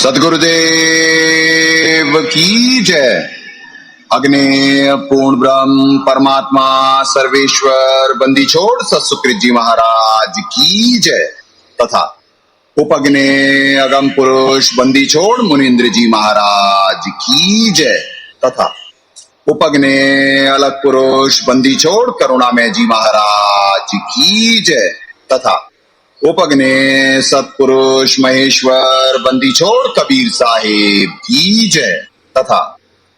सदगुरुदेव की जय। अग्नेय पूर्ण ब्रह्म परमात्मा सर्वेश्वर बंदी छोड़ सत्सुकृत जी महाराज की जय तथा उपग्ने अगम पुरुष बंदी छोड़ मुनीन्द्र जी महाराज की जय तथा उपग्ने अलग पुरुष बंदी छोड़ करुणामय जी महाराज की जय तथा उपग्ने सतपुरुष महेश्वर बंदी छोड़ कबीर साहेब की जय तथा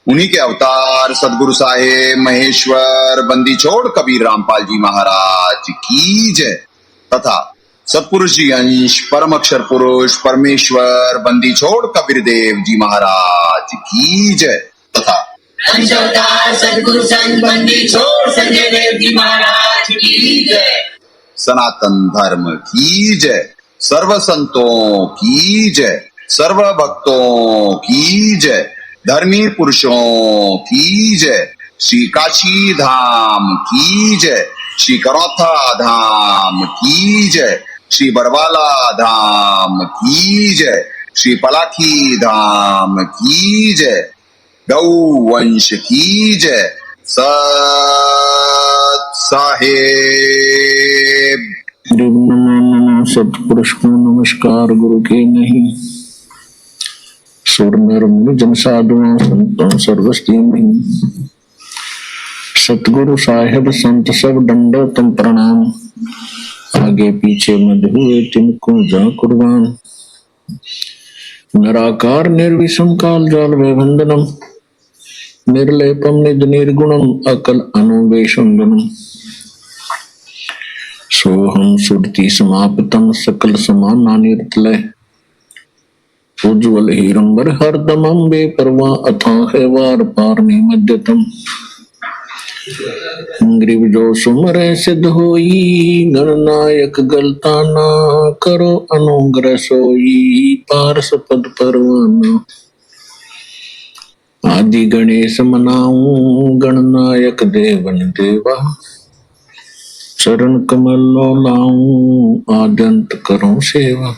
उन्हीं के अवतार सदगुरु साहेब महेश्वर बंदी छोड़ कबीर रामपाल जी महाराज की जय तथा सतपुरुष जी अंश परम अक्षर पुरुष परमेश्वर बंदी छोड़ कबीर देव जी महाराज की जय तथा अंश अवतार सदगुरु संत बंदी छोड़ संजय देव जी महाराज की जय। सनातन धर्म की जय। सर्व संतों की जय। सर्व भक्तों की जय। धर्मी पुरुषों की जय। श्री काशी धाम की जय। श्री करौथा धाम की जय। श्री बरवाला धाम की जय। श्री पलाखी धाम की जय। गौ वंश की जय। सत साहेब। नमो सतपुरुष को नमस्कार गुरु के नहीं। सुर नर मुनि जन साधुओं संतों सर्वस्ती नहीं। सतगुरु साहेब संत सब दंडोतम प्रणाम। आगे पीछे मत हुए तिनको जा कुर्बान। निराकार निर्विषम काल जाल वैवंदनम। निर्लेपम निज निर्गुणम अकल अनुवेशंदनम। सोहम सुरति समाप्तम सकल समाना निर्तलय। उज्ज्वल हीरंबर हरदमम बेपरवाह अथाह वार पार निमज्जतम। ग्रीव जो सुमर सिद्ध होई गणनायक गलता ना करो अनुग्रह सोई पारस पद परवाना। आदि गणेश मनाऊं गणनायक देवन देवा। चरण कमल लो लाऊं आद्यंत करूं सेवा।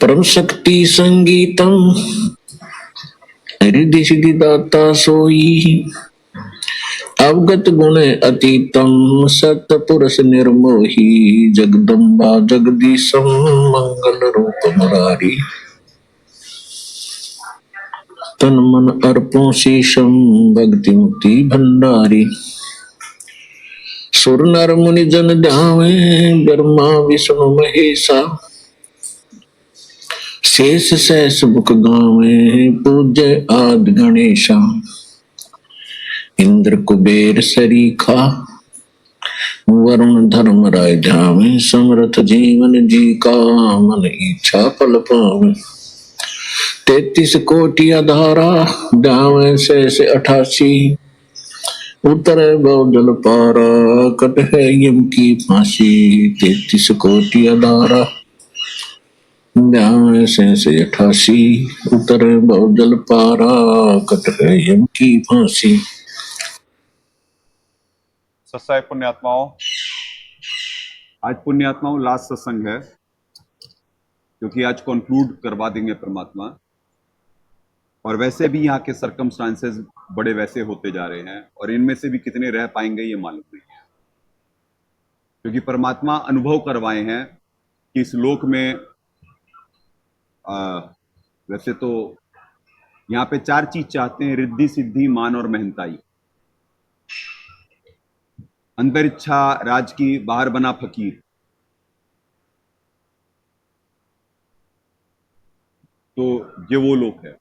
परम शक्ति संगीतम रिद्धि सिद्धि दाता सोई। अवगत गुण अतीतम सतपुरुष निर्मोही। जगदम्बा जगदीशम मंगल रूप मुरारी। तन मन अर्पों शीशम भक्ति मुक्ति भंडारी। सुर नर मुनि जन ध्यावे ब्रह्मा विष्णु महेशा। शेष सहस मुख गावे पूज्य आदि गणेशा। इंद्र कुबेर सरीखा वरुण धर्म राय ध्यावे। समर्थ जीवन जी का मन इच्छा फल पावे। 33 कोटि आधारा ध्यावे शेष 88। उतरे बहुजल पारा कट है यम की फांसी। 33 कोटि आधारा ध्यान से 88। उतरे बहुजल पारा कट है यम की फांसी। सत्साई पुण्यात्माओं, आज पुण्यात्माओं लास्ट सत्संग है क्योंकि आज कंक्लूड करवा देंगे परमात्मा। और वैसे भी यहाँ के सर्कमस्टांसेस बड़े वैसे होते जा रहे हैं और इनमें से भी कितने रह पाएंगे ये मालूम नहीं है, क्योंकि परमात्मा अनुभव करवाए हैं कि इस लोक में वैसे तो यहाँ पे 4 चीज चाहते हैं: रिद्धि सिद्धि मान और मेहनताई। अंदर इच्छा राज की, बाहर बना फकीर। तो ये वो लोक है।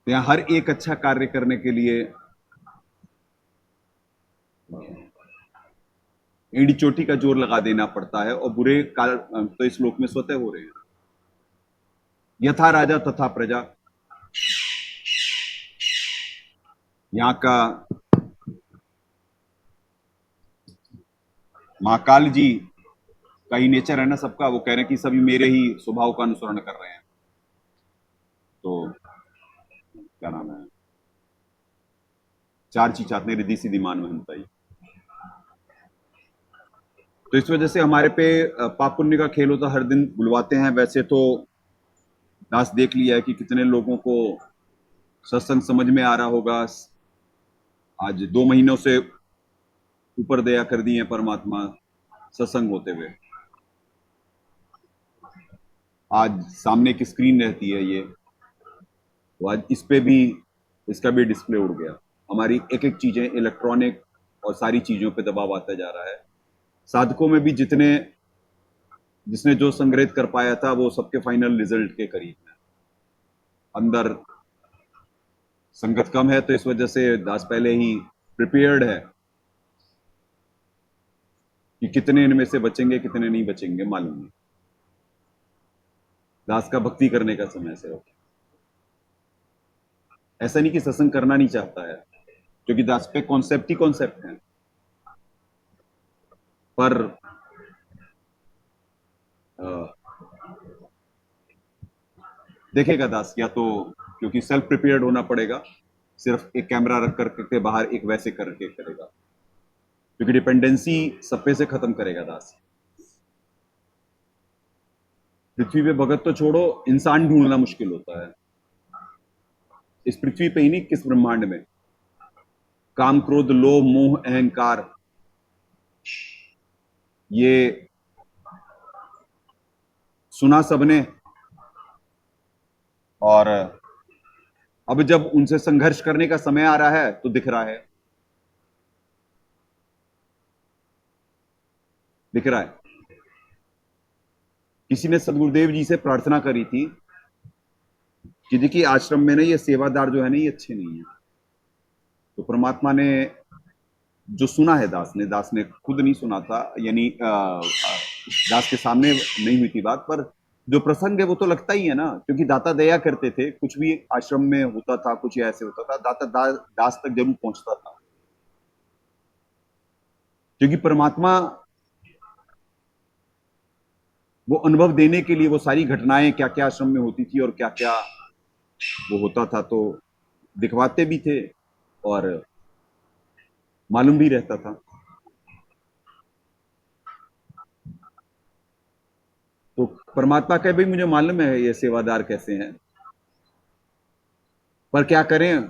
यहाँ हर एक अच्छा कार्य करने के लिए एड़ी चोटी का जोर लगा देना पड़ता है और बुरे काल तो इस लोक में स्वतः हो रहे हैं। यथा राजा तथा प्रजा। यहाँ का महाकाल जी का ही नेचर है ना सबका। वो कह रहे हैं कि सभी मेरे ही स्वभाव का अनुसरण कर रहे हैं। तो क्या नाम है, 4 चीज चाहते हैं: रिद्धि सिद्धि मान मेहनताई। तो इस वजह से हमारे पे पाप पुण्य का खेल होता, हर दिन बुलवाते हैं। वैसे तो दास देख लिया है कि कितने लोगों को सत्संग समझ में आ रहा होगा। आज 2 महीनों से ऊपर दया कर दी है परमात्मा सत्संग होते हुए। आज सामने की स्क्रीन रहती है ये, तो आज इस पे भी इसका भी डिस्प्ले उड़ गया। हमारी एक एक चीजें इलेक्ट्रॉनिक और सारी चीजों पे दबाव आता जा रहा है। साधकों में भी जिसने जो संग्रहित कर पाया था वो सबके फाइनल रिजल्ट के करीब है। अंदर संगत कम है, तो इस वजह से दास पहले ही प्रिपेयर्ड है कि कितने इनमें से बचेंगे कितने नहीं बचेंगे मालूम नहीं। दास का भक्ति करने का समय से होता। ऐसा नहीं कि सत्संग करना नहीं चाहता है, क्योंकि दास पे कॉन्सेप्ट ही कॉन्सेप्ट है। पर देखेगा दास, या तो क्योंकि सेल्फ प्रिपेयर्ड होना पड़ेगा, सिर्फ एक कैमरा रख करके बाहर एक वैसे करके करेगा, क्योंकि डिपेंडेंसी सब पे से खत्म करेगा दास। पृथ्वी पे भगत तो छोड़ो, इंसान ढूंढना मुश्किल होता है। इस पृथ्वी पे ही नहीं, किस ब्रह्मांड में। काम क्रोध लोभ मोह अहंकार, ये सुना सबने, और अब जब उनसे संघर्ष करने का समय आ रहा है तो दिख रहा है, दिख रहा है। किसी ने सदगुरुदेव जी से प्रार्थना करी थी कि देखिए आश्रम में ना ये सेवादार जो है ना ये अच्छे नहीं है। तो परमात्मा ने जो सुना है, दास ने खुद नहीं सुना था, यानी दास के सामने नहीं हुई थी बात, पर जो प्रसंग है वो तो लगता ही है ना, क्योंकि दाता दया करते थे। कुछ भी आश्रम में होता था, कुछ ऐसे होता था, दास तक जरूर पहुंचता था, क्योंकि परमात्मा वो अनुभव देने के लिए वो सारी घटनाएं क्या क्या आश्रम में होती थी और क्या क्या वो होता था, तो दिखवाते भी थे और मालूम भी रहता था। तो परमात्मा कहे भाई मुझे मालूम है ये सेवादार कैसे हैं, पर क्या करें,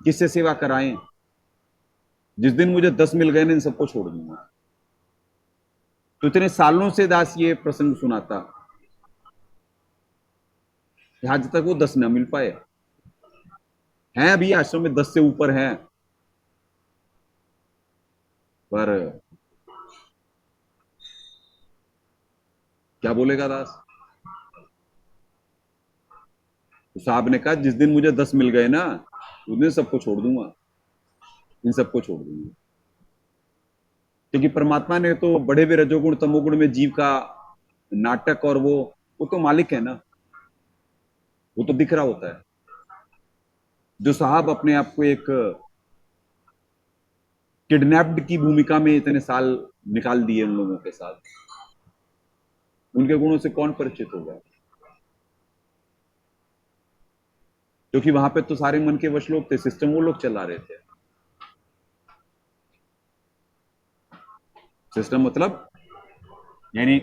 किससे सेवा कराएं। जिस दिन मुझे 10 मिल गए ना, इन सबको छोड़ दूंगा। तो इतने सालों से दास ये प्रसंग सुनाता, आज तक वो 10 ना मिल पाए हैं। अभी आश्रम में 10 से ऊपर हैं, पर क्या बोलेगा दास। तो साहब ने कहा जिस दिन मुझे 10 मिल गए ना, उस दिन सबको छोड़ दूंगा, इन सबको छोड़ दूंगा। क्योंकि परमात्मा ने तो बड़े भी रजोगुण तमोगुण में जीव का नाटक, और वो तो मालिक है ना, वो तो दिख रहा होता है। जो साहब अपने आप को एक किडनैप्ड की भूमिका में इतने साल निकाल दिए उन लोगों के साथ, उनके गुणों से कौन परिचित होगा। क्योंकि वहां पे तो सारे मन के वश लोग थे, सिस्टम वो लोग चला रहे थे। सिस्टम मतलब यानी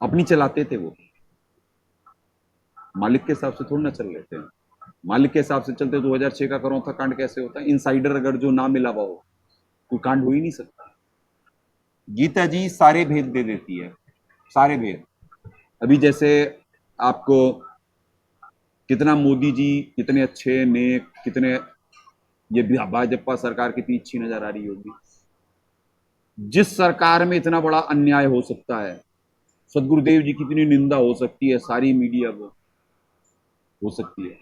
अपनी चलाते थे वो, मालिक के हिसाब से थोड़ी ना चल रहे थे। मालिक के हिसाब से चलते 2006 का करौथा कांड कैसे होता है। इनसाइडर अगर जो ना मिला हुआ हो, कोई कांड हो ही नहीं सकता। गीता जी सारे भेद दे देती है, सारे भेद। अभी जैसे आपको कितना मोदी जी कितने अच्छे नेक, कितने ये भाजपा सरकार कितनी अच्छी नजर आ रही होगी। जिस सरकार में इतना बड़ा अन्याय हो सकता है, सदगुरुदेव जी की कितनी निंदा हो सकती है, सारी मीडिया को हो सकती है,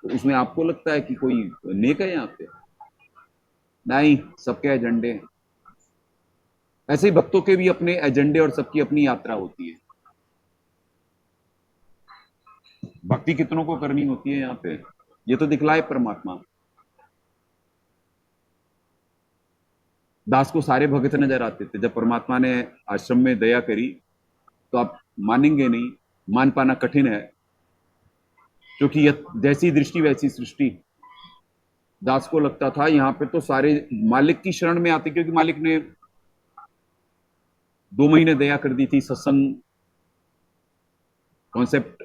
तो उसमें आपको लगता है कि कोई नेक है यहाँ पे? नहीं, सबके एजेंडे हैं। ऐसे ही भक्तों के भी अपने एजेंडे और सबकी अपनी यात्रा होती है। भक्ति कितनों को करनी होती है यहाँ पे, ये तो दिखलाए परमात्मा। दास को सारे भगत नजर आते थे। जब परमात्मा ने आश्रम में दया करी, तो आप मानेंगे नहीं, मान पाना कठिन है, क्योंकि जैसी दृष्टि वैसी सृष्टि। दास को लगता था यहाँ पे तो सारे मालिक की शरण में आते, क्योंकि मालिक ने 2 महीने दया कर दी थी, सत्संग कॉन्सेप्ट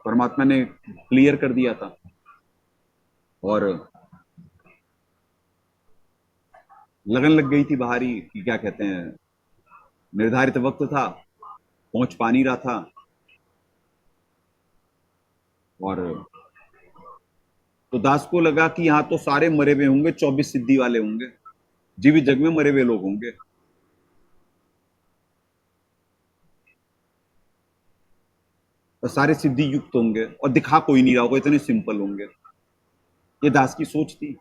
परमात्मा ने क्लियर कर दिया था, और लगन लग गई थी बाहरी कि क्या कहते हैं, निर्धारित वक्त था, पहुंच पा नहीं रहा था, और तो दास को लगा कि यहाँ तो सारे मरे हुए होंगे, 24 सिद्धि वाले होंगे, जीवित जग में मरे हुए लोग होंगे, और सारे सिद्धि युक्त होंगे, और दिखा कोई नहीं रहा होगा, इतने सिंपल होंगे। ये दास की सोच थी,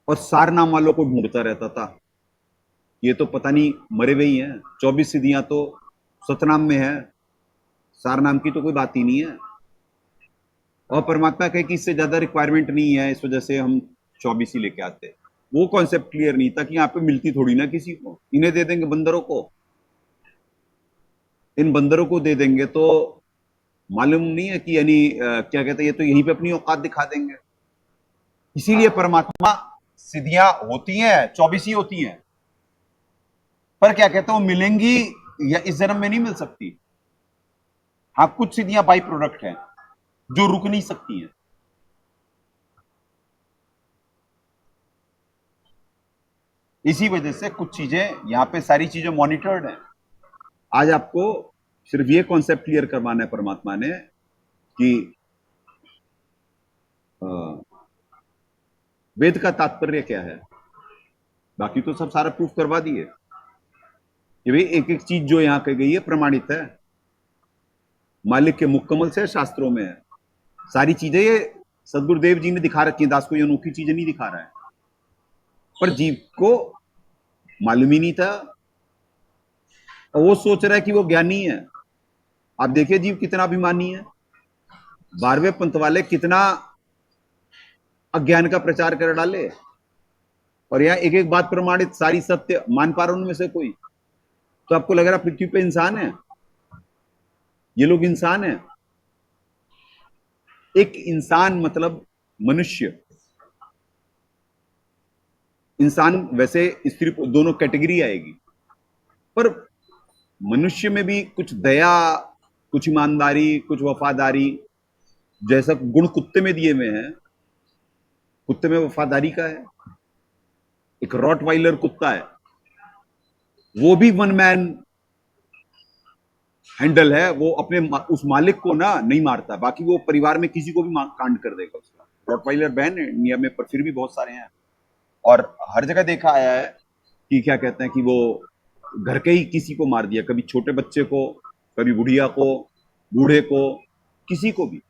और सारनाम वालों को ढूंढता रहता था। ये तो पता नहीं मरे हुए ही हैं, 24 सिद्धियां तो सतनाम में है, सारनाम की तो कोई बात ही नहीं है। और परमात्मा कहे कि इससे ज्यादा रिक्वायरमेंट नहीं है, इस वजह से हम 24 ही लेके आते। वो कॉन्सेप्ट क्लियर नहीं था कि यहाँ पे मिलती थोड़ी ना किसी को, इन्हें दे देंगे बंदरों को, इन बंदरों को दे देंगे तो मालूम नहीं है कि यानी क्या कहते हैं, ये तो यहीं पे अपनी औकात दिखा देंगे। इसीलिए परमात्मा सिद्धियां होती हैं, 24 ही होती हैं, पर क्या कहते हैं वो मिलेंगी या इस जन्म में नहीं मिल सकती। हाँ, कुछ सिद्धियां बाई प्रोडक्ट हैं जो रुक नहीं सकती हैं। इसी वजह से कुछ चीजें यहां पे सारी चीजें मॉनिटर्ड हैं। आज आपको सिर्फ ये कॉन्सेप्ट क्लियर करवाना है परमात्मा ने कि वेद का तात्पर्य क्या है, बाकी तो सब सारा प्रूफ करवा दिए कि भाई एक एक चीज जो यहां कही गई है प्रमाणित है, मालिक के मुकम्मल से शास्त्रों में है। सारी चीजें ये सदगुरुदेव जी ने दिखा रखी है, दास को ये अनोखी चीजें नहीं दिखा रहा है, पर जीव को मालूम ही नहीं था, और वो सोच रहा है कि वो ज्ञानी है। आप देखिए जीव कितना अभिमानी है, 12वें पंथ वाले कितना अज्ञान का प्रचार कर डाले, और यहाँ एक एक बात प्रमाणित, सारी सत्य मान पा रहा उनमें से कोई? तो आपको लग रहा पृथ्वी पे इंसान है, ये लोग इंसान है? एक इंसान मतलब मनुष्य, इंसान वैसे स्त्री दोनों कैटेगरी आएगी, पर मनुष्य में भी कुछ दया, कुछ ईमानदारी, कुछ वफादारी, जैसा गुण कुत्ते में दिए हुए हैं। कुत्ते में वफादारी का है, एक रॉटवाइलर कुत्ता है, वो भी वन मैन हैंडल है, वो अपने उस मालिक को ना नहीं मारता, बाकी वो परिवार में किसी को भी कांड कर देगा उसका। रॉटवाइलर बैन है इंडिया में, पर फिर भी बहुत सारे हैं, और हर जगह देखा आया है कि क्या कहते हैं कि वो घर के ही किसी को मार दिया, कभी छोटे बच्चे को, कभी बुढ़िया को, बूढ़े को, किसी को भी।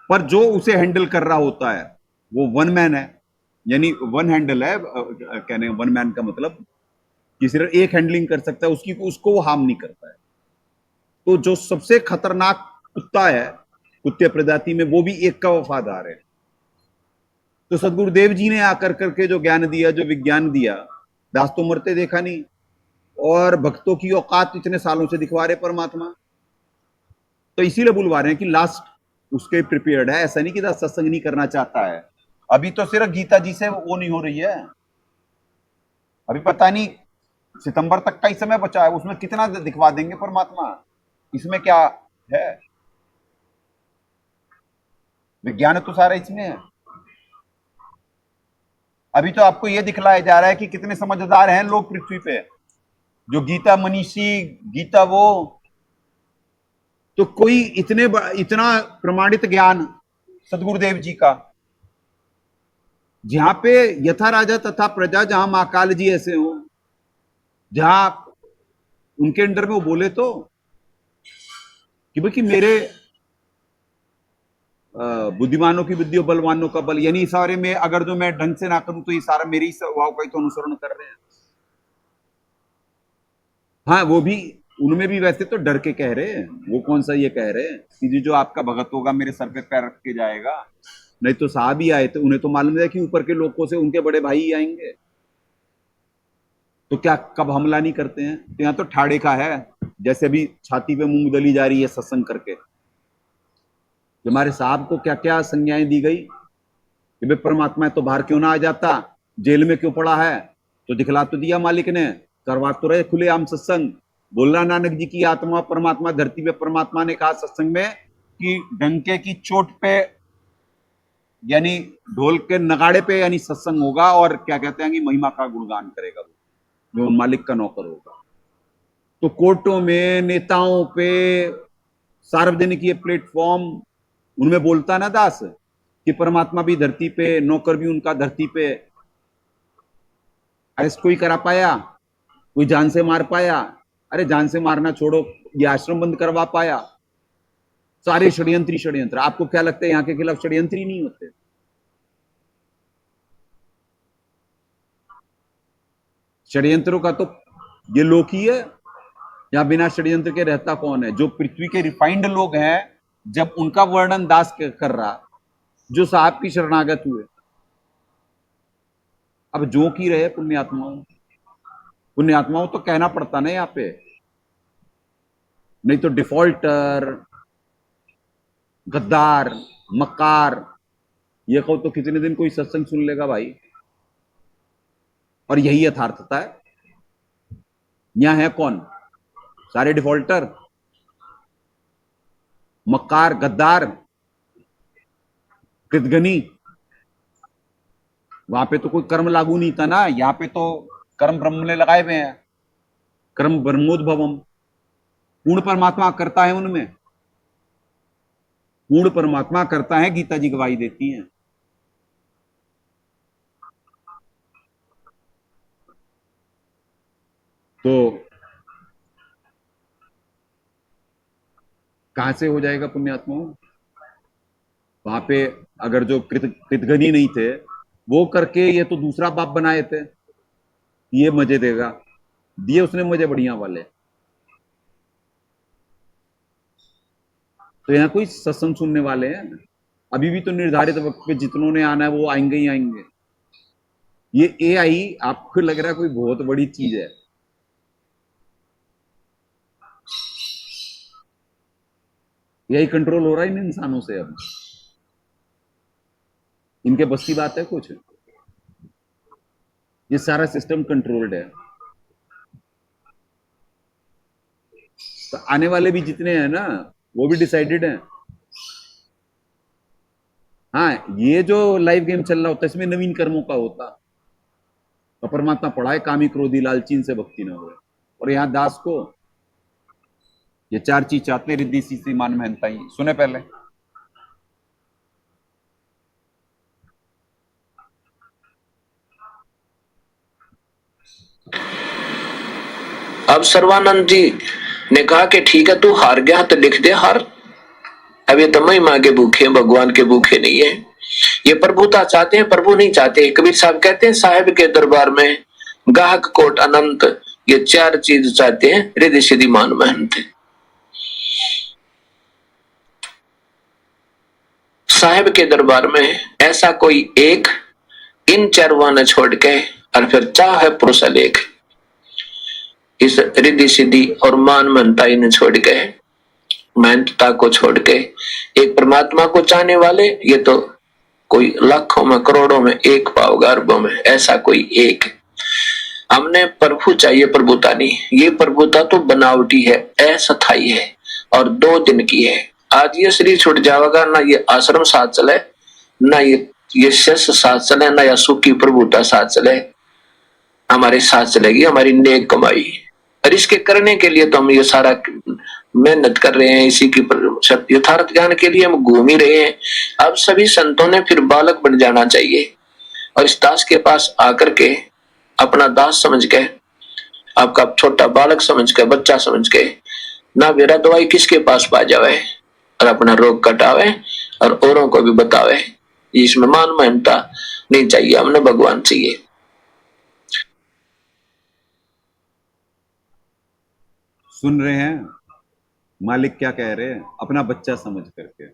पर जो उसे हैंडल कर रहा होता है वो वन मैन है, यानी वन हैंडल है, कहने वन मैन का मतलब कि सिर्फ एक हैंडलिंग कर सकता है, उसको वो हार्म नहीं करता है। तो जो सबसे खतरनाक कुत्ता है कुत्ते प्रजाति में, वो भी एक का वफादार है। तो सदगुरुदेव जी ने आकर करके जो ज्ञान दिया, जो विज्ञान दिया, दास तो मरते देखा नहीं, और भक्तों की औकात इतने सालों से दिखवा रहे परमात्मा। तो इसीलिए बुलवा रहे हैं कि लास्ट उसके प्रिपेयर्ड है, ऐसा नहीं कि दास सत्संग नहीं करना चाहता है। अभी तो सिर्फ गीता जी से वो नहीं हो रही है, अभी पता नहीं सितंबर तक का ही समय बचा है, उसमें कितना दिखवा देंगे परमात्मा। इसमें क्या है, विज्ञान तो सारा इसमें है। अभी तो आपको यह दिखलाया जा रहा है कि कितने समझदार हैं लोग पृथ्वी पे, जो गीता मनीषी, गीता वो, तो कोई इतना प्रमाणित ज्ञान सदगुरुदेव जी का, जहां पे यथा राजा तथा प्रजा, जहां महाकाल जी ऐसे हो, जहां उनके अंडर में वो बोले तो कि भाई कि मेरे बुद्धिमानों की बुद्धि और बलवानों का बल, यानी सारे में अगर जो मैं ढंग से ना करूं तो ये सारा मेरे ही स्वभाव का ही तो अनुसरण कर रहे हैं। हाँ, वो भी उनमें भी वैसे तो डर के कह रहे हैं, वो कौन सा ये कह रहे हैं कि जो आपका भगत होगा मेरे सर पे पैर रख के जाएगा। नहीं तो साहब ही आए थे, उन्हें तो मालूम है कि ऊपर के लोगों से उनके बड़े भाई ही आएंगे, तो क्या कब हमला नहीं करते हैं। तो यहाँ तो ठाड़े का है, जैसे अभी छाती पे मूंग दली जा रही है सत्संग करके, कि हमारे साहब को क्या क्या संज्ञाएं दी गई कि भाई परमात्मा है तो बाहर क्यों ना आ जाता, जेल में क्यों पड़ा है, तो दिखला तो दिया मालिक ने, करवा तो रहे खुलेआम सत्संग। बोला नानक जी की आत्मा परमात्मा धरती पे, परमात्मा ने कहा सत्संग में कि डंके की चोट पे यानी ढोल के नगाड़े पे यानी सत्संग होगा, और क्या कहते हैं कि महिमा का गुणगान करेगा वो जो मालिक का नौकर होगा। तो कोर्टों में, नेताओं पे, सार्वजनिक ये प्लेटफॉर्म, उनमें बोलता ना दास कि परमात्मा भी धरती पे, नौकर भी उनका धरती पे। अरेस्ट कोई करा पाया? कोई जान से मार पाया? अरे जान से मारना छोड़ो, ये आश्रम बंद करवा पाया? सारे षड्यंत्र। आपको क्या लगता है यहाँ के खिलाफ षड्यंत्र ही नहीं होते? षड्यंत्रों का तो ये लोक ही है। या बिना षड्यंत्र के रहता कौन है? जो पृथ्वी के रिफाइंड लोग हैं, जब उनका वर्णन दास कर रहा, जो साहब की शरणागत हुए, अब जो की रहे पुण्यात्माओं तो कहना पड़ता ना यहाँ पे, नहीं तो डिफॉल्टर, गद्दार, मक्कार, ये कहो तो कितने दिन कोई सत्संग सुन लेगा भाई? और यही यथार्थता है। यहां है कौन? सारे डिफॉल्टर, मक्कार, गद्दार, कृतघ्नी। वहां पे तो कोई कर्म लागू नहीं था ना, यहाँ पे तो कर्म ब्रह्म ने लगाए हुए हैं। कर्म ब्रह्मोद्भवम, पूर्ण परमात्मा करता है उनमें, पूर्ण परमात्मा करता है, गीता जी गवाही देती हैं। तो कहां से हो जाएगा पुण्यात्माओं? वहां पे अगर जो कृतघ्नी नहीं थे, वो करके ये तो दूसरा बाप बनाए थे, ये मजे देगा, दिए उसने मजे बढ़िया वाले। तो यहाँ कोई सत्संग सुनने वाले हैं? अभी भी तो निर्धारित वक्त पे जितनों ने आना है वो आएंगे ही आएंगे। ये एआई आपको लग रहा है कोई बहुत बड़ी चीज है? यही कंट्रोल हो रहा है इन इंसानों से अब। इनके बस की बात है कुछ? ये सारा सिस्टम कंट्रोल्ड है। तो आने वाले भी जितने हैं ना, वो भी डिसाइडेड हैं। हाँ, ये जो लाइव गेम चल रहा होता है इसमें नवीन कर्मों का होता, तो परमात्मा पढ़ाए कामी क्रोधी लालची इनसे भक्ति न हो। और यहाँ दास को ये चार चीज चाहते, रिद्धि सीसी मान महनता ही। सुने पहले अब सर्वानंद जी ने कहा कि ठीक है तू हार गया तो लिख दे हार, अब ये तो महिमा के भूखे हैं, भगवान के भूखे नहीं है। ये प्रभुता चाहते हैं, प्रभु नहीं चाहते। कबीर साहब कहते हैं साहेब के दरबार में गाहक कोट अनंत, ये चार चीज चाहते हैं, रिद्धि सिद्धि मान महनत। साहेब के दरबार में ऐसा कोई एक, इन चारों ने छोड़ के और फिर चाहे पुरुष लेख, इस रिद्धि सिद्धि और मान महनता ने छोड़ के, महंतता को छोड़ के एक परमात्मा को चाहने वाले, ये तो कोई लाखों में करोड़ों में एक पाओगा, अरबों में, ऐसा कोई एक। हमने प्रभु चाहिए, प्रभुता नहीं। ये प्रभुता तो बनावटी है, अस्थायी है और 2 दिन की है। आज ये शरीर छूट जाएगा, ना ये आश्रम साथ चले, ना ये शिष्य साथ चले, ना या सुखी प्रभुता साथ चले। हमारे साथ चलेगी हमारी नेक कमाई, और इसके करने के लिए तो हम ये सारा मेहनत कर रहे हैं। इसी की यथार्थ ज्ञान के लिए हम घूम ही रहे हैं। अब सभी संतों ने फिर बालक बन जाना चाहिए, और इस दास के पास आकर के अपना दास समझ के, आपका छोटा बालक समझ के, बच्चा समझ के, ना मेरा दवाई किसके पास पा जावे और अपना रोग कटावे और औरों को भी बतावे। इसमें मान महनता नहीं चाहिए, हमने भगवान चाहिए। सुन रहे हैं मालिक क्या कह रहे हैं? अपना बच्चा समझ करके,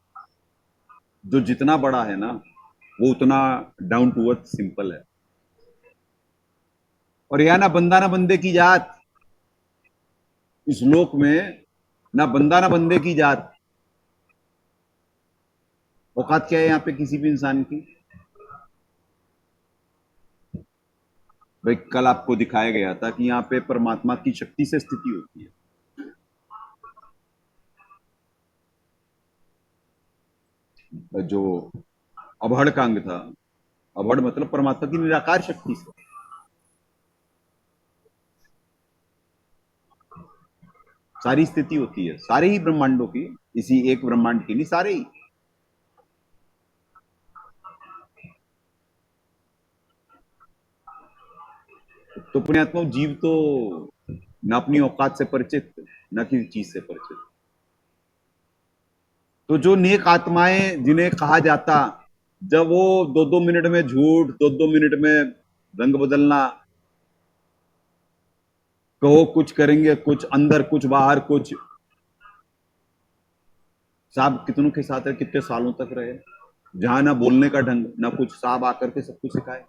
जो जितना बड़ा है ना वो उतना डाउन टू अर्थ सिंपल है। और यह ना बंदा ना बंदे की जात, इस लोक में ना बंदा ना बंदे की जात। औकात क्या है यहाँ पे किसी भी इंसान की? भाई कल आपको दिखाया गया था कि यहाँ पे परमात्मा की शक्ति से स्थिति होती है। जो अभड़ का अंग था, अभड़ मतलब परमात्मा की निराकार शक्ति से सारी स्थिति होती है, सारे ही ब्रह्मांडों की, इसी एक ब्रह्मांड की नहीं, सारे ही। तो पुण्यात्मा जीव तो न अपनी औकात से परिचित, न किसी चीज से परिचित। तो जो नेक आत्माएं जिन्हें कहा जाता, जब वो 2-2 मिनट में झूठ, 2-2 मिनट में रंग बदलना, कहो कुछ करेंगे कुछ, अंदर कुछ बाहर कुछ, साहब कितनों के साथ है, कितने सालों तक रहे, जहां ना बोलने का ढंग ना कुछ, साहब आकर के सब कुछ सिखाए,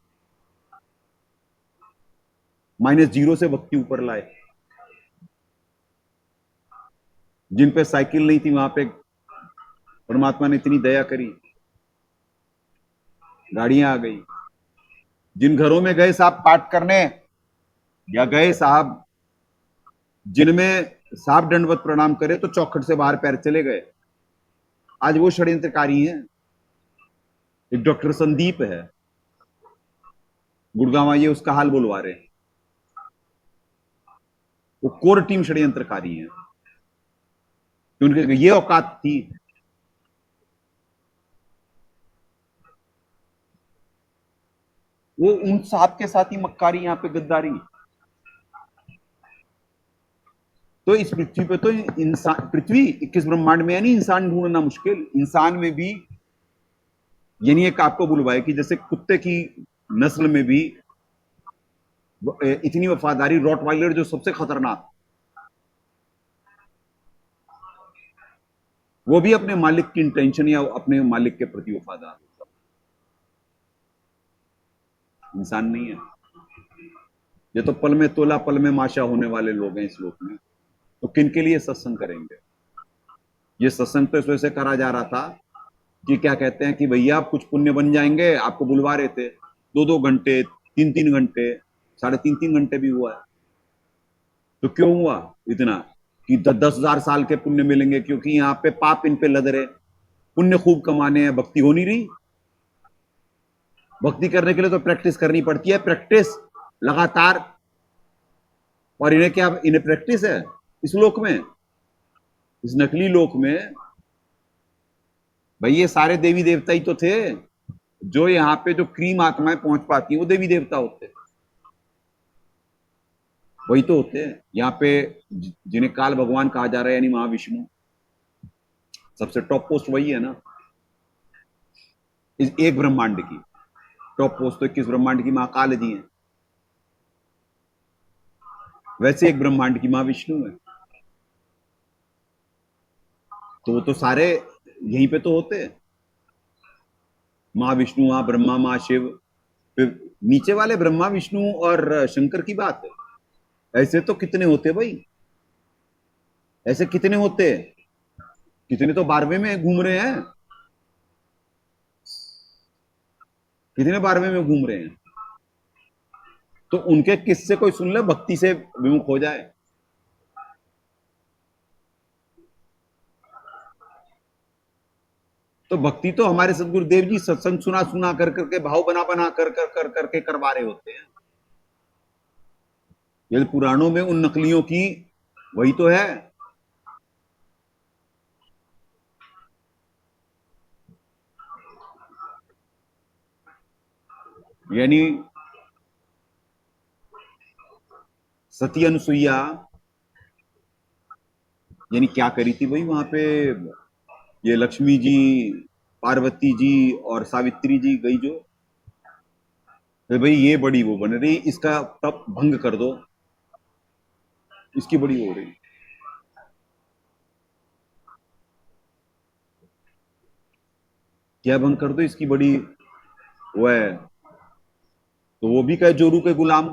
-0 से भक्ति ऊपर लाए। जिन पे साइकिल नहीं थी वहां पे परमात्मा ने इतनी दया करी, गाड़ियां आ गई। जिन घरों में गए साहब पाठ करने, या गए साहब जिनमें साहब दंडवत प्रणाम करे तो चौखट से बाहर पैर चले गए, आज वो षड्यंत्रकारी हैं। एक डॉक्टर संदीप है गुड़गांव, ये उसका हाल बुलवा रहे हैं, वो कोर टीम षड्यंत्रकारी है। उनके ये औकात थी। वो उन साहब के साथ ही मक्कारी, यहां पे गद्दारी। तो इस पृथ्वी पे तो इंसान, पृथ्वी 21 ब्रह्मांड में, यानी इंसान ढूंढना मुश्किल। इंसान में भी यानी एक आपको बुलवाए कि जैसे कुत्ते की नस्ल में भी इतनी वफादारी, रॉटवाइलर जो सबसे खतरनाक, वो भी अपने मालिक की इंटेंशन या अपने मालिक के प्रति वफादार होता, इंसान नहीं है। ये तो पल में तोला पल में माशा होने वाले लोग हैं इस लोक में। तो किन के लिए सत्संग करेंगे? ये सत्संग तो इस वजह से करा जा रहा था कि क्या कहते हैं कि भैया आप कुछ पुण्य बन जाएंगे, आपको बुलवा रहे थे 2-2 घंटे, 3-3 घंटे, 3.5-3 घंटे भी हुआ है। तो क्यों हुआ इतना कि 10,000 साल के पुण्य मिलेंगे? क्योंकि यहाँ पे पाप इन पे लद रहे, पुण्य खूब कमाने हैं, भक्ति हो नहीं रही। भक्ति करने के लिए तो प्रैक्टिस करनी पड़ती है, प्रैक्टिस लगातार। और इन्हें क्या, इन्हें प्रैक्टिस है इस लोक में, इस नकली लोक में? भाई ये सारे देवी देवता ही तो थे। जो यहाँ पे जो क्रीम आत्माएं पहुंच पाती हैं वो देवी देवता होते हैं, वही तो होते हैं। यहाँ पे जिन्हें काल भगवान कहा जा रहा है, यानी महाविष्णु, सबसे टॉप पोस्ट वही है ना इस एक ब्रह्मांड की। टॉप पोस्ट तो 21 ब्रह्मांड की महाकाल जी है, वैसे एक ब्रह्मांड की महाविष्णु है। तो वो तो सारे यहीं पे तो होते हैं, माँ विष्णु, माँ ब्रह्मा, माँ शिव, फिर नीचे वाले ब्रह्मा विष्णु और शंकर की बात है। ऐसे तो कितने होते भाई, ऐसे कितने होते, कितने तो 12वें में घूम रहे हैं, कितने 12वें में घूम रहे हैं। तो उनके किस्से कोई सुन ले, भक्ति से विमुख हो जाए। तो भक्ति तो हमारे सदगुरुदेव जी सत्संग सुना सुना कर करके, भाव बना बना कर कर कर करके करवा रहे होते हैं। यदि पुराणों में उन नकलियों की वही तो है। यानी सती अनुसुईया, यानी क्या करी थी भाई वहां पे? ये लक्ष्मी जी, पार्वती जी और सावित्री जी गई जो, तो भाई ये बड़ी वो बन रही, इसका तप भंग कर दो, इसकी बड़ी हो रही। क्या भंग कर दो, इसकी बड़ी वो है। तो वो भी कहे जोरू के गुलाम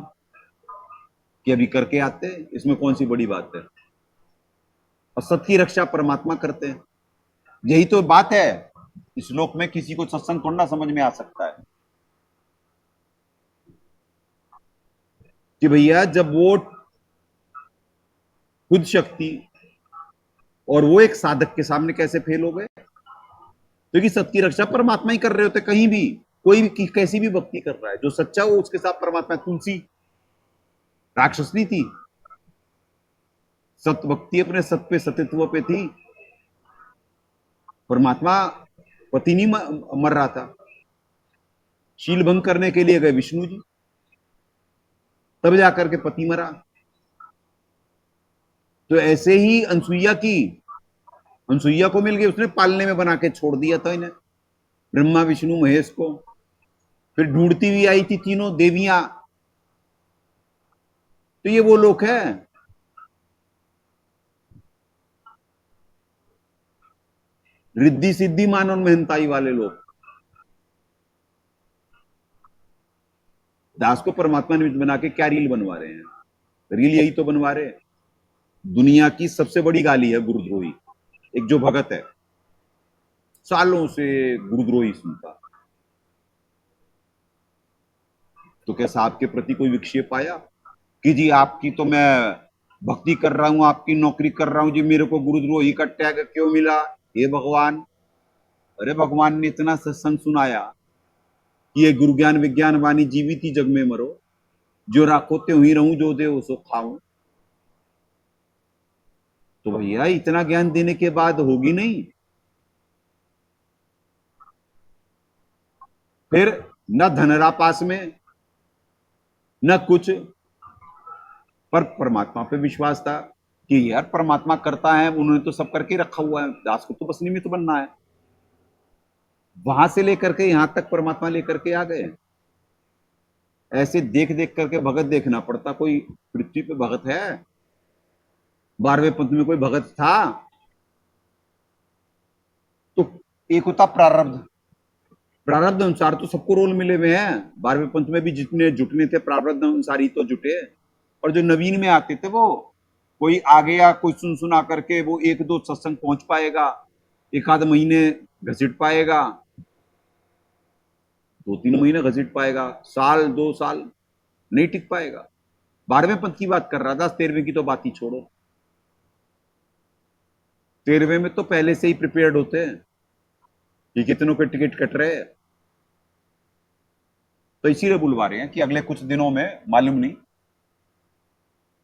कि अभी करके आते हैं, इसमें कौन सी बड़ी बात है। और सत की रक्षा परमात्मा करते हैं, यही तो बात है। इस श्लोक में किसी को सत्संग थोड़ा ना समझ में आ सकता है कि भैया जब वो खुद शक्ति और वो एक साधक के सामने कैसे फेल हो गए, क्योंकि सबकी रक्षा परमात्मा ही कर रहे होते। कहीं भी कोई भी कैसी भी भक्ति कर रहा है, जो सच्चा वो उसके साथ परमात्मा। तुलसी राक्षस नहीं थी, सत्य भक्ति अपने सत्य पे सत्यत्व पे थी। परमात्मा पति नहीं मर रहा था, शील भंग करने के लिए गए विष्णु जी, तब जाकर के पति मरा। तो ऐसे ही अनसुईया को मिल गई, उसने पालने में बना के छोड़ दिया था इन्हें, ब्रह्मा विष्णु महेश को। फिर ढूंढती हुई आई थी तीनों देवियां। तो ये वो लोग है, रिद्धि सिद्धि मानव मेहनताई वाले लोग। दास को परमात्मा ने बना के क्या रील बनवा रहे हैं? रील यही तो बनवा रहे हैं। दुनिया की सबसे बड़ी गाली है गुरुद्रोही। एक जो भगत है, सालों से गुरुद्रोही सुनता, तो क्या साहब के प्रति कोई विक्षेप आया कि जी आपकी तो मैं भक्ति कर रहा हूं, आपकी नौकरी कर रहा हूं जी, मेरे को गुरुद्रोही का टैग क्यों मिला? हे भगवान! अरे भगवान ने इतना सत्संग सुनाया कि ये गुरु ज्ञान विज्ञान वाणी जीवित ही जग में मरो, जो राखो त्यों ही रहूं, जो दे सो खाऊं। तो भैया इतना ज्ञान देने के बाद होगी नहीं। फिर न धनरा पास में न कुछ, पर परमात्मा पे विश्वास था कि यार परमात्मा करता है, उन्होंने तो सब करके रखा हुआ है, दास को तो बस निमित्त बनना है। वहां से लेकर के यहां तक परमात्मा लेकर के आ गए। ऐसे देख देख करके भगत देखना पड़ता। कोई पृथ्वी पे भगत है? 12वें पंथ में कोई भगत था? तो एक होता प्रारब्ध, प्रारब्ध अनुसार तो सबको रोल मिले हुए हैं। 12वें पंथ में भी जितने जुटने थे प्रारब्ध अनुसार ही तो जुटे। और जो नवीन में आते थे वो कोई आ गया, कोई सुन सुना करके वो एक दो सत्संग पहुंच पाएगा, एक आध महीने घसीट पाएगा, 2-3 महीने घसीट पाएगा, साल 2 साल नहीं टिक पाएगा। 12वें पंथ की बात कर रहा था, 13वें की तो बात ही छोड़ो। 13वें में तो पहले से ही प्रिपेयर्ड होते हैं कि कितनों के टिकट कट रहे हैं। तो इसीलिए बुलवा रहे हैं कि अगले कुछ दिनों में, मालूम नहीं,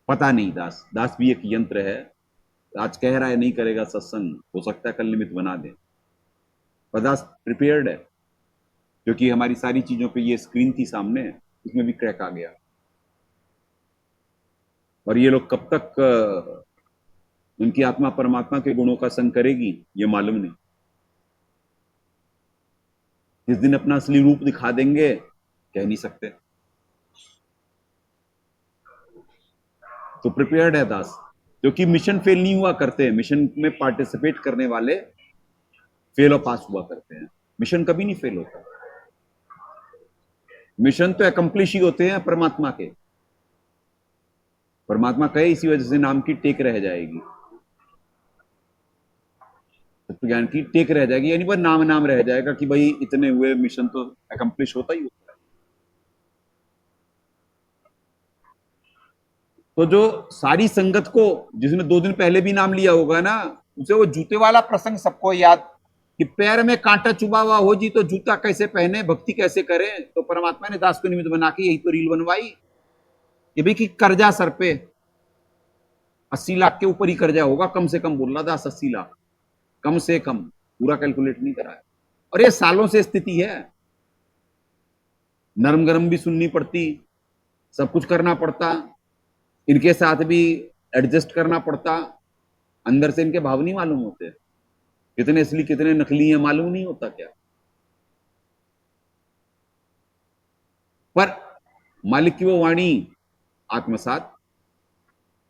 पता नहीं। दास भी एक यंत्र है। आज कह रहा है नहीं करेगा सत्संग, हो सकता है कल निमित्त बना दे, पर दास प्रिपेयर्ड है, क्योंकि हमारी सारी चीजों पे ये स्क्रीन थी सामने, इसमें भी क्रैक आ गया। और ये लोग कब तक उनकी आत्मा परमात्मा के गुणों का संग करेगी ये मालूम नहीं। जिस दिन अपना असली रूप दिखा देंगे कह नहीं सकते। तो प्रिपेयर्ड है दास, क्योंकि मिशन फेल नहीं हुआ करते। मिशन में पार्टिसिपेट करने वाले फेल और पास हुआ करते हैं, मिशन कभी नहीं फेल होता। मिशन तो एकम्प्लिश ही होते हैं परमात्मा के। परमात्मा कहे इसी वजह से नाम की टेक रह जाएगी, तत्व ज्ञान की टेक रह जाएगी, यानी बस नाम नाम रह जाएगा कि भाई इतने हुए, मिशन तो एकम्प्लिश होता ही होता है। तो जो सारी संगत को, जिसने 2 दिन पहले भी नाम लिया होगा ना, उसे वो जूते वाला प्रसंग सबको याद कि पैर में कांटा चुभा हुआ हो जी तो जूता कैसे पहने, भक्ति कैसे करें। तो परमात्मा ने दास को निमित्त बना के यही तो रील बनवाई। ये भी कि कर्जा सर पे 80 लाख के ऊपर ही कर्जा होगा कम से कम, बोल रहा दास 80 लाख कम से कम, पूरा कैलकुलेट नहीं करा है। और ये सालों से स्थिति है, नरम गरम भी सुननी पड़ती, सब कुछ करना पड़ता, इनके साथ भी एडजस्ट करना पड़ता। अंदर से इनके भाव नहीं मालूम होते, कितने असली कितने नकली हैं मालूम नहीं होता क्या। पर मालिक की वो वाणी आत्मसात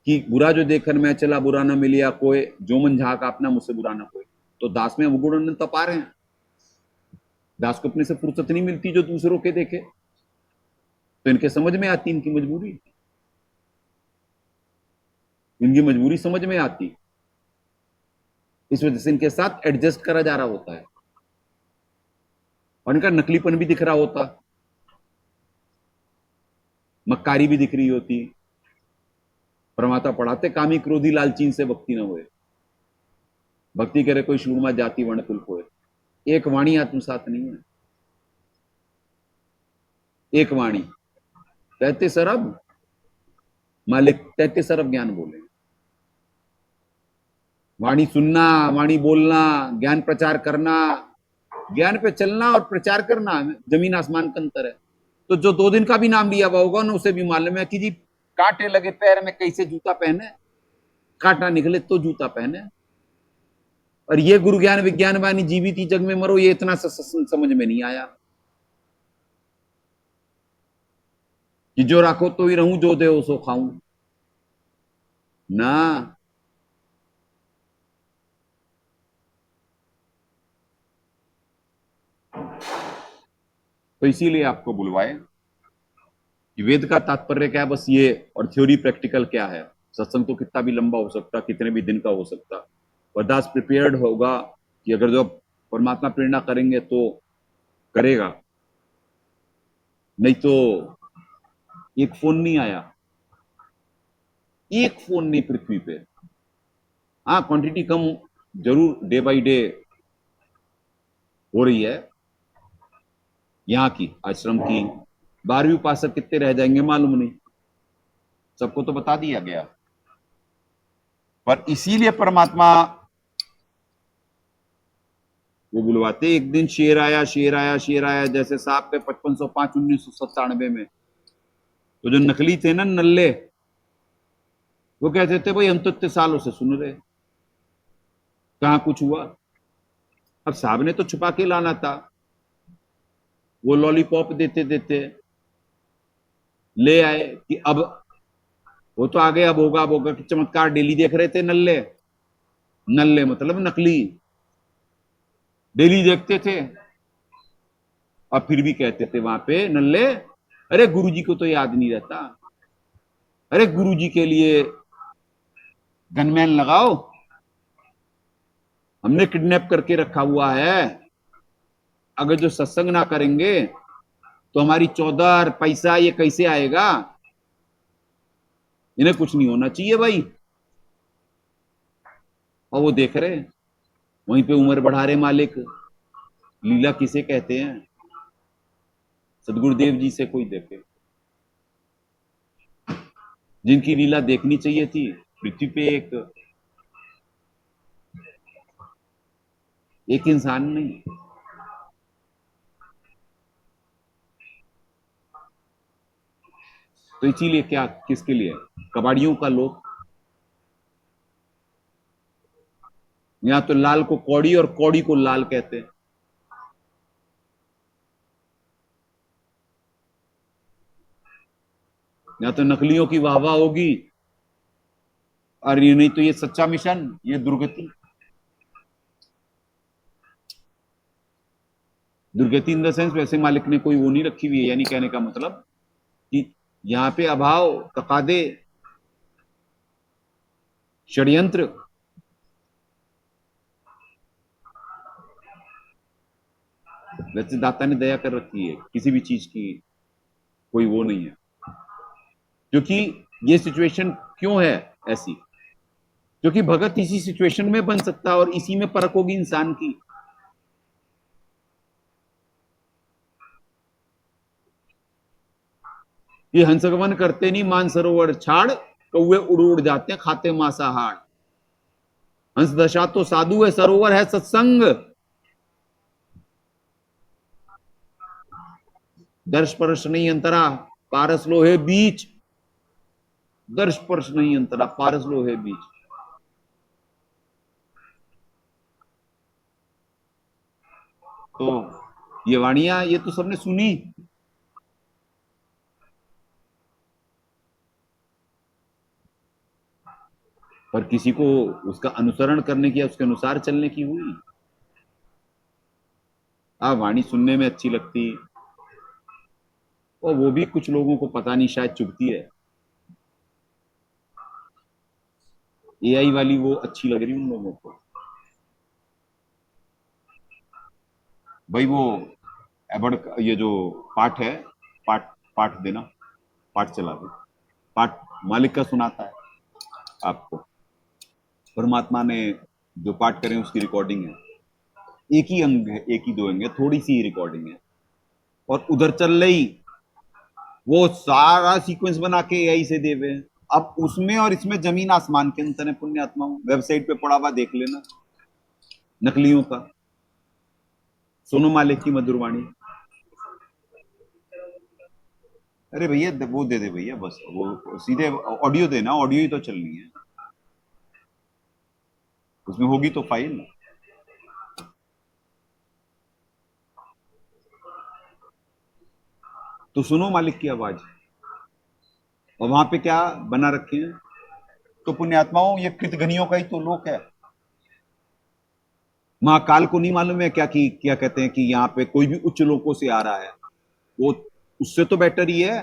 कि बुरा जो देखकर मैं चला, बुरा न मिलिया कोई, जो मन झाक अपना मुझसे बुरा न कोई। तो दास में अवगुण तपा रहे हैं। दास को अपने से फुर्सत नहीं मिलती जो दूसरों के देखे, तो इनके समझ में आती इनकी मजबूरी, इनकी मजबूरी समझ में आती। इस वजह से इनके साथ एडजस्ट करा जा रहा होता है। और इनका नकलीपन भी दिख रहा होता, मक्कारी भी दिख रही होती। परमात्मा पढ़ाते कामी क्रोधी लालचीन से भक्ति न होए, भक्ति करे कोई शूरमा जाति वर्ण कुल कोय। एक वाणी आत्मसात नहीं है, एक वाणी 33 अरब मालिक 33 अरब ज्ञान बोले। वाणी सुनना, वाणी बोलना, ज्ञान प्रचार करना, ज्ञान पे चलना और प्रचार करना जमीन आसमान का अंतर है। तो जो 2 दिन का भी नाम लिया हुआ होगा ना, उसे भी मालूम है कि जी कांटे लगे पैर में कैसे जूता पहने, कांटा निकले तो जूता पहने। और ये गुरु ज्ञान विज्ञान वाणी जीवित ही जग में मरो, ये इतना समझ में नहीं आया कि जो राखो तो ही रहूं, जो दे सो खाऊं ना। तो इसीलिए आपको बुलवाए कि वेद का तात्पर्य क्या है, बस ये, और थ्योरी प्रैक्टिकल क्या है। सत्संग तो कितना भी लंबा हो सकता, कितने भी दिन का हो सकता, और दास प्रिपेयर्ड होगा कि अगर जो परमात्मा प्रेरणा करेंगे तो करेगा, नहीं तो एक फोन नहीं आया, एक फोन नहीं पृथ्वी पे। हाँ, क्वांटिटी कम जरूर डे बाय डे हो रही है यहाँ की, आश्रम की। 12वीं उपासक कितने रह जाएंगे मालूम नहीं, सबको तो बता दिया गया। पर इसीलिए परमात्मा वो बुलवाते। एक दिन शेर आया, शेर आया, शेर आया, जैसे साहब के 5505 1997 में। तो जो नकली थे ना नल्ले, वो कहते थे भाई हम तो इतने सालों से सुन रहे, कहां कुछ हुआ। अब साहब ने तो छुपा के लाना था, वो लॉलीपॉप देते देते ले आए कि अब वो तो आगे, अब होगा, अब होगा कि चमत्कार डेली देख रहे थे नल्ले। नल्ले मतलब नकली, डेली देखते थे और फिर भी कहते थे वहां पे नल्ले, अरे गुरुजी को तो याद नहीं रहता, अरे गुरुजी के लिए गनमैन लगाओ, हमने किडनैप करके रखा हुआ है, अगर जो सत्संग ना करेंगे तो हमारी 14 पैसा ये कैसे आएगा, इन्हें कुछ नहीं होना चाहिए भाई। और वो देख रहे, वहीं पे उम्र बढ़ा रहे मालिक। लीला किसे कहते हैं, सदगुरुदेव जी से कोई देखे, जिनकी लीला देखनी चाहिए थी पृथ्वी पे एक इंसान नहीं। तो इसीलिए क्या, किसके लिए, कबाड़ियों का लोग। यहां तो लाल को कौड़ी और कौड़ी को लाल कहते हैं। यहां तो नकलियों की वाहवाह होगी, और ये नहीं तो ये सच्चा मिशन, ये दुर्गति। दुर्गति इन द सेंस, वैसे मालिक ने कोई वो नहीं रखी हुई है, यानी कहने का मतलब कि यहां पे अभाव, तकादे, षड्यंत्र, वैसे दाता ने दया कर रखी है, किसी भी चीज की कोई वो नहीं है। क्योंकि ये सिचुएशन क्यों है ऐसी, क्योंकि भगत इसी सिचुएशन में बन सकता है और इसी में परख होगी इंसान की। ये हंसगमन करते नहीं मानसरोवर छाड़, कौवे उड़ उड़ जाते हैं खाते मांसाहार। हंस दशा तो साधु है, सरोवर है सत्संग। दर्श परश नहीं अंतरा, पारस लोहे बीच। दर्श परश नहीं अंतरा, पारस लोहे बीच। तो ये वाणियां ये तो सबने सुनी, पर किसी को उसका अनुसरण करने की या उसके अनुसार चलने की हुई। वाणी सुनने में अच्छी लगती, और वो भी कुछ लोगों को पता नहीं शायद चुभती है। एआई वाली वो अच्छी लग रही उन लोगों को, भाई वो एबड ये जो पाठ है, पाठ पाठ देना, पाठ चला दो, पाठ मालिक का सुनाता है आपको। परमात्मा ने जो पाठ करें उसकी रिकॉर्डिंग है, एक ही अंग है, एक ही दो अंग है, थोड़ी सी रिकॉर्डिंग है, और उधर चल रही वो सारा सीक्वेंस बना के एआई से देवे। अब उसमें और इसमें जमीन आसमान के अंतर है पुण्यात्माओं, वेबसाइट पे पड़ा हुआ देख लेना नकलियों का। सुनो मालिक की मधुर वाणी। अरे भैया वो दे दे भैया, बस वो सीधे ऑडियो देना, ऑडियो ही तो चलनी है, उसमें होगी तो फाइल। तो सुनो मालिक की आवाज। और वहां पे क्या बना रखे हैं? तो पुण्यात्माओं ये कृतघ्नियों का ही तो लोक है। महाकाल को नहीं मालूम है क्या कि क्या कहते हैं कि यहाँ पे कोई भी उच्च लोकों से आ रहा है, वो उससे तो बेटर ही है,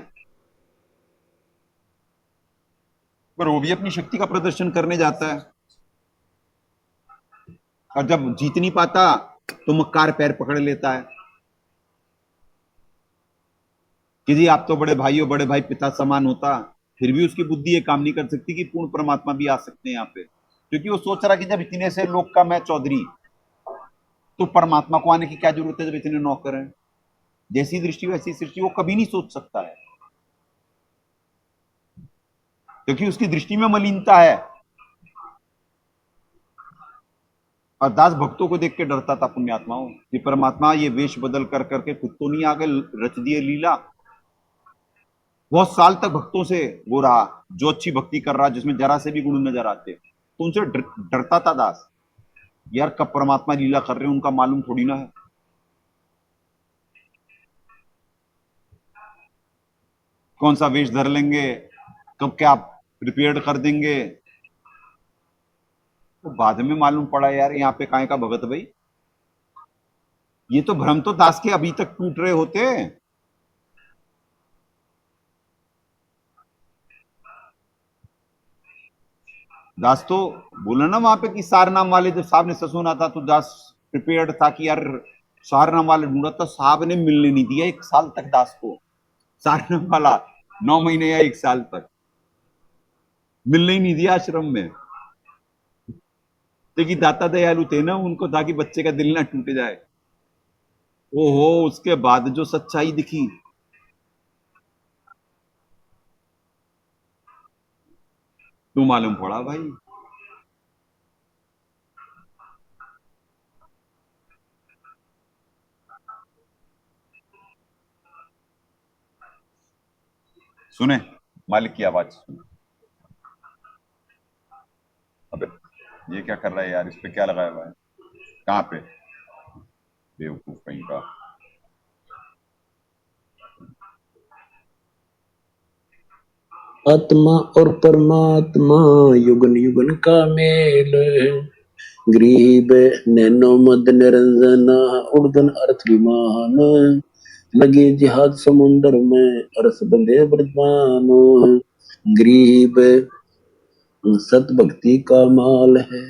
पर वो भी अपनी शक्ति का प्रदर्शन करने जाता है, और जब जीत नहीं पाता तो मक्कार पैर पकड़ लेता है कि जी आप तो बड़े भाई हो, बड़े भाई पिता समान होता, फिर भी उसकी बुद्धि ये काम नहीं कर सकती कि पूर्ण परमात्मा भी आ सकते हैं यहाँ पे, क्योंकि वो सोच रहा कि जब इतने से लोग का मैं चौधरी, तो परमात्मा को आने की क्या जरूरत है जब इतने नौकर हैं। जैसी दृष्टि वैसी सृष्टि वो कभी नहीं सोच सकता है, क्योंकि उसकी दृष्टि में मलिनता है। और दास भक्तों को देख के डरता था पुण्यात्माओं कि परमात्मा ये वेश बदल कर करके खुद तो नहीं आगे रच दिए लीला। बहुत साल तक भक्तों से वो रहा, जो अच्छी भक्ति कर रहा, जिसमें जरा से भी गुण नजर आते, तो उनसे डरता था दास, यार कब परमात्मा लीला कर रहे हैं उनका मालूम थोड़ी ना है, कौन सा वेश धर लेंगे, कब क्या प्रिपेयर्ड कर देंगे। तो बाद में मालूम पड़ा यार यहाँ पे काहे का भगत भाई, ये तो भ्रम तो दास के अभी तक टूट रहे होते। दास तो बोला ना वहां पे कि सारनाम वाले जब साहब ने ससुना था तो दास प्रिपेयर्ड था कि यार सारनाम वाले ढूंढा, तो साहब ने मिलने नहीं दिया 1 साल तक दास को, सारनाम वाला 9 महीने या 1 साल तक मिलने ही नहीं दिया आश्रम में, क्योंकि दाता दयालु थे ना, उनको था कि बच्चे का दिल ना टूट जाए। ओहो उसके बाद जो सच्चाई दिखी, तू मालूम पड़ा भाई। सुने मालिक की आवाज सुने। अबे ये क्या कर रहा है यार, इस पे क्या लगाया हुआ है, कहाँ पे, बेवकूफ कहीं का। आत्मा और परमात्मा युगन युगन का मेल है। ग्रीब नैनो मद निरंजना उर्दन अर्थ विमान लगे जिहाद समुंदर में अरस बंदे बरदान। ग्रीब सत भक्ति का माल है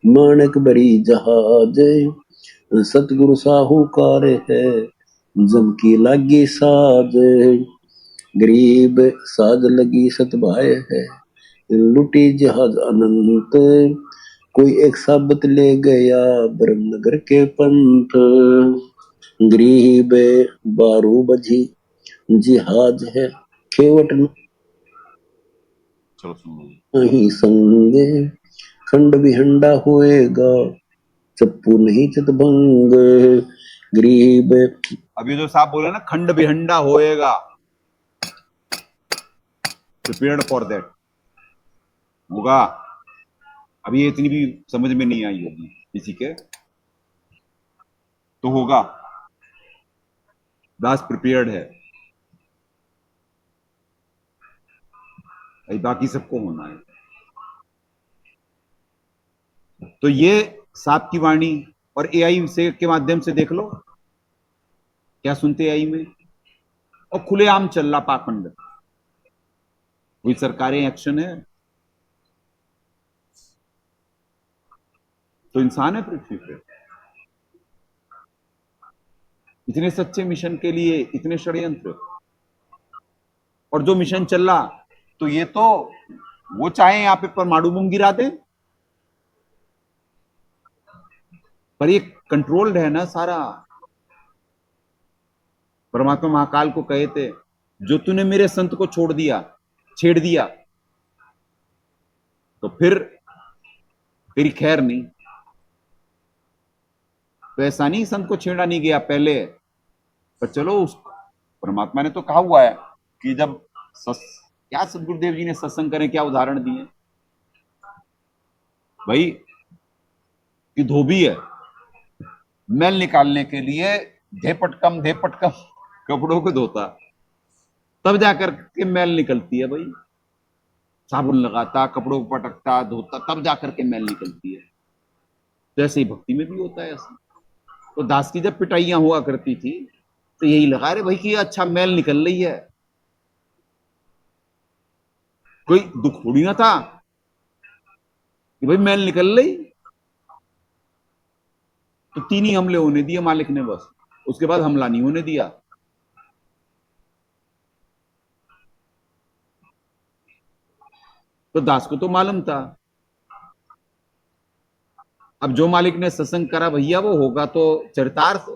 माणक बड़ी जहाज सतगुरु साहूकार है जम की लागी साज। गरीब साज लगी सतभाय है लुटी जहाज अनंत कोई एक साबत ले गया ब्रह्मनगर के पंथ। गरीब बारू बजी जिहाज है खेवट चलो सुन लो। नहीं संगे खंड विहंडा होएगा चप्पू नहीं चितभंग। गरीब अभी जो साहब बोले ना खंड बिहंडा होएगा, प्रिपेयर्ड फॉर दैट होगा। अभी ये इतनी भी समझ में नहीं आई होगी किसी के, तो होगा, दास प्रिपेयर्ड है, अभी बाकी सबको होना है। तो ये सांप की वाणी और एआई से के माध्यम से देख लो क्या सुनते एआई में, और खुलेआम चल रहा पाखंड, कोई सरकारें एक्शन है, तो इंसान है पृथ्वी पे। इतने सच्चे मिशन के लिए इतने षड्यंत्र, और जो मिशन चल रहा, तो ये तो वो चाहे यहां पे परमाणु बम गिरा दें, पर ये कंट्रोल्ड है ना सारा। परमात्मा महाकाल को कहे थे, जो तूने मेरे संत को छोड़ दिया, छेड़ दिया, तो फिर तेरी खैर नहीं। तो ऐसा नहीं संत को छेड़ा नहीं गया पहले, पर चलो उस परमात्मा ने तो कहा हुआ है कि जब क्या सदगुरुदेव जी ने सत्संग करें, क्या उदाहरण दिए भाई, कि धोबी है, मैल निकालने के लिए धेपटकम कपड़ों को धोता, तब जाकर के मैल निकलती है भाई। साबुन लगाता, कपड़ों को पटकता, धोता, तब जाकर के मैल निकलती है। तो ऐसे ही भक्ति में भी होता है ऐसा। तो दास की जब पिटाइयां हुआ करती थी, तो यही लगा रहे भाई कि अच्छा मैल निकल रही है, कोई दुख थोड़ी ना था कि भाई मैल निकल रही। तो 3 ही हमले होने दिए मालिक ने बस, उसके बाद हमला नहीं होने दिया। तो दास को तो मालूम था, अब जो मालिक ने सत्संग करा भैया वो होगा तो चरितार्थ,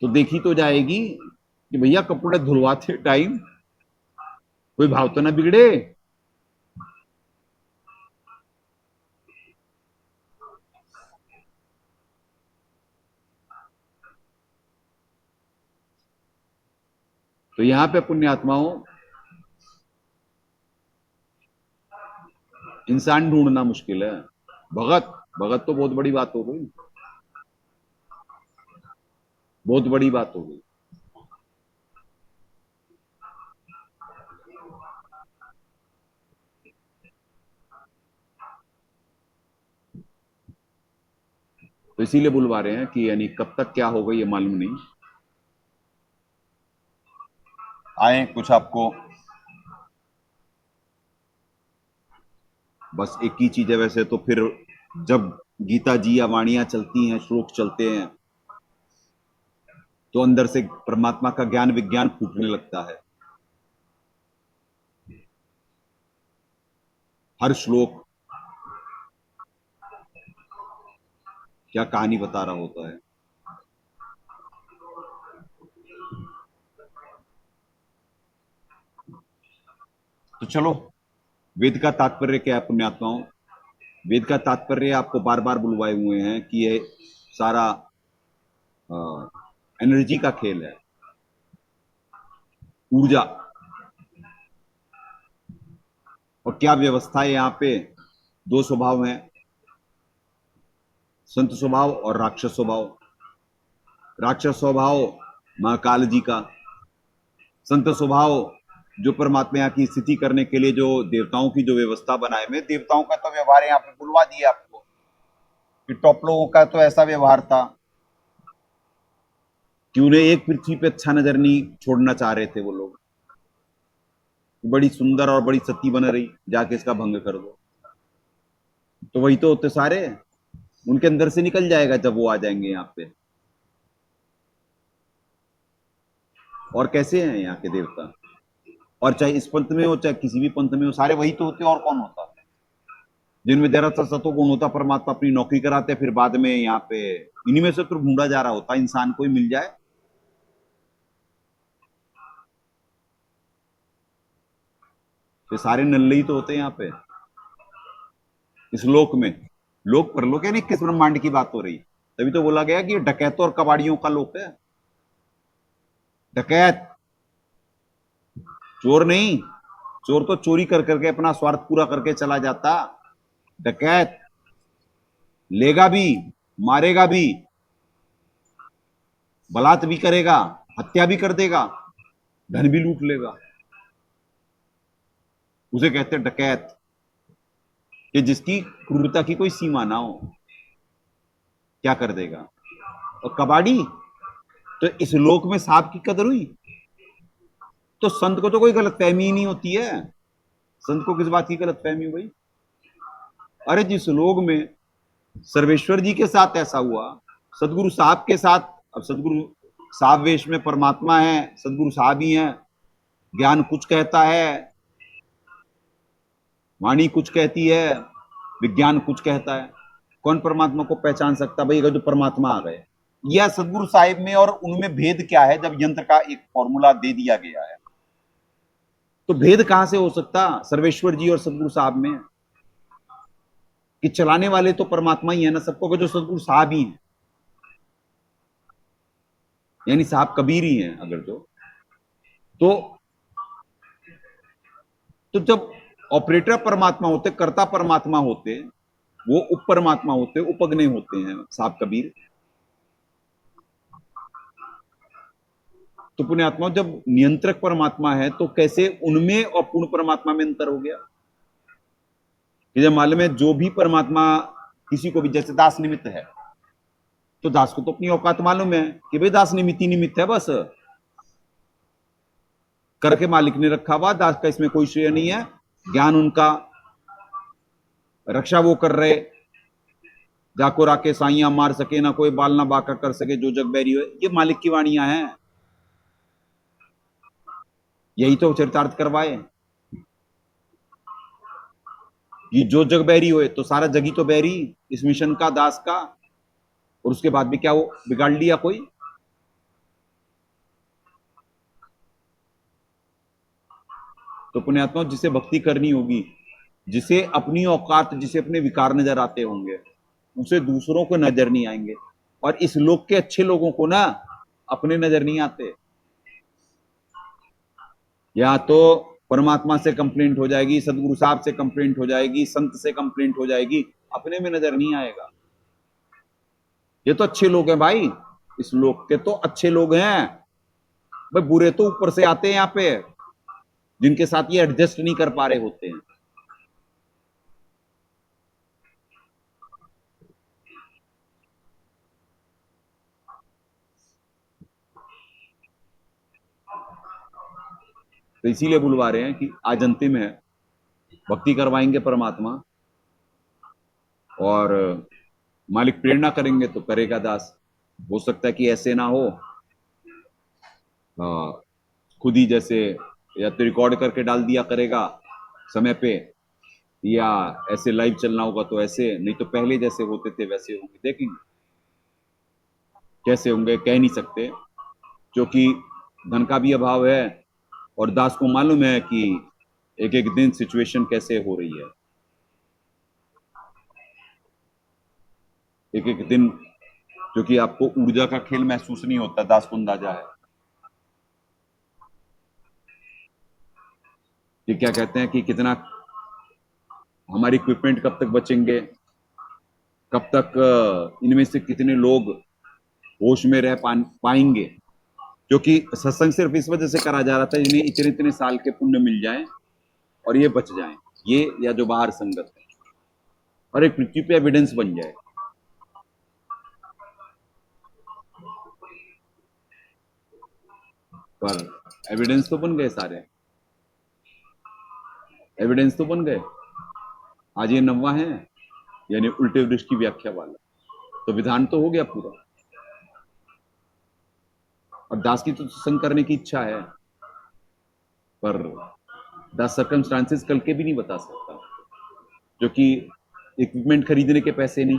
तो देखी तो जाएगी कि भैया कपड़े धुलवाते टाइम कोई भाव तो ना बिगड़े। तो यहां पे पुण्यात्माओं, इंसान ढूंढना मुश्किल है। भगत भगत तो बहुत बड़ी बात हो गई, बहुत बड़ी बात हो गई। तो इसीलिए बुलवा रहे हैं कि यानी कब तक क्या होगा ये मालूम नहीं। आए कुछ आपको बस एक ही चीज है वैसे तो, फिर जब गीता जी या वाणियां चलती हैं, श्लोक चलते हैं, तो अंदर से परमात्मा का ज्ञान विज्ञान फूटने लगता है। हर श्लोक क्या कहानी बता रहा होता है। तो चलो, वेद का तात्पर्य क्या है पुण्यात्माओं? वेद का तात्पर्य आपको बार बार बुलवाए हुए हैं कि ये सारा एनर्जी का खेल है, ऊर्जा। और क्या व्यवस्था है यहाँ पे? 2 स्वभाव हैं, संत स्वभाव और राक्षस स्वभाव। राक्षस स्वभाव महाकाल जी का, संत स्वभाव जो परमात्मा यहाँ की स्थिति करने के लिए जो देवताओं की जो व्यवस्था बनाए में, देवताओं का तो व्यवहार यहाँ पे बुलवा दिया आपको कि टॉप लोगों का तो ऐसा व्यवहार था कि उन्हें एक पृथ्वी पे अच्छा नजर नहीं छोड़ना चाह रहे थे वो लोग, बड़ी सुंदर और बड़ी सती बन रही, जाके इसका भंग कर दो। तो वही तो होते सारे, उनके अंदर से निकल जाएगा जब वो आ जाएंगे यहाँ पे। और कैसे हैं यहाँ के देवता, और चाहे इस पंथ में हो चाहे किसी भी पंथ में हो, सारे वही तो होते हैं। और कौन होता है? जिनमें जरा सा सतो गुण होता, परमात्मा अपनी नौकरी कराते, फिर बाद में यहाँ पे इन्हीं में से तो ढूंढा जा रहा होता इंसान, कोई मिल जाए। तो सारे नल्ले ही तो होते हैं यहाँ पे इस लोक में। लोक परलोक है नहीं, किस ब्रह्मांड की बात हो रही? तभी तो बोला गया कि डकैतों और कबाड़ियों का लोक है। डकैत चोर नहीं, चोर तो चोरी कर करके अपना स्वार्थ पूरा करके चला जाता। डकैत लेगा भी, मारेगा भी, बलात् भी करेगा, हत्या भी कर देगा, धन भी लूट लेगा। उसे कहते हैं डकैत, कि जिसकी क्रूरता की कोई सीमा ना हो, क्या कर देगा। और कबाड़ी तो इस लोक में सांप की कदर हुई, तो संत को तो कोई गलतफहमी ही नहीं होती है। संत को किस बात की गलतफहमी हुई? अरे जिस लोक में सर्वेश्वर जी के साथ ऐसा हुआ, सदगुरु साहब के साथ, अब सदगुरु साहब वेश में परमात्मा है, सदगुरु साहब ही हैं, ज्ञान कुछ कहता है, वाणी कुछ कहती है, विज्ञान कुछ कहता है। कौन परमात्मा को पहचान सकता भाई? अगर जो परमात्मा आ गए, यह सदगुरु साहिब में और उनमें भेद क्या है? जब यंत्र का एक फॉर्मूला दे दिया गया है तो भेद कहां से हो सकता सर्वेश्वर जी और सदगुरु साहब में? कि चलाने वाले तो परमात्मा ही है ना सबको, अगर जो सदगुरु साहब ही है, यानी साहब कबीर ही हैं अगर तो जब ऑपरेटर परमात्मा होते, कर्ता परमात्मा होते, वो उप परमात्मा होते, उपग्ने होते हैं साहब कबीर। तो पुण्यात्मा जब नियंत्रक परमात्मा है तो कैसे उनमें और पूर्ण परमात्मा में अंतर हो गया? कि जब मालूम है जो भी परमात्मा किसी को भी, जैसे दास निमित्त है तो दास को तो अपनी औकात मालूम है कि भाई दास निमित्त ही निमित्त है, बस करके मालिक ने रखा हुआ, दास का इसमें कोई श्रेय नहीं है। ज्ञान उनका, रक्षा वो कर रहे, जाको राके साइया मार सके ना कोई बाल ना बाका कर सके जो जग बैरी हो, ये मालिक की वाणियां हैं। यही तो चरितार्थ करवाए कि जो जग बैरी होए, तो सारा जग ही तो बैरी इस मिशन का, दास का। और उसके बाद भी क्या वो बिगाड़ लिया कोई? तो पुण्यात्मा जिसे भक्ति करनी होगी, जिसे अपनी औकात, जिसे अपने विकार नजर आते होंगे, उसे दूसरों को नजर नहीं आएंगे। और इस लोक के अच्छे लोगों को ना अपने नजर नहीं आते। या तो परमात्मा से कंप्लेंट हो जाएगी, सदगुरु साहब से कंप्लेंट हो जाएगी, संत से कंप्लेंट हो जाएगी, अपने में नजर नहीं आएगा। ये तो अच्छे लोग हैं भाई, इस लोक के तो अच्छे लोग हैं भाई। बुरे तो ऊपर से आते हैं यहाँ पे, जिनके साथ ये एडजस्ट नहीं कर पा रहे होते हैं। तो इसीलिए बुलवा रहे हैं कि आज अंतिम है, भक्ति करवाएंगे परमात्मा, और मालिक प्रेरणा करेंगे तो करेगा दास। हो सकता है कि ऐसे ना हो, खुद ही जैसे या तो रिकॉर्ड करके डाल दिया करेगा समय पे, या ऐसे लाइव चलना होगा तो ऐसे, नहीं तो पहले जैसे होते थे वैसे होंगे। देखेंगे कैसे होंगे, कह नहीं सकते, क्योंकि धन का भी अभाव है और दास को मालूम है कि एक एक दिन सिचुएशन कैसे हो रही है। एक एक दिन, क्योंकि आपको ऊर्जा का खेल महसूस नहीं होता, दास को अंदाजा है कि क्या कहते हैं कि कितना हमारी इक्विपमेंट कब तक बचेंगे, कब तक इनमें से कितने लोग होश में रह पाएंगे। क्योंकि सत्संग सिर्फ इस वजह से करा जा रहा था इन्हें इतने इतने साल के पुण्य मिल जाएं और ये बच जाएं, ये या जो बाहर संगत है, और एक पृथ्वी पे एविडेंस बन जाए। पर एविडेंस तो बन गए, सारे एविडेंस तो बन गए। आज ये 9वां है, यानी उल्टे वृक्ष की व्याख्या वाला, तो विधान तो हो गया पूरा। और दास की तो सत्संग करने की इच्छा है, पर दास सर्कमस्टांसेस कल के भी नहीं बता सकता, क्योंकि इक्विपमेंट खरीदने के पैसे नहीं,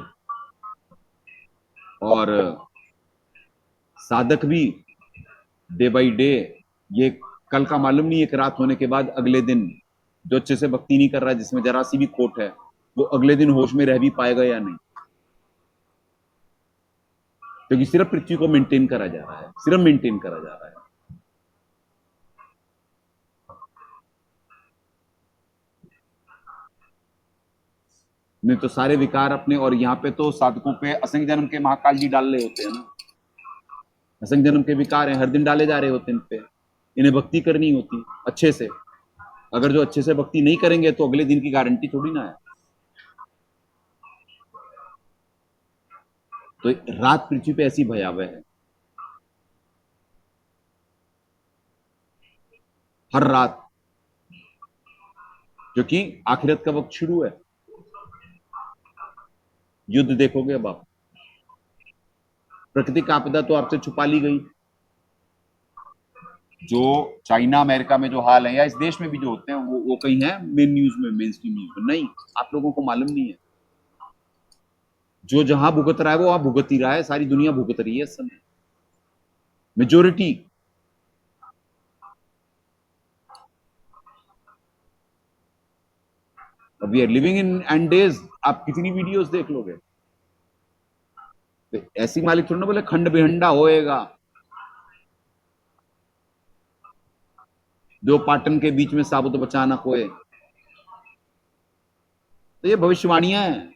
और साधक भी डे बाय डे, ये कल का मालूम नहीं, एक रात होने के बाद अगले दिन जो अच्छे से भक्ति नहीं कर रहा, जिसमें जरा सी भी खोट है, वो अगले दिन होश में रह भी पाएगा या नहीं। क्योंकि सिर्फ पृथ्वी को मेंटेन करा जा रहा है, सिर्फ मेंटेन करा जा रहा है। नहीं तो सारे विकार अपने, और यहाँ पे तो साधकों पे असंख्य जन्म के महाकाल जी डाल रहे होते हैं ना, असंख्य जन्म के विकार हैं, हर दिन डाले जा रहे होते हैं इन पे। इन्हें भक्ति करनी होती अच्छे से, अगर जो अच्छे से भक्ति नहीं करेंगे तो अगले दिन की गारंटी थोड़ी ना है। तो रात पृथ्वी पे ऐसी भयावह है, हर रात, क्योंकि आखिरत का वक्त शुरू है। युद्ध देखोगे अब आप, प्राकृतिक आपदा तो आपसे छुपा ली गई। जो चाइना अमेरिका में जो हाल है या इस देश में भी जो होते हैं वो कहीं है मेन न्यूज में, मेन स्ट्रीम न्यूज में नहीं, आप लोगों को मालूम नहीं है। जो जहां भुगत रहा है वो वहां भुगत ही रहा है, सारी दुनिया भुगत रही है इस समय, majority. We are living in end days, आप कितनी वीडियोस देख लोगे। तो ऐसी मालिक थोड़ी ना बोले खंड बिहंडा होएगा, जो पाटन के बीच में साबुत बचाना कोए। तो ये भविष्यवाणियां हैं।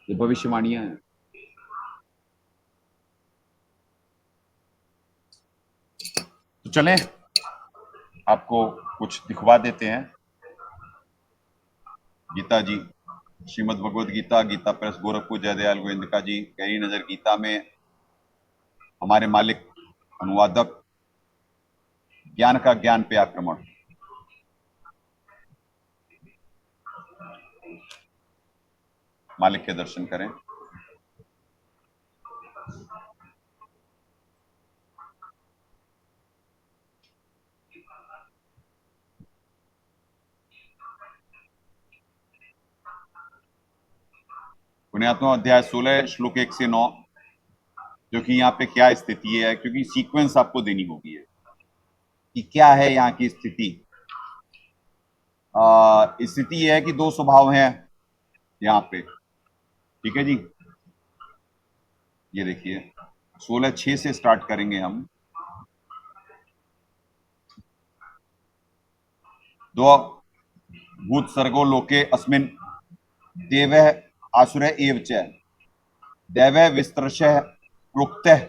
ये भविष्यवाणियां हैं। तो चलें आपको कुछ दिखवा देते हैं। गीता जी, श्रीमद् भगवद गीता, गीता प्रेस गोरखपुर, जयदयाल गोविंद जी, गहरी नजर गीता में हमारे मालिक अनुवादक ज्ञान का ज्ञान पे आक्रमण। मालिक के दर्शन करें। पुण्यात्मा अध्याय 16 श्लोक 1 से 9, जो कि यहाँ पे क्या स्थिति है, क्योंकि सीक्वेंस आपको देनी होगी है कि क्या है यहाँ की स्थिति। स्थिति यह है कि दो स्वभाव हैं यहाँ पे, ठीक है जी। ये देखिए 16:6 से स्टार्ट करेंगे हम। दो भूत सर्गो लोके अस्मिन देवः आसुर एव च दैवः विस्तरशः प्रोक्तः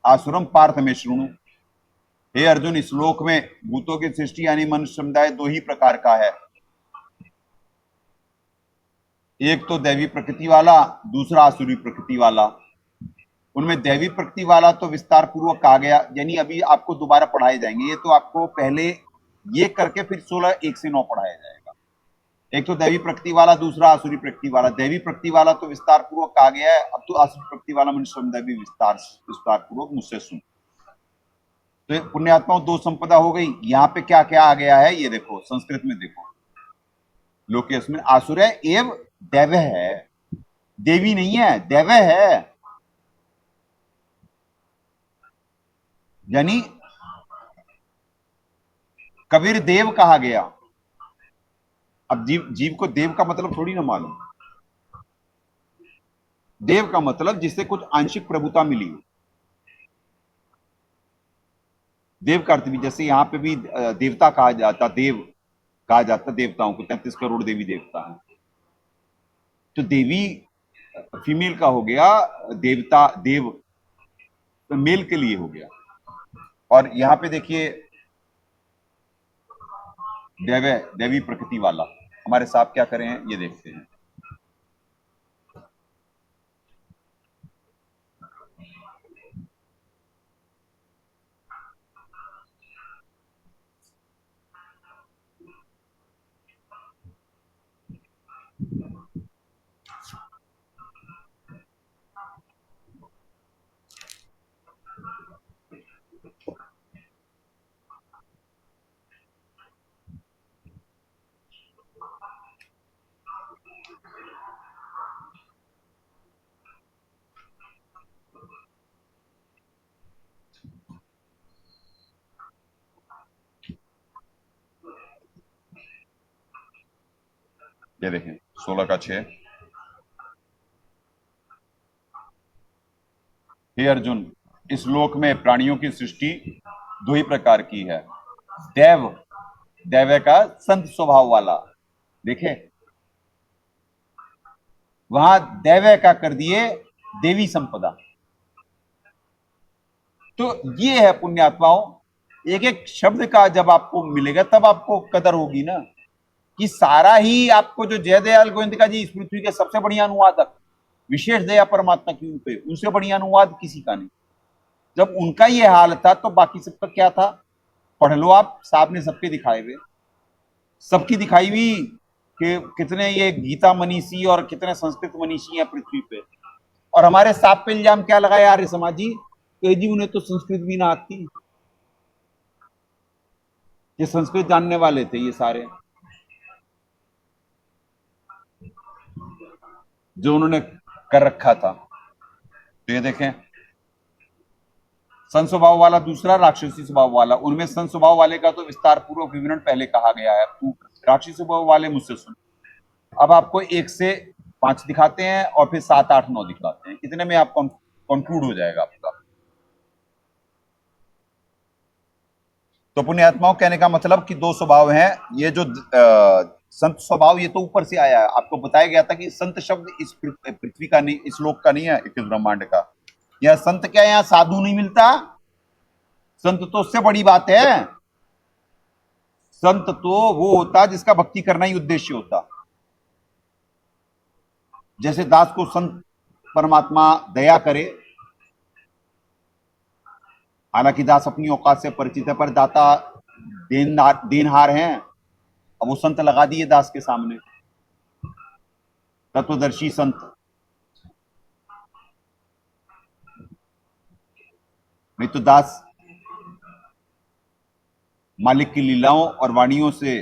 आसुरम पार्थ में शृणु। हे अर्जुन, इस श्लोक में भूतों की सृष्टि यानी मनुष्य समुदाय दो ही प्रकार का है, एक तो दैवी प्रकृति वाला, दूसरा आसुरी प्रकृति वाला। उनमें दैवी प्रकृति वाला तो विस्तार पूर्वक कहा गया, यानी अभी आपको दोबारा पढ़ाए जाएंगे, ये तो आपको पहले ये करके फिर 16:1 से 9 पढ़ाया जाएगा। एक तो दैवी प्रकृति वाला, दूसरा आसुरी प्रकृति वाला। दैवी प्रकृति वाला तो विस्तार पूर्वक कहा गया है, अब तो आसुरी प्रकृति वाला मनुष्य समुदाय भी विस्तार पूर्वक मुझसे सुन। तो पुण्यात्माओं, दो संपदा हो गई। यहाँ पे क्या क्या आ गया है ये देखो, संस्कृत में देखो, लोकेश में आसुर एव दैव है, देवी नहीं है, दैव है, यानी कबीर देव कहा गया। अब जीव को देव का मतलब थोड़ी ना मालूम। देव का मतलब जिससे कुछ आंशिक प्रभुता मिली। देव का अर्थ भी, जैसे यहां पे भी देवता कहा जाता, देव कहा जाता देवताओं को, 33 करोड़ देवी देवता है। तो देवी फीमेल का हो गया, देवता देव तो मेल के लिए हो गया। और यहां पे देखिए देवी प्रकृति वाला। हमारे साहब क्या करें ये देखते हैं। ये देखें 16:6। हे अर्जुन, इस लोक में प्राणियों की सृष्टि दो ही प्रकार की है, दैव का संत स्वभाव वाला, देखे वहां दैव का कर दिए देवी संपदा। तो ये है पुण्यात्माओं, एक एक शब्द का जब आपको मिलेगा तब आपको कदर होगी ना, कि सारा ही आपको जो जयदयाल गोविंद जी इस पृथ्वी के सबसे बढ़िया अनुवादक, विशेष दया परमात्मा की उन पे, उनसे बढ़िया अनुवाद किसी का नहीं। जब उनका ये हाल था तो बाकी सबका क्या था। पढ़ लो आप, साहब ने सबके दिखाए हुए, सबकी दिखाई हुई कि कितने ये गीता मनीषी और कितने संस्कृत मनीषी हैं पृथ्वी पे, और हमारे साहब पे इल्जाम क्या लगाया आर्य समाजी कि जी उन्हें तो संस्कृत भी ना आती। ये संस्कृत जानने वाले थे ये सारे, जो उन्होंने कर रखा था। तो ये देखें, संत स्वभाव वाला दूसरा, राक्षसी स्वभाव वाला। उनमें संत स्वभाव वाले का तो विस्तार पूर्वक विवरण पहले कहा गया है, तू राक्षसी स्वभाव वाले मुझसे सुन। अब आपको 1 से 5 दिखाते हैं और फिर 7, 8, 9 दिखाते हैं, इतने में आप कंक्लूड हो जाएगा आपका। तो पुण्यात्माओं, कहने का मतलब कि 2 स्वभाव हैं। ये जो संत स्वभाव, ये तो ऊपर से आया है। आपको बताया गया था कि संत शब्द इस पृथ्वी का नहीं, इस लोक का नहीं है, इस ब्रह्मांड का। यह संत क्या है, यहां साधु नहीं मिलता। संत तो उससे बड़ी बात है। संत तो वो होता जिसका भक्ति करना ही उद्देश्य होता। जैसे दास को संत परमात्मा दया करे, हालांकि दास अपनी औकात से परिचित है, पर दाता देनहार हैं। अब वो संत लगा दिए दास के सामने, तत्वदर्शी संत। नहीं तो दास मालिक की लीलाओं और वाणियों से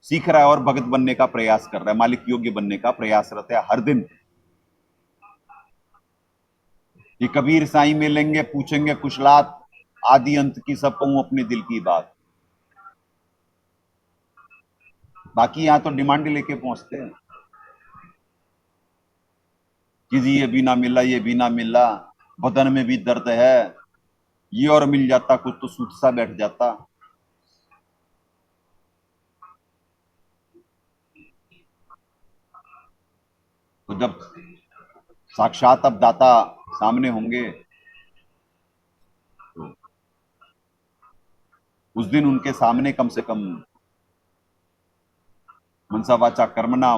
सीख रहा है और भगत बनने का प्रयास कर रहा है, मालिक योग्य बनने का प्रयासरत है हर दिन। ये कबीर साईं मिलेंगे, पूछेंगे कुशलात, आदि अंत की सब कहूं अपने दिल की बात। बाकी यहां तो डिमांड लेके पहुंचते हैं कि जी ये भी ना मिला, ये भी ना मिला, बदन में भी दर्द है, ये और मिल जाता कुछ तो सूट सा बैठ जाता। तो जब साक्षात अब दाता सामने होंगे तो उस दिन उनके सामने कम से कम मनसा वाचा कर्मणा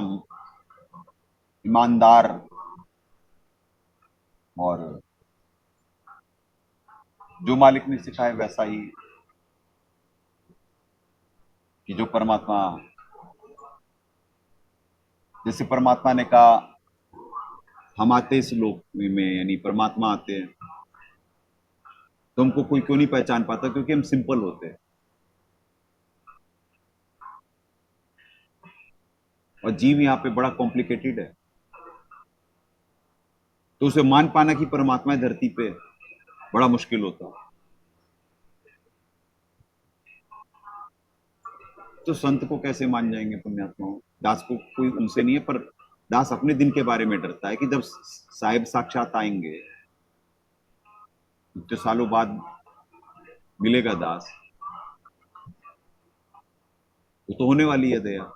ईमानदार और जो मालिक ने सिखाया वैसा ही, कि जो परमात्मा, जैसे परमात्मा ने कहा हम आते इस लोक में, यानी परमात्मा आते हैं तो हमको कोई क्यों नहीं पहचान पाता, क्योंकि हम सिंपल होते हैं। और जीव यहां पे बड़ा कॉम्प्लिकेटेड है, तो उसे मान पाना कि परमात्मा है धरती पे बड़ा मुश्किल होता। तो संत को कैसे मान जाएंगे पुण्यात्माओं? दास को कोई उनसे नहीं है, पर दास अपने दिन के बारे में डरता है कि जब साहिब साक्षात आएंगे, इतने सालों बाद मिलेगा दास, वो तो होने वाली है दया।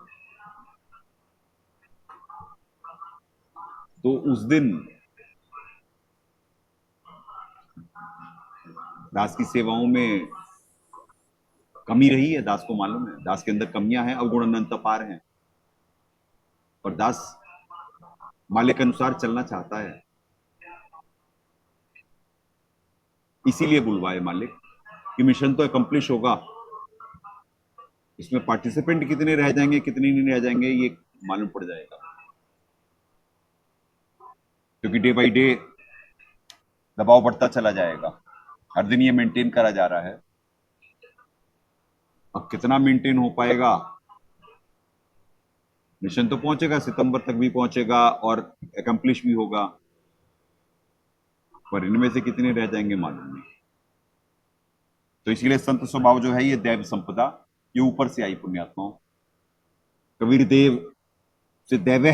तो उस दिन दास की सेवाओं में कमी रही है, दास को मालूम है, दास के अंदर कमियां हैं, अवगुण अनंत अपार हैं, और दास मालिक के अनुसार चलना चाहता है। इसीलिए बुलवाए मालिक कि मिशन तो अकम्प्लिश होगा, इसमें पार्टिसिपेंट कितने रह जाएंगे कितने नहीं रह जाएंगे ये मालूम पड़ जाएगा, क्योंकि डे बाई डे दबाव बढ़ता चला जाएगा। हर दिन ये मेंटेन करा जा रहा है। अब कितना मेंटेन हो पाएगा? मिशन तो पहुंचेगा, सितंबर तक भी पहुंचेगा और अकम्प्लिश भी होगा, पर इनमें से कितने रह जाएंगे मालूम नहीं। तो इसीलिए संत स्वभाव जो है ये दैव संपदा, ये ऊपर से आई पुण्यात्माओं। कबीर देव से दैव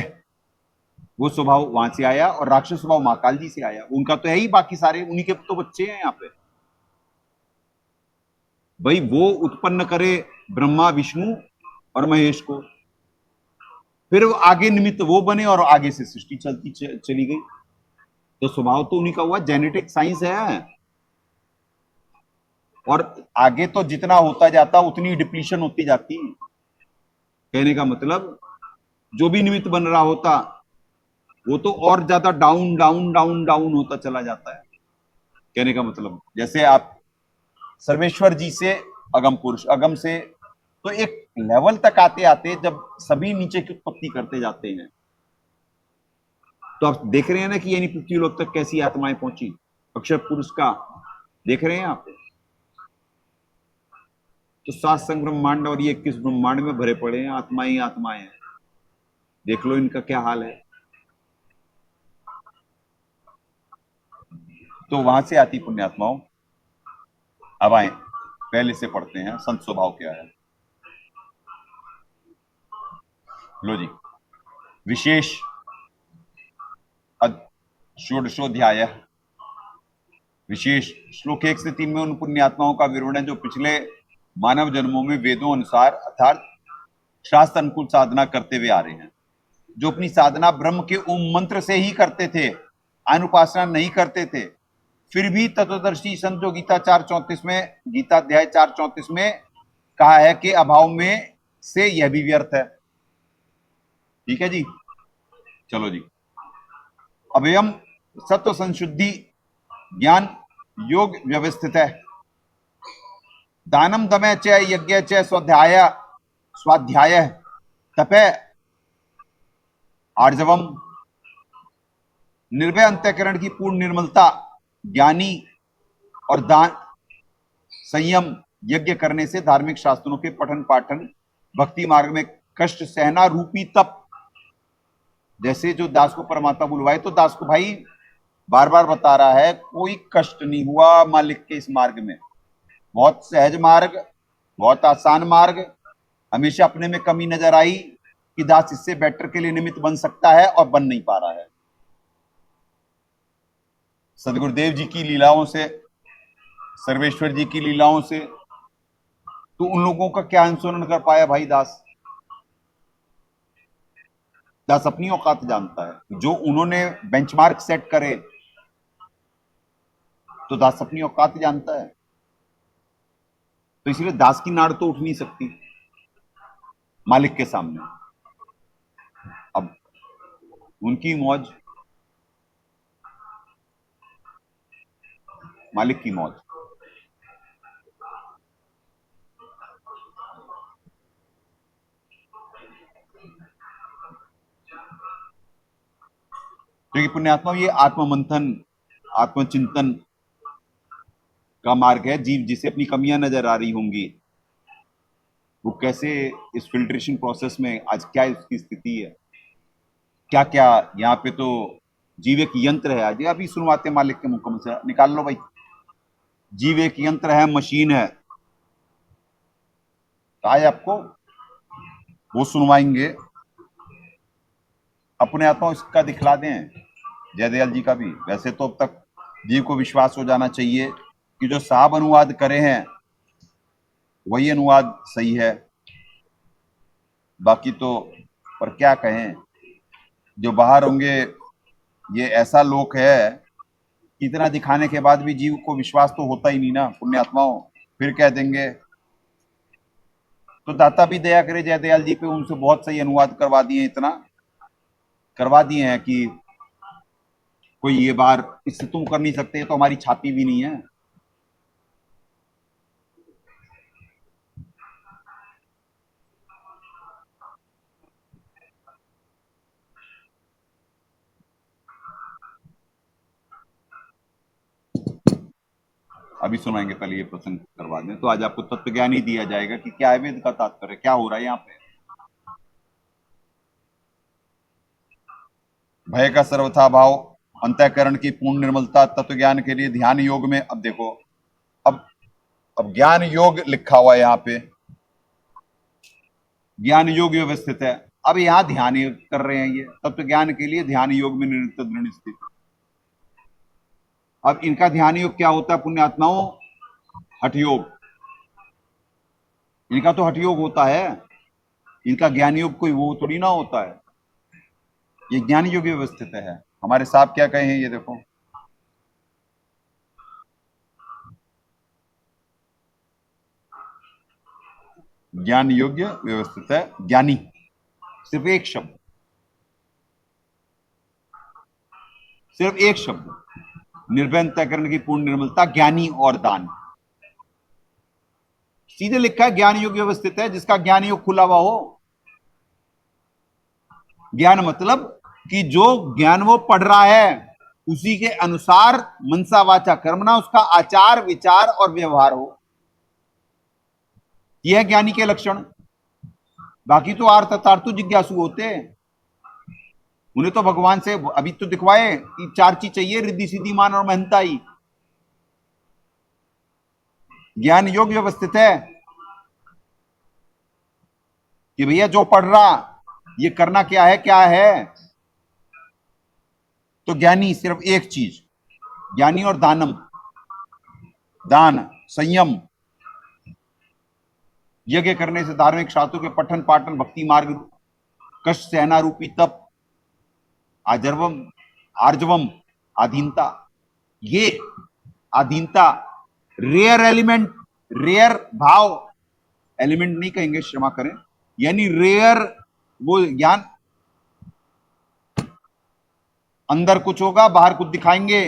वो स्वभाव वहां से आया, और राक्षस स्वभाव महाकाल जी से आया। उनका तो है ही, बाकी सारे उन्हीं के तो बच्चे हैं यहाँ पे। भाई वो उत्पन्न करे ब्रह्मा विष्णु और महेश को, फिर आगे निमित्त वो बने और आगे से सृष्टि चलती चली गई। तो स्वभाव तो उन्हीं का हुआ, जेनेटिक साइंस है। और आगे तो जितना होता जाता उतनी डिप्लीशन होती जाती। कहने का मतलब जो भी निमित्त बन रहा होता वो तो और ज्यादा डाउन डाउन डाउन डाउन होता चला जाता है। कहने का मतलब जैसे आप सर्वेश्वर जी से अगम पुरुष, अगम से तो एक लेवल तक आते आते जब सभी नीचे की उत्पत्ति करते जाते हैं, तो आप देख रहे हैं ना कि यानी पृथ्वी लोक तक कैसी आत्माएं पहुंची, अक्षर पुरुष का देख रहे हैं आप। तो 7 संग ब्रह्मांड और ये 21 ब्रह्मांड में भरे पड़े हैं, आत्माएं ही आत्माएं हैं। देख लो इनका क्या हाल है। तो वहां से आती पुण्यात्माओं। अब आए पहले से पढ़ते हैं संत स्वभाव क्या है। लो जी, विशेष षोडशोध्याय, विशेष श्लोक 1 से 3 में उन पुण्यात्माओं का विवरण है जो पिछले मानव जन्मों में वेदों अनुसार अर्थात शास्त्र अनुकूल साधना करते हुए आ रहे हैं, जो अपनी साधना ब्रह्म के ओम मंत्र से ही करते थे, अनुपासना नहीं करते थे। फिर भी तत्वदर्शी संत जो गीता 4:34 में, गीता अध्याय 4:34 में कहा है कि अभाव में से यह भी व्यर्थ है। ठीक है जी, चलो जी। अभयम सत्व संशुद्धि ज्ञान योग व्यवस्थित है। दानम दमे च यज्ञ च स्वाध्याय तपे आर्जवम। निर्भय अंतःकरण की पूर्ण निर्मलता, ज्ञानी और दान, संयम, यज्ञ करने से, धार्मिक शास्त्रों के पठन पाठन, भक्ति मार्ग में कष्ट सहना रूपी तप। जैसे जो दास को परमात्मा बुलवाए, तो दास को भाई बार बार बता रहा है कोई कष्ट नहीं हुआ मालिक के इस मार्ग में, बहुत सहज मार्ग, बहुत आसान मार्ग। हमेशा अपने में कमी नजर आई कि दास इससे बेटर के लिए निमित्त बन सकता है और बन नहीं पा रहा है। सदगुरुदेव जी की लीलाओं से, सर्वेश्वर जी की लीलाओं से तो उन लोगों का क्या अनुसरण कर पाया भाई दास। दास अपनी औकात जानता है, जो उन्होंने बेंचमार्क सेट करे तो दास अपनी औकात जानता है। तो इसलिए दास की नाड़ तो उठ नहीं सकती मालिक के सामने। अब उनकी मौज, मालिक की मौज। क्योंकि पुण्यात्मा ये आत्ममंथन, आत्मचिंतन का मार्ग है। जीव जिसे अपनी कमियां नजर आ रही होंगी, वो कैसे इस फिल्ट्रेशन प्रोसेस में आज क्या उसकी स्थिति है, क्या क्या यहाँ पे तो जीव एक यंत्र है। आज अभी सुनवाते मालिक के मुकम से, निकाल लो भाई। जीव एक यंत्र है, मशीन है। तो आज आपको वो सुनवाएंगे। अपने आत्मा इसका दिखला दें जयदयाल जी का भी। वैसे तो अब तक जीव को विश्वास हो जाना चाहिए कि जो साहब अनुवाद करे हैं वही अनुवाद सही है। बाकी तो पर क्या कहें, जो बाहर होंगे, ये ऐसा लोक है कि इतना दिखाने के बाद भी जीव को विश्वास तो होता ही नहीं ना पुण्यात्माओं। फिर कह देंगे। तो दाता भी दया करे जयदयाल जी पे, उनसे बहुत सही अनुवाद करवा दिए, इतना करवा दिए हैं कि कोई ये बार इससे तुम कर नहीं सकते, तो हमारी छापी भी नहीं है। अभी सुनाएंगे, पहले ये प्रसंग करवा दें तो आज आपको तत्व ज्ञान ही दिया जाएगा कि क्या है वेद का तात्पर्य, क्या हो रहा है यहाँ पे। भय का सर्वथा भाव, अंतःकरण की पूर्ण निर्मलता, तत्व ज्ञान के लिए ध्यान योग में। अब देखो, अब ज्ञान योग लिखा हुआ है यहाँ पे, ज्ञान योग व्यवस्थित है। अब यहाँ ध्यान योग कर रहे हैं, ये तत्व ज्ञान के लिए ध्यान योग में निरंतर दृढ़ स्थित। अब इनका ध्यान योग क्या होता है पुण्यात्माओं? हठ योग। इनका तो हठ योग होता है, इनका ज्ञान योग कोई वो थोड़ी ना होता है। ये ज्ञान योग व्यवस्थित है। हमारे साहब क्या कहे हैं, ये देखो। ज्ञान योग्य व्यवस्थित है। ज्ञानी, सिर्फ एक शब्द, सिर्फ एक शब्द। निर्भय अंतःकरण की पूर्ण निर्मलता, ज्ञानी और दान। सीधे लिखा है ज्ञान योग व्यवस्थित है, जिसका ज्ञान योग खुला हुआ हो। ज्ञान मतलब कि जो ज्ञान वो पढ़ रहा है उसी के अनुसार मनसा वाचा कर्मणा उसका आचार विचार और व्यवहार हो, यह है ज्ञानी के लक्षण। बाकी तो आर्तार्थु जिज्ञासु होते हैं, उन्हें तो भगवान से अभी तो दिखवाए कि 4 चीज चाहिए, रिद्धि सिद्धि मान और महंताई। ज्ञान योग व्यवस्थित है कि भैया जो पढ़ रहा ये करना क्या है। तो ज्ञानी सिर्फ एक चीज, ज्ञानी और दानम, दान संयम, यज्ञ करने से, धार्मिक शास्त्रों के पठन पाठन, भक्ति मार्ग, कष्ट सहना रूपी तप, आजर्वम आर्जवम अधीनता। ये अधीनता रेयर एलिमेंट, रेयर भाव, एलिमेंट नहीं कहेंगे, क्षमा करें, यानी रेयर वो ज्ञान, अंदर कुछ होगा बाहर कुछ दिखाएंगे,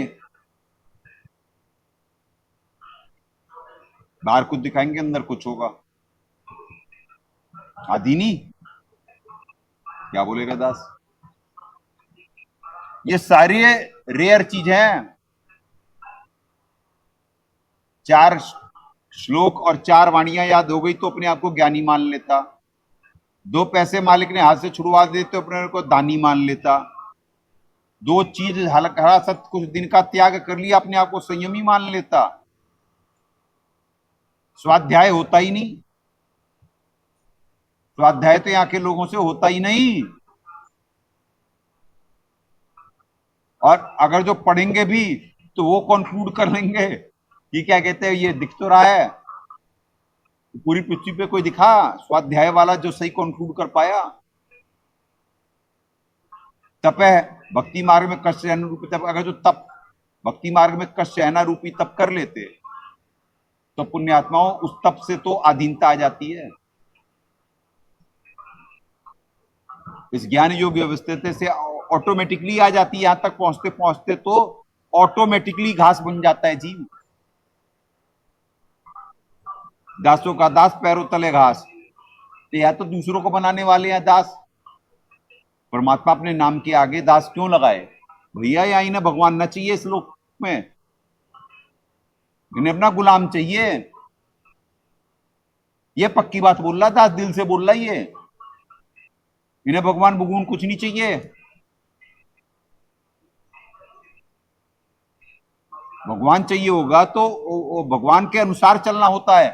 बाहर कुछ दिखाएंगे अंदर कुछ होगा। आदीनी क्या बोलेगा दास? ये सारी रेयर चीज है। 4 श्लोक और 4 वाणियां याद हो गई तो अपने आप को ज्ञानी मान लेता। 2 पैसे मालिक ने हाथ से छुड़वा दिए तो अपने को दानी मान लेता। 2 चीज हरा सत कुछ दिन का त्याग कर लिया, अपने आप को संयमी मान लेता। स्वाध्याय होता ही नहीं, स्वाध्याय तो यहां के लोगों से होता ही नहीं। और अगर जो पढ़ेंगे भी तो वो कंक्लूड कर लेंगे कि क्या कहते हैं, ये दिख तो रहा है। पूरी पृथ्वी पे कोई दिखा स्वाध्याय वाला जो सही कंक्लूड कर पाया? तप है भक्ति मार्ग में कष्ट सहना रूपी तप, अगर जो तप भक्ति मार्ग में कष्ट सहना रूपी तप कर लेते तो पुण्यात्माओं उस तप से तो अधीनता आ जाती है। इस ज्ञान योग व्यवस्थित से ऑटोमेटिकली आ जाती है। यहां तक पहुंचते पहुंचते तो ऑटोमेटिकली घास बन जाता है जीव। दासों का दास पैरों तले घास, तो या तो दूसरों को बनाने वाले हैं दास। परमात्मा अपने नाम के आगे दास क्यों लगाए? भैया या इन्हें भगवान न चाहिए इस लोक में, इन्हें अपना गुलाम चाहिए। ये पक्की बात बोल रहा दास, दिल से बोल रहा ये, इन्हें भगवान भगवान कुछ नहीं चाहिए। भगवान चाहिए होगा तो भगवान के अनुसार चलना होता है।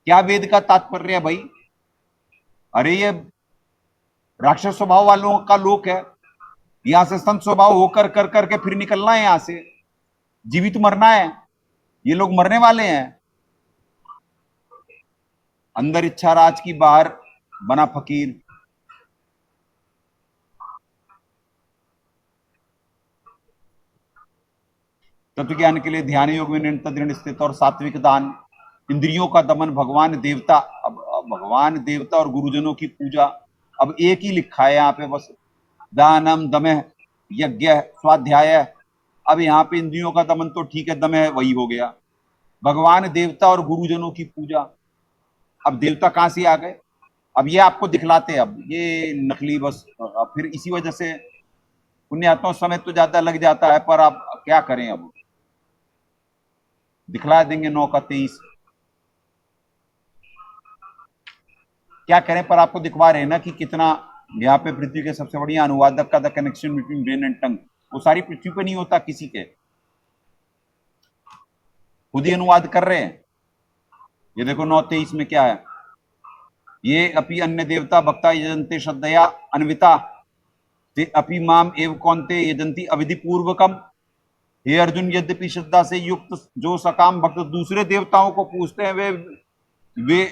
क्या वेद का तात्पर्य है भाई? अरे ये राक्षस स्वभाव वालों का लोक है, यहां से संत स्वभाव होकर कर करके फिर निकलना है, यहां से जीवित मरना है। ये लोग मरने वाले हैं। अंदर इच्छा राज की, बाहर बना फकीर। तत्व ज्ञान के लिए ध्यान योग में निरंतर दृढ़ स्थित और सात्विक दान, इंद्रियों का दमन, भगवान देवता, अब भगवान देवता और गुरुजनों की पूजा। अब एक ही लिखा है यहाँ पे बस, दानम दमः यज्ञ स्वाध्याय। अब यहाँ पे इंद्रियों का दमन तो ठीक है, दमः वही हो गया। भगवान देवता और गुरुजनों की पूजा। अब देवता कहां से आ गए? अब ये आपको दिखलाते हैं, अब ये नकली बस। अब फिर इसी वजह से पुण्यात्माओं समय तो ज्यादा लग जाता है, पर आप क्या करें, अब दिखला देंगे 9 का 23। क्या करें, पर आपको दिखवा रहे हैं ना कि कितना यहाँ पे पृथ्वी के सबसे बढ़िया अनुवादक का the connection between brain and tongue, वो सारी पृथ्वी पे नहीं होता, किसी के खुद ही अनुवाद कर रहे हैं। ये देखो 9:23 में क्या है, ये अपि अन्य देवता भक्ता यजन्ते श्रद्धया अन्विता ते अपि माम एव कौन्ते यजन्ति अविधि पूर्वकम। हे अर्जुन, यद्यपि श्रद्धा से युक्त जो सकाम भक्त दूसरे देवताओं को पूजते हैं, वे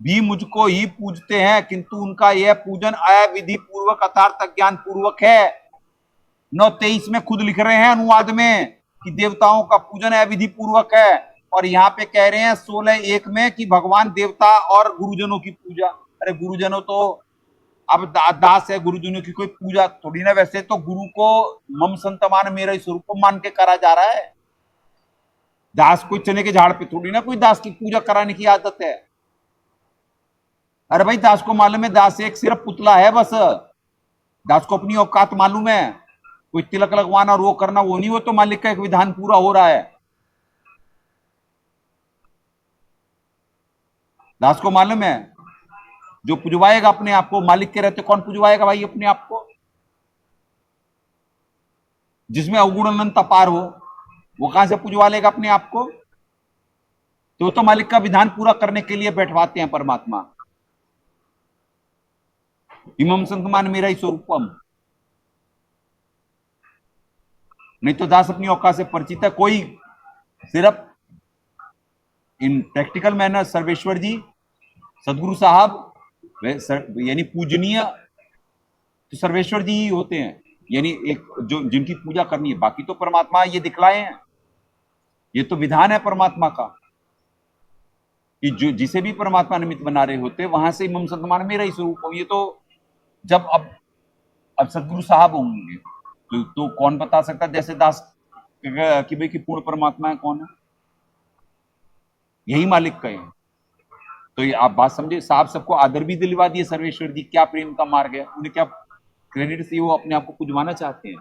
भी मुझको ही पूजते हैं, किंतु उनका यह पूजन अविधि पूर्वक अर्थात ज्ञान पूर्वक है। 9:23 में खुद लिख रहे हैं अनुवाद में कि देवताओं का पूजन अविधि पूर्वक है, और यहाँ पे कह रहे हैं 16:1 में कि भगवान देवता और गुरुजनों की पूजा। अरे गुरुजनों तो अब दास है, गुरुजनों की कोई पूजा थोड़ी ना। वैसे तो गुरु को मम संतमान मेरा ही स्वरूप मान के करा जा रहा है। दास कोई चने के झाड़ पे थोड़ी ना कोई दास की पूजा कराने की आदत है। अरे भाई दास को मालूम है दास एक सिर्फ पुतला है बस। दास को अपनी औकात मालूम है। कोई तिलक लगवाना और वो करना वो नहीं, वो तो मालिक का एक विधान पूरा हो रहा है। दास को मालूम है जो पुजवाएगा अपने आप को, मालिक के रहते कौन पुजवाएगा भाई अपने आप को? जिसमें अवगुण अनंत अपार हो वो कहां से पुजवा लेगा अपने आप को? तो मालिक का विधान पूरा करने के लिए बैठवाते हैं परमात्मा। इमम संतमान मेरा ही स्वरूपम। नहीं तो दास अपनी औकात से परिचित है। कोई सिर्फ इन प्रैक्टिकल मैनर सर्वेश्वर जी, सदगुरु साहब यानी पूजनीय तो सर्वेश्वर जी ही होते हैं, यानी एक जो जिनकी पूजा करनी है। बाकी तो परमात्मा ये दिखलाए हैं, ये तो विधान है परमात्मा का कि जो जिसे भी परमात्मा निमित्त बना रहे होते वहां से इमम संतमान मेरा ही स्वरूप हो। ये तो जब अब सदगुरु साहब होंगे तो कौन बता सकता जैसे दास कि भाई कि पूर्ण परमात्मा है कौन है? यही मालिक का है। तो ये आप बात समझे, साहब सबको आदर भी दिलवा दिए सर्वेश्वर जी। क्या प्रेम का मार्ग है, उन्हें क्या क्रेडिट से वो अपने आप को पुजवाना चाहते हैं।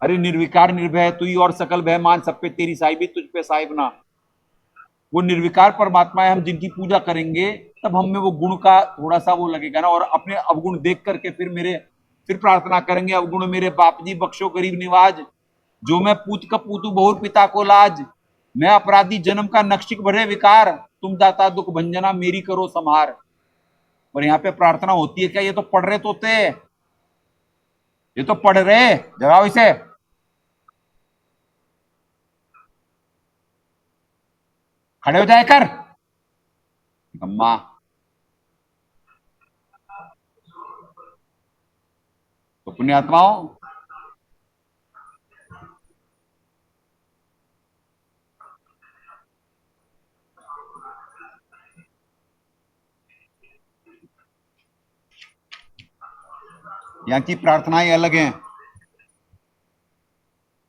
अरे निर्विकार निर्भय तू ही और सकल भय मान, सब पे तेरी साहिबी तुझ पे साहिब ना। वो निर्विकार परमात्मा है, हम जिनकी पूजा करेंगे तब हम में वो गुण का थोड़ा सा वो लगेगा ना। और अपने अवगुण देख करके फिर प्रार्थना करेंगे, अवगुण मेरे बाप जी बख्शो गरीब निवाज, जो मैं पूत का पूतू बहुर पिता को लाज, मैं अपराधी जन्म का नक्शिक भरे विकार, तुम दाता दुख भंजना मेरी करो संहार। और यहाँ पे प्रार्थना होती है क्या? ये तो पढ़ रहे तोते, ये तो पढ़ रहे, जगाओ इसे। खड़े हो जाए कर अम्मा। तो पुण्यात्माओं, यहाँ की प्रार्थनाएं अलग हैं,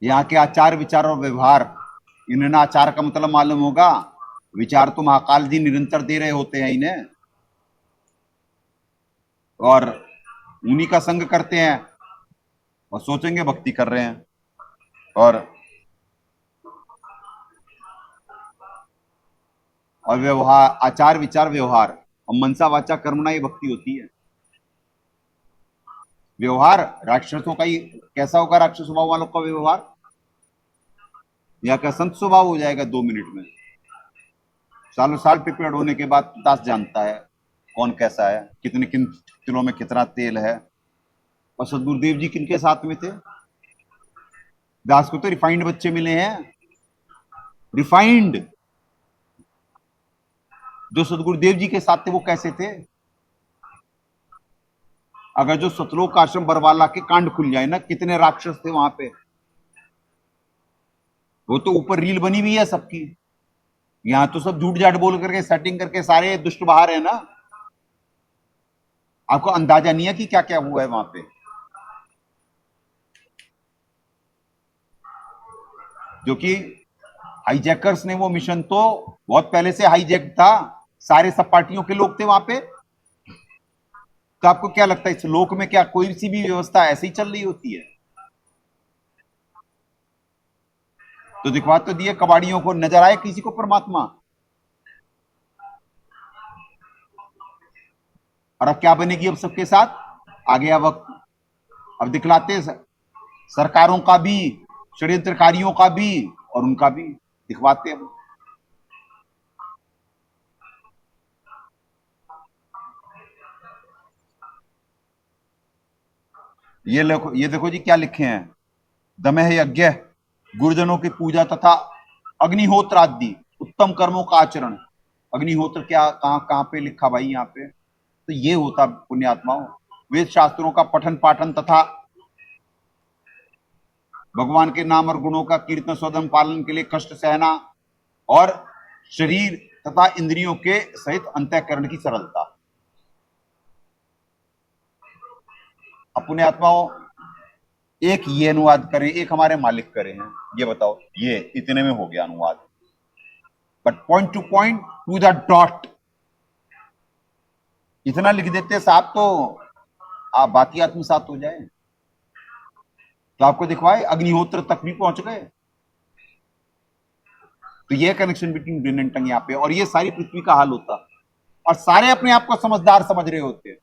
यहाँ के आचार विचार और व्यवहार। इन्हें ना आचार का मतलब मालूम होगा, विचार तो महाकाल जी निरंतर दे रहे होते हैं इन्हें, और उन्हीं का संग करते हैं और सोचेंगे भक्ति कर रहे हैं। और व्यवहार, आचार विचार व्यवहार, और मनसा वाचा कर्मणा ये भक्ति होती है। व्यवहार राक्षसों का ही कैसा होगा? राक्षस स्वभाव वालों का व्यवहार या क्या संत स्वभाव हो जाएगा 2 मिनट में? सालों साल प्रिपेयर्ड होने के बाद दास जानता है कौन कैसा है, कितने किन किलों में कितना तेल है। और सदगुरुदेव जी किनके साथ में थे? दास को तो रिफाइंड बच्चे मिले हैं, रिफाइंड। जो सदगुरुदेव जी के साथ थे वो कैसे थे? अगर जो सतलोक आश्रम बरवाला के कांड खुल जाए ना, कितने राक्षस थे वहां पे। वो तो ऊपर रील बनी हुई है सबकी, यहां तो सब झूठ जाट बोल करके सेटिंग करके सारे दुष्ट बाहर है ना। आपको अंदाजा नहीं है कि क्या क्या हुआ है वहां पे। जो कि हाईजैकर्स ने वो मिशन तो बहुत पहले से हाईजैक था, सारे सब पार्टियों के लोग थे वहां पे। तो आपको क्या लगता है इस लोक में क्या कोई सी भी व्यवस्था ऐसे ही चल रही होती है? तो दिखवा तो दिए कबाड़ियों को, नजर आए किसी को परमात्मा? और अब क्या बनेगी अब सबके साथ? आ गया वक्त, अब दिखलाते सरकारों का भी, षड्यंत्रकारियों का भी और उनका भी दिखवाते हैं। ये देखो जी क्या लिखे हैं, दमह यज्ञ, गुरुजनों की पूजा तथा अग्निहोत्र आदि उत्तम कर्मों का आचरण। अग्निहोत्र क्या कहां कहां पे लिखा भाई? यहाँ पे तो ये होता पुण्यात्माओं, वेद शास्त्रों का पठन पाठन तथा भगवान के नाम और गुणों का कीर्तन, स्वधर्म पालन के लिए कष्ट सहना, और शरीर तथा इंद्रियों के सहित अंतःकरण की सरलता। अब पुण्यात्माओं, एक ये अनुवाद करें, एक हमारे मालिक करे हैं, ये बताओ, ये इतने में हो गया अनुवाद। But point two the dot इतना लिख देते साहब, तो आप बात ही आत्मसात हो जाए। तो आपको दिखवाए अग्निहोत्र तक भी पहुंच गए। तो ये connection between brain and tongue यहाँ पे, और ये सारी पृथ्वी का हाल होता, और सारे अपने आप को समझदार समझ रहे होते,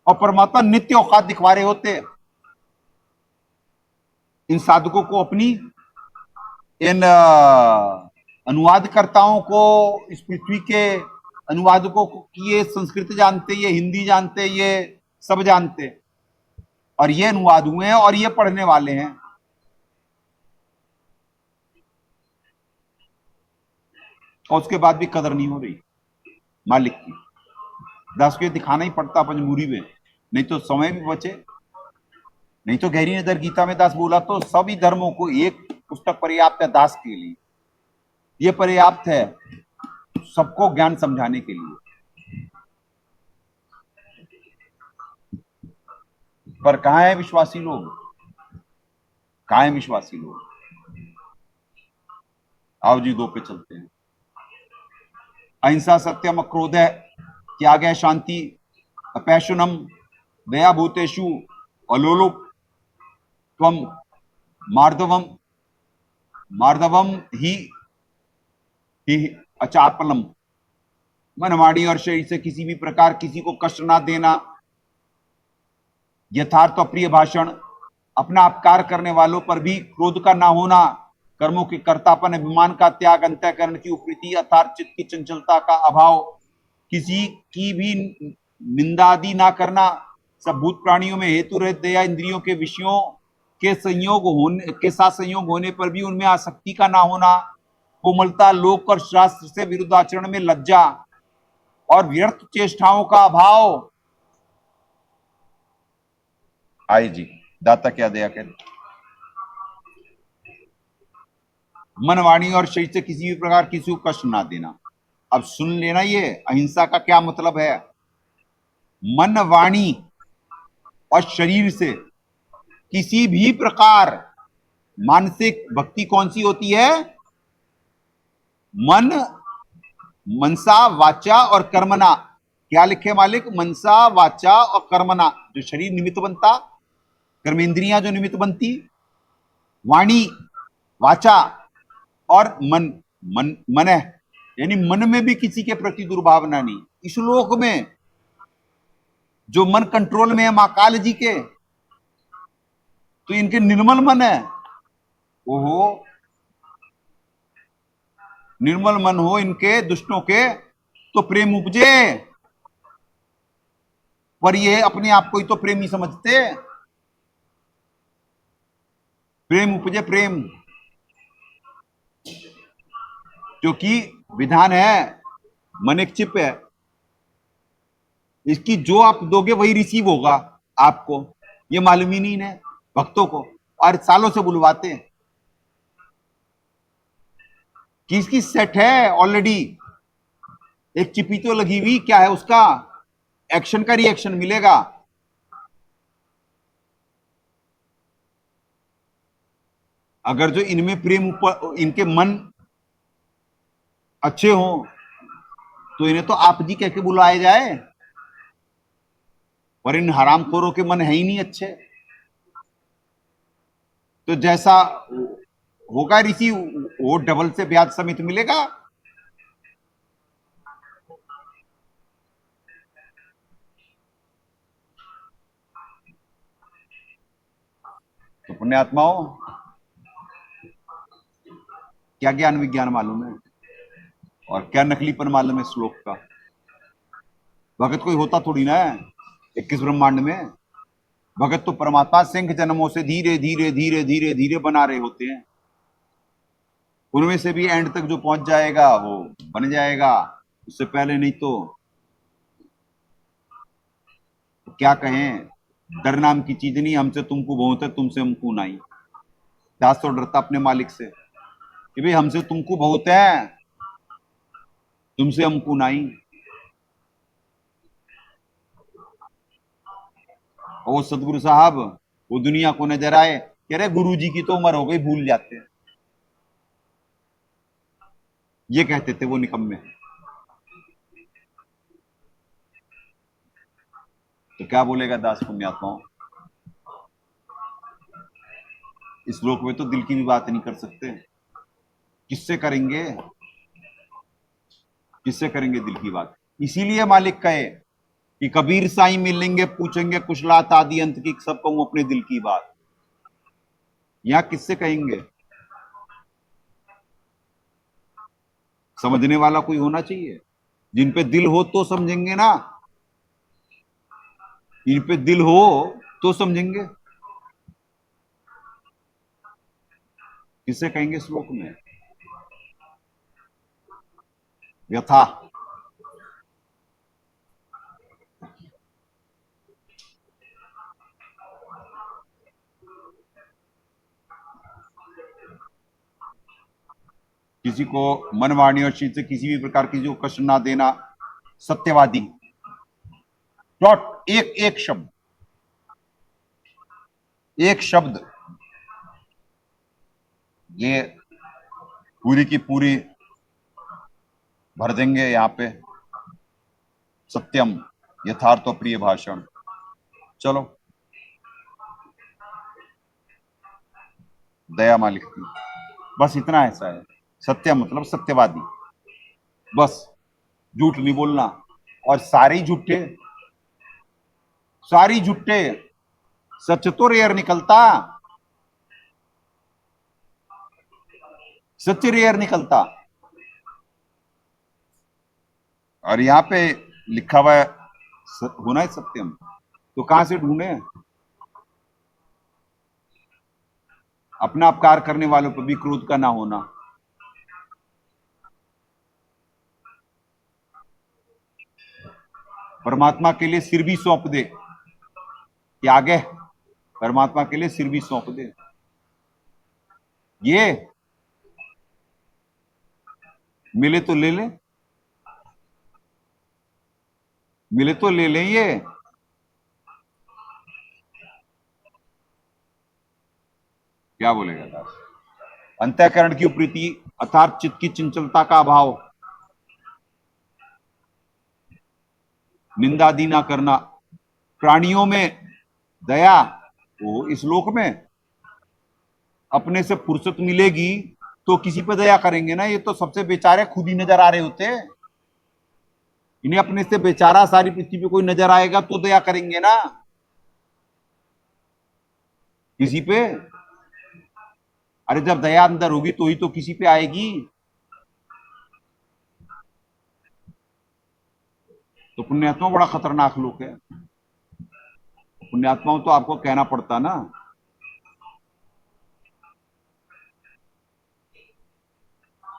और परमात्मा नित्य औकात दिखवा रहे होते इन साधकों को, अपनी इन अनुवादकर्ताओं को, इस पृथ्वी के अनुवादकों को, कि ये संस्कृत जानते, ये हिंदी जानते, ये सब जानते, और ये अनुवाद हुए हैं और ये पढ़ने वाले हैं। और उसके बाद भी कदर नहीं हो रही मालिक की। दास को ये दिखाना ही पड़ता पंजमूरी में, नहीं तो समय भी बचे। नहीं तो गहरी नजर गीता में दास बोला तो सभी धर्मों को एक पुस्तक पर्याप्त है दास के लिए, ये पर्याप्त है सबको ज्ञान समझाने के लिए। पर कहां है विश्वासी लोग, कहां है विश्वासी लोग? आओ जी दो पे चलते हैं। अहिंसा सत्यम अक्रोध है, त्याग है शांति, अपैशुनम दया भूतेषु अलोलुप त्वम मार्दवम मार्दवम ही अचापलम। मनमाड़ी और शरीर से किसी भी प्रकार किसी को कष्ट ना देना, यथार्थ अप्रिय भाषण, अपना अपकार करने वालों पर भी क्रोध का ना होना, कर्मों के कर्तापन, अभिमान का त्याग, अंतःकरण की उपरीति, अर्थात चित्त की चंचलता का अभाव, किसी की भी निंदादि ना करना, सब भूत प्राणियों में हेतु रहित दया, इंद्रियों के विषयों के संयोग होने के साथ संयोग होने पर भी उनमें आसक्ति का ना होना, कोमलता, लोक और शास्त्र से विरुद्ध आचरण में लज्जा और व्यर्थ चेष्टाओं का अभाव। आई जी दाता क्या दया करे। मन, वाणी और शरीर से किसी भी प्रकार किसी को कष्ट ना देना। अब सुन लेना ये अहिंसा का क्या मतलब है। मन, वाणी और शरीर से किसी भी प्रकार, मानसिक भक्ति कौन सी होती है? मन, मनसा, वाचा और कर्मणा। क्या लिखे मालिक? मनसा, वाचा और कर्मणा। जो शरीर निमित्त बनता, कर्मेंद्रियां जो निमित्त बनती, वाणी, वाचा और मन, मन है, यानी मन में भी किसी के प्रति दुर्भावना नहीं। इस लोक में जो मन कंट्रोल में है मां काल जी के, तो इनके निर्मल मन है। ओहो, निर्मल मन हो इनके दुष्टों के तो प्रेम उपजे, पर ये अपने आप को ही तो प्रेमी समझते। प्रेम उपजे प्रेम, क्योंकि विधान है, मन एक चिप है, इसकी जो आप दोगे वही रिसीव होगा आपको। ये मालूम ही नहीं है भक्तों को, और सालों से बुलवाते हैं कि इसकी सेट है ऑलरेडी, एक चिपी तो लगी हुई, क्या है उसका एक्शन का रिएक्शन मिलेगा। अगर जो इनमें प्रेम ऊपर, इनके मन अच्छे हो तो इन्हें तो आप जी कह के बुलाया जाए, पर इन हरामखोरों के मन है ही नहीं अच्छे। तो जैसा होगा ऋषि, वो डबल से ब्याज समेत मिलेगा। तो पुण्यात्माओं, क्या ज्ञान विज्ञान मालूम है और क्या नकलीपन मालूम है श्लोक का। भगत कोई होता थोड़ी ना है 21 ब्रह्मांड में। भगत तो परमात्मा सिंह जन्मों से धीरे धीरे धीरे धीरे धीरे बना रहे होते हैं। उनमें से भी एंड तक जो पहुंच जाएगा वो बन जाएगा, उससे पहले नहीं तो क्या कहें। डर नाम की चीज नहीं, हमसे तुमको बहुत है, तुमसे हमको नहीं। दास तो डरता अपने मालिक से कि भाई हमसे तुमको बहुत है, तुमसे हमको नहीं। और वो सदगुरु साहब वो दुनिया को नजर आए कह रहे गुरु जी की तो उम्र हो गई, भूल जाते हैं। ये कहते थे वो निकम्मे। तो क्या बोलेगा दास पुण्यात्माओं? इस लोक में तो दिल की भी बात नहीं कर सकते, किससे करेंगे? किससे करेंगे दिल की बात? इसीलिए मालिक कहे कि कबीर साईं मिलेंगे, पूछेंगे कुशलात आदि अंत की, सब कहूं अपने दिल की बात। यहां किससे कहेंगे? समझने वाला कोई होना चाहिए। जिन पे दिल हो तो समझेंगे ना, इन पे दिल हो तो समझेंगे। किससे कहेंगे श्लोक में? यथा किसी को मन वाणी और चित्त से किसी भी प्रकार की जो कष्ट ना देना, सत्यवादी। डॉट, एक एक शब्द, एक शब्द, ये पूरी की पूरी भर देंगे यहां पे। सत्यम, यथार्थ और प्रिय भाषण। चलो, दया मालिक की, बस इतना ऐसा है। सत्य मतलब सत्यवादी, बस झूठ नहीं बोलना। और सारे झूठे, सारी झूठे, सच तो रेयर निकलता, सच रेयर निकलता। और यहां पे लिखा हुआ है होना है सत्यम, तो कहां से ढूंढे? अपना अपकार करने वालों पर भी क्रोध का ना होना। परमात्मा के लिए सिर भी सौंप दे, त्याग है। परमात्मा के लिए सिर भी सौंप दे। ये मिले तो ले ले, मिले तो ले लें। ये क्या बोलेगा दास? अंतःकरण की प्रीति अर्थात चित्त की चंचलता का अभाव, निंदादी ना करना, प्राणियों में दया। वो इस लोक में अपने से फुर्सत मिलेगी तो किसी पे दया करेंगे ना। ये तो सबसे बेचारे खुद ही नजर आ रहे होते हैं। इन्हें अपने से बेचारा सारी पृथ्वी पे कोई नजर आएगा तो दया करेंगे ना किसी पे। अरे जब दया अंदर होगी तो ही तो किसी पे आएगी। तो पुण्यात्मा बड़ा खतरनाक लोग है। पुण्यात्माओं तो आपको कहना पड़ता ना।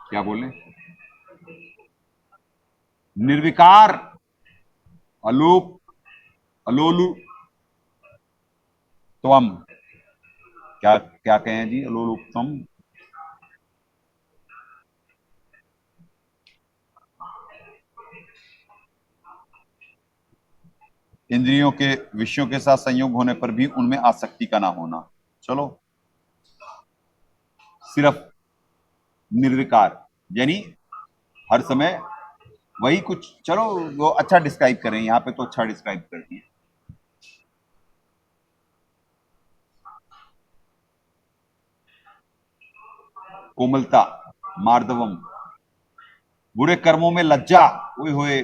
क्या बोले? निर्विकार, अलोप, अलोलु त्वम। क्या क्या कहें जी? अलोलुप्तम। इंद्रियों के विषयों के साथ संयोग होने पर भी उनमें आसक्ति का ना होना। चलो, सिर्फ निर्विकार, यानी हर समय वही कुछ। चलो, वो अच्छा डिस्क्राइब करें, यहां पे तो अच्छा डिस्क्राइब कर दिए। कोमलता, मार्दवम, बुरे कर्मों में लज्जा, हुए हुए,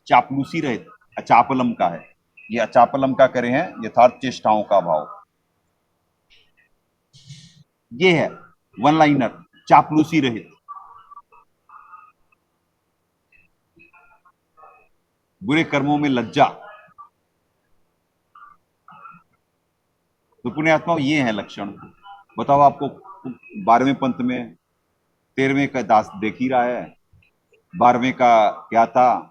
चापलूसी रहित, अचापलम का है। ये अचापलम का करे हैं यथार्थ चेष्टाओं का भाव। ये है वन लाइनर, चापलूसी रहित, बुरे कर्मों में लज्जा। तो पुण्यात्मा ये है लक्षण। बताओ आपको 12वें पंथ में 13वें का दास देख ही रहा है, 12वें का क्या था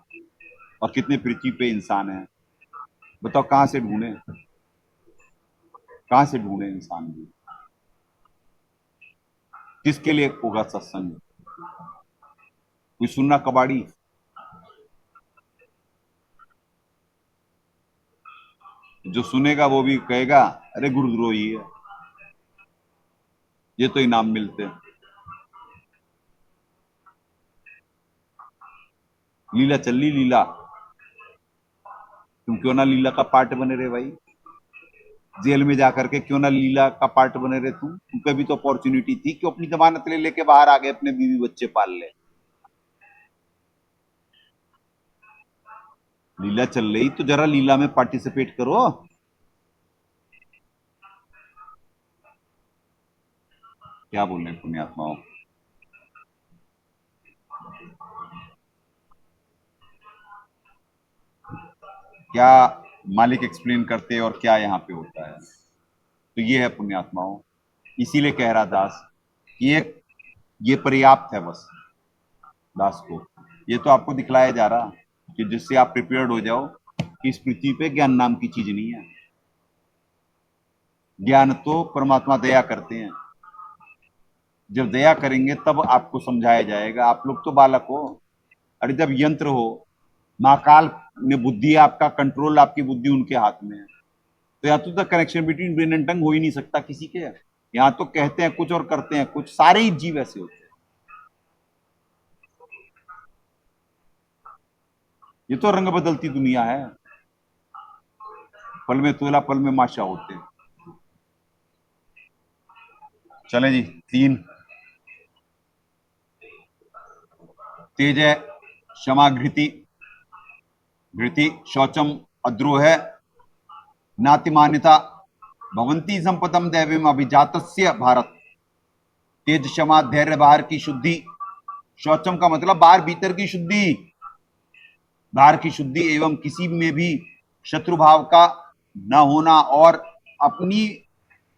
और कितने पृथ्वी पे इंसान है। बताओ कहां से ढूंढे, कहां से ढूंढे इंसान भी? किसके लिए होगा सत्संग? कोई सुनना कबाड़ी? जो सुनेगा वो भी कहेगा अरे गुरुद्रोही है, ये तो इनाम मिलते हैं। लीला चल ली लीला, तुम क्यों ना लीला का पार्ट बने रहे भाई, जेल में जाकर के क्यों ना लीला का पार्ट बने रहे तुमको भी तो अपॉर्चुनिटी थी कि अपनी जमानत ले लेके बाहर आ गए, अपने बीवी बच्चे पाल ले। लीला चल रही तो जरा लीला में पार्टिसिपेट करो। क्या बोल रहे हैं पुण्यात्माओं, क्या मालिक एक्सप्लेन करते हैं और क्या यहाँ पे होता है। तो ये है पुण्यात्माओं, इसीलिए कह रहा दास कि ये पर्याप्त है बस दास को, ये तो आपको दिखलाया जा रहा कि जिससे आप प्रिपेयर्ड हो जाओ कि इस पृथ्वी पे ज्ञान नाम की चीज नहीं है। ज्ञान तो परमात्मा दया करते हैं, जब दया करेंगे तब आपको समझाया जाएगा। आप लोग तो बालक हो, अरे जब यंत्र हो, महाकाल ने बुद्धि है, आपका कंट्रोल, आपकी बुद्धि उनके हाथ में है, तो या तो connection between brain and tongue हो ही नहीं सकता किसी के। यहाँ तो कहते हैं कुछ और करते हैं कुछ, सारे ही जीव ऐसे होते हैं। ये तो रंग बदलती दुनिया है, पल में तोला पल में माशा होते हैं। चले जी, 3 तेज है क्षमा घृति, घृति शौचम अद्रोह नातिमान्यता भवंती संपदम दैवीम अभिजातस्य भारत। तेज क्षमा धैर्य बाहर की शुद्धि, शौचम का मतलब बाहर भीतर की शुद्धि, बाहर की शुद्धि एवं किसी में भी शत्रु भाव का न होना और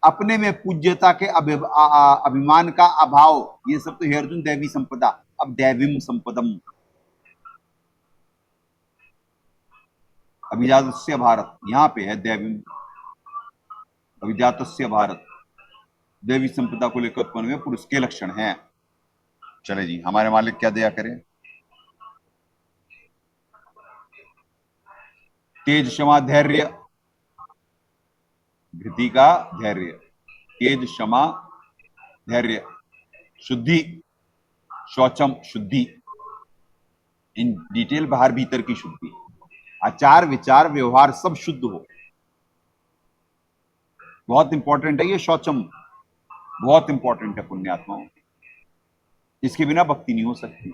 अपने में पूज्यता के अभिमान का अभाव, ये सब तो है अर्जुन दैवी संपदा। अब दैवीम संपदम अभिजातस्य भारत, यहाँ पे है दैवीम अभिजातस्य भारत, दैवी संपदा को लेकर उत्पन्न हुए पुरुष के लक्षण हैं। चले जी, हमारे मालिक क्या दया करें। तेज क्षमा धैर्य, धृति का धैर्य, तेज क्षमा धैर्य, शुद्धि शौचम शुद्धि, इन डिटेल बाहर भीतर की शुद्धि, आचार विचार व्यवहार सब शुद्ध हो। बहुत इंपॉर्टेंट है ये शौचम, बहुत इंपॉर्टेंट है पुण्यात्माओं, इसके बिना भक्ति नहीं हो सकती।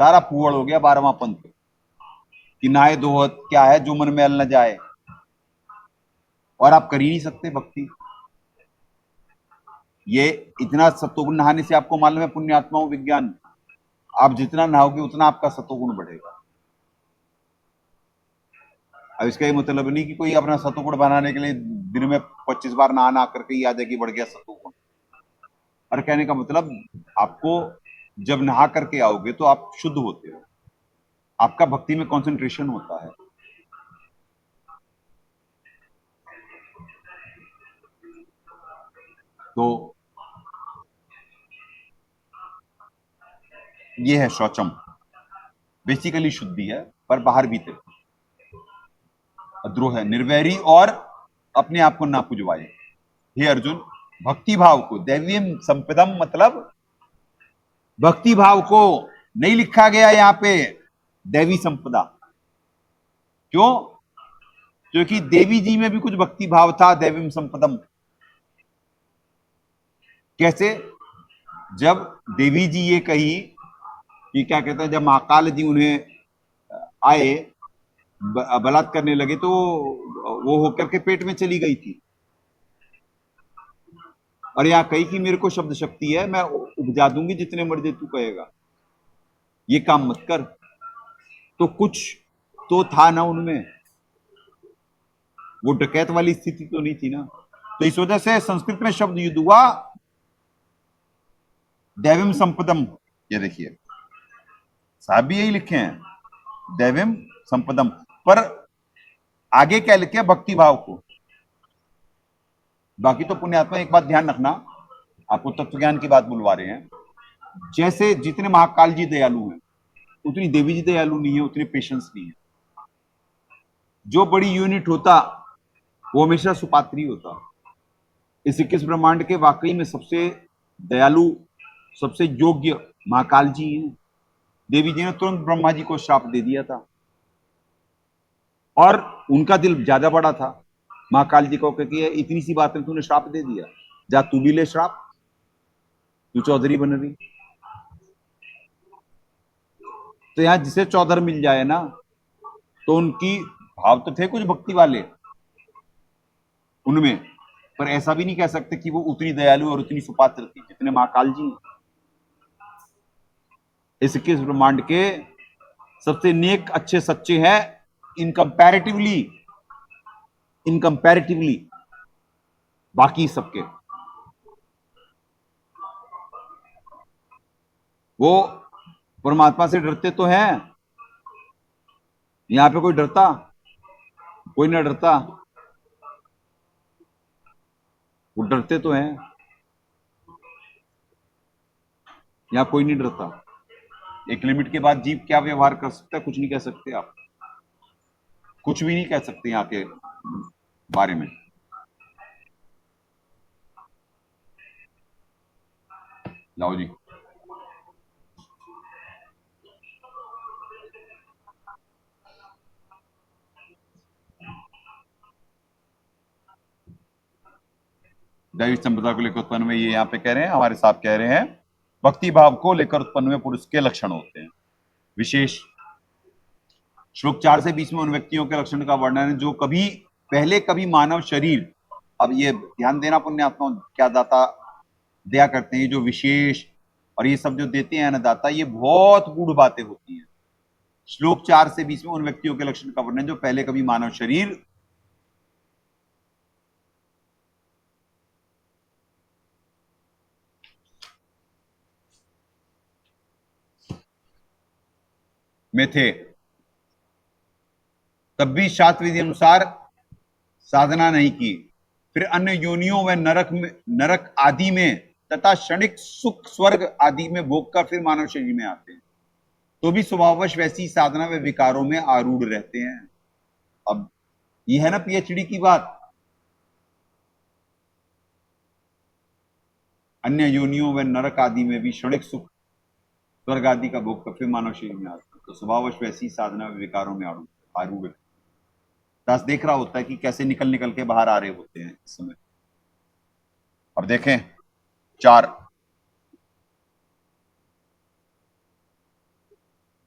सारा पुअड़ हो गया 12वां पंथ कि नहाए धोत क्या है जो मन में अल न जाए, और आप कर ही नहीं सकते भक्ति। ये इतना सतोगुण नहाने से आपको मालूम है पुण्यात्माओं, विज्ञान, आप जितना नहाओगे उतना आपका सतोगुण बढ़ेगा। अब इसका ये मतलब नहीं कि कोई अपना सतोगुण बनाने के लिए दिन में 25 बार नहा करके याद है कि बढ़ गया सतोगुण। और कहने का मतलब आपको जब नहा करके आओगे तो आप शुद्ध होते हो, आपका भक्ति में कंसंट्रेशन होता है। तो ये है शौचम, बेसिकली शुद्धि है पर बाहर भीतर। अद्रोह है निर्वैरी और अपने आप को ना पुजवाए। हे अर्जुन, भक्ति भाव को दैवीम संपदम मतलब भक्ति भाव को नहीं लिखा गया यहां पे दैवी संपदा। क्यों? क्योंकि देवी जी में भी कुछ भक्ति भाव था, दैवीम संपदम। कैसे? जब देवी जी ये कही कि क्या कहते हैं, जब महाकाल जी उन्हें आए बलात् करने लगे तो वो होकर के पेट में चली गई थी, और यहां कही कि मेरे को शब्द शक्ति है, मैं उपजा दूंगी जितने मर्जी तू कहेगा, ये काम मत कर। तो कुछ तो था ना उनमें, वो डकैत वाली स्थिति तो नहीं थी ना। तो इस वजह से संस्कृत में शब्द युद्ध हुआ दैविम संपदम। ये देखिए साहब भी यही लिखे हैं, दैविम संपदम, पर आगे क्या लिखे? भक्ति भाव को। बाकी तो पुण्यात्मा एक बात ध्यान रखना, आपको तत्व ज्ञान की बात बुलवा रहे हैं, जैसे जितने महाकाल जी दयालु हैं उतनी देवी जी दयालु नहीं है, उतने पेशेंस नहीं है। जो बड़ी यूनिट होता वो हमेशा सुपात्री होता। इस 21 ब्रह्मांड के वाकई में सबसे दयालु, सबसे योग्य महाकाल जी हैं। देवी जी ने तुरंत ब्रह्मा जी को श्राप दे दिया था, और उनका दिल ज्यादा बड़ा था महाकाल जी को, क्योंकि ये इतनी सी बात में तूने श्राप दे दिया, जा तू भी ले श्राप, तू चौधरी बन रही। तो यहां जिसे चौधर मिल जाए ना, तो उनकी भाव तो थे कुछ भक्ति वाले उनमें, पर ऐसा भी नहीं कह सकते कि वो उतनी दयालु और उतनी सुपात्र थी जितने महाकाल जी। इस 21 ब्रह्मांड के सबसे नेक, अच्छे, सच्चे हैं इनकंपैरेटिवली बाकी सबके। वो परमात्मा से डरते तो हैं, यहां पे कोई डरता? कोई ना डरता। वो डरते तो हैं, यहां कोई नहीं डरता। एक लिमिट के बाद जीव क्या व्यवहार कर सकता है, कुछ नहीं कह सकते आप, कुछ भी नहीं कह सकते यहां के बारे में। लाओ जी। दैविक संपदा को लेकर उत्पन्न में, ये यहाँ पे कह रहे हैं, हमारे साहब कह रहे हैं, भक्ति भाव को लेकर उत्पन्न में पुरुष के लक्षण होते हैं विशेष। श्लोक 4 से 20 में उन व्यक्तियों के लक्षण का वर्णन है जो कभी मानव शरीर, अब ये ध्यान देना पुण्यात्मा, क्या दाता दया करते हैं, जो विशेष और ये सब जो देते हैं ना दाता, ये बहुत गूढ़ बातें होती हैं। श्लोक 4 से 20 में उन व्यक्तियों के लक्षण का वर्णन जो पहले कभी मानव शरीर में थे, तब भी शास्त्र विधि अनुसार साधना नहीं की, फिर अन्य योनियों व नरक आदि में तथा क्षणिक सुख स्वर्ग आदि में भोग कर फिर मानव शरीर में आते हैं, तो भी स्वभाववश वैसी साधना व विकारों में आरूढ़ रहते हैं। अब ये है ना पीएचडी की बात, अन्य योनियों व नरक आदि में भी क्षणिक सुख स्वर्ग आदि का भोग कर फिर मानव शरीर में आते हैं, तो स्वभाववश वैसी साधना व विकारों में आरूढ़। दास देख रहा होता है कि कैसे निकल निकल के बाहर आ रहे होते हैं इस समय। अब देखें 4,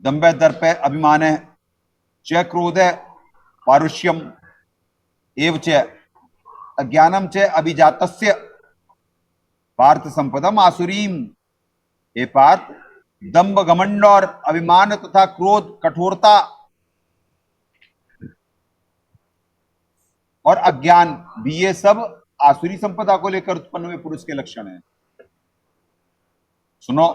दंभ दर्प अभिमान च क्रोध पारुष्यम एव च अज्ञानम च अभिजातस्य पार्थ संपदम आसुरीम। हे पार्थ, दंभ, घमंड और अभिमान तथा क्रोध, कठोरता और अज्ञान भी, ये सब आसुरी संपदा को लेकर उत्पन्न हुए पुरुष के लक्षण हैं। सुनो,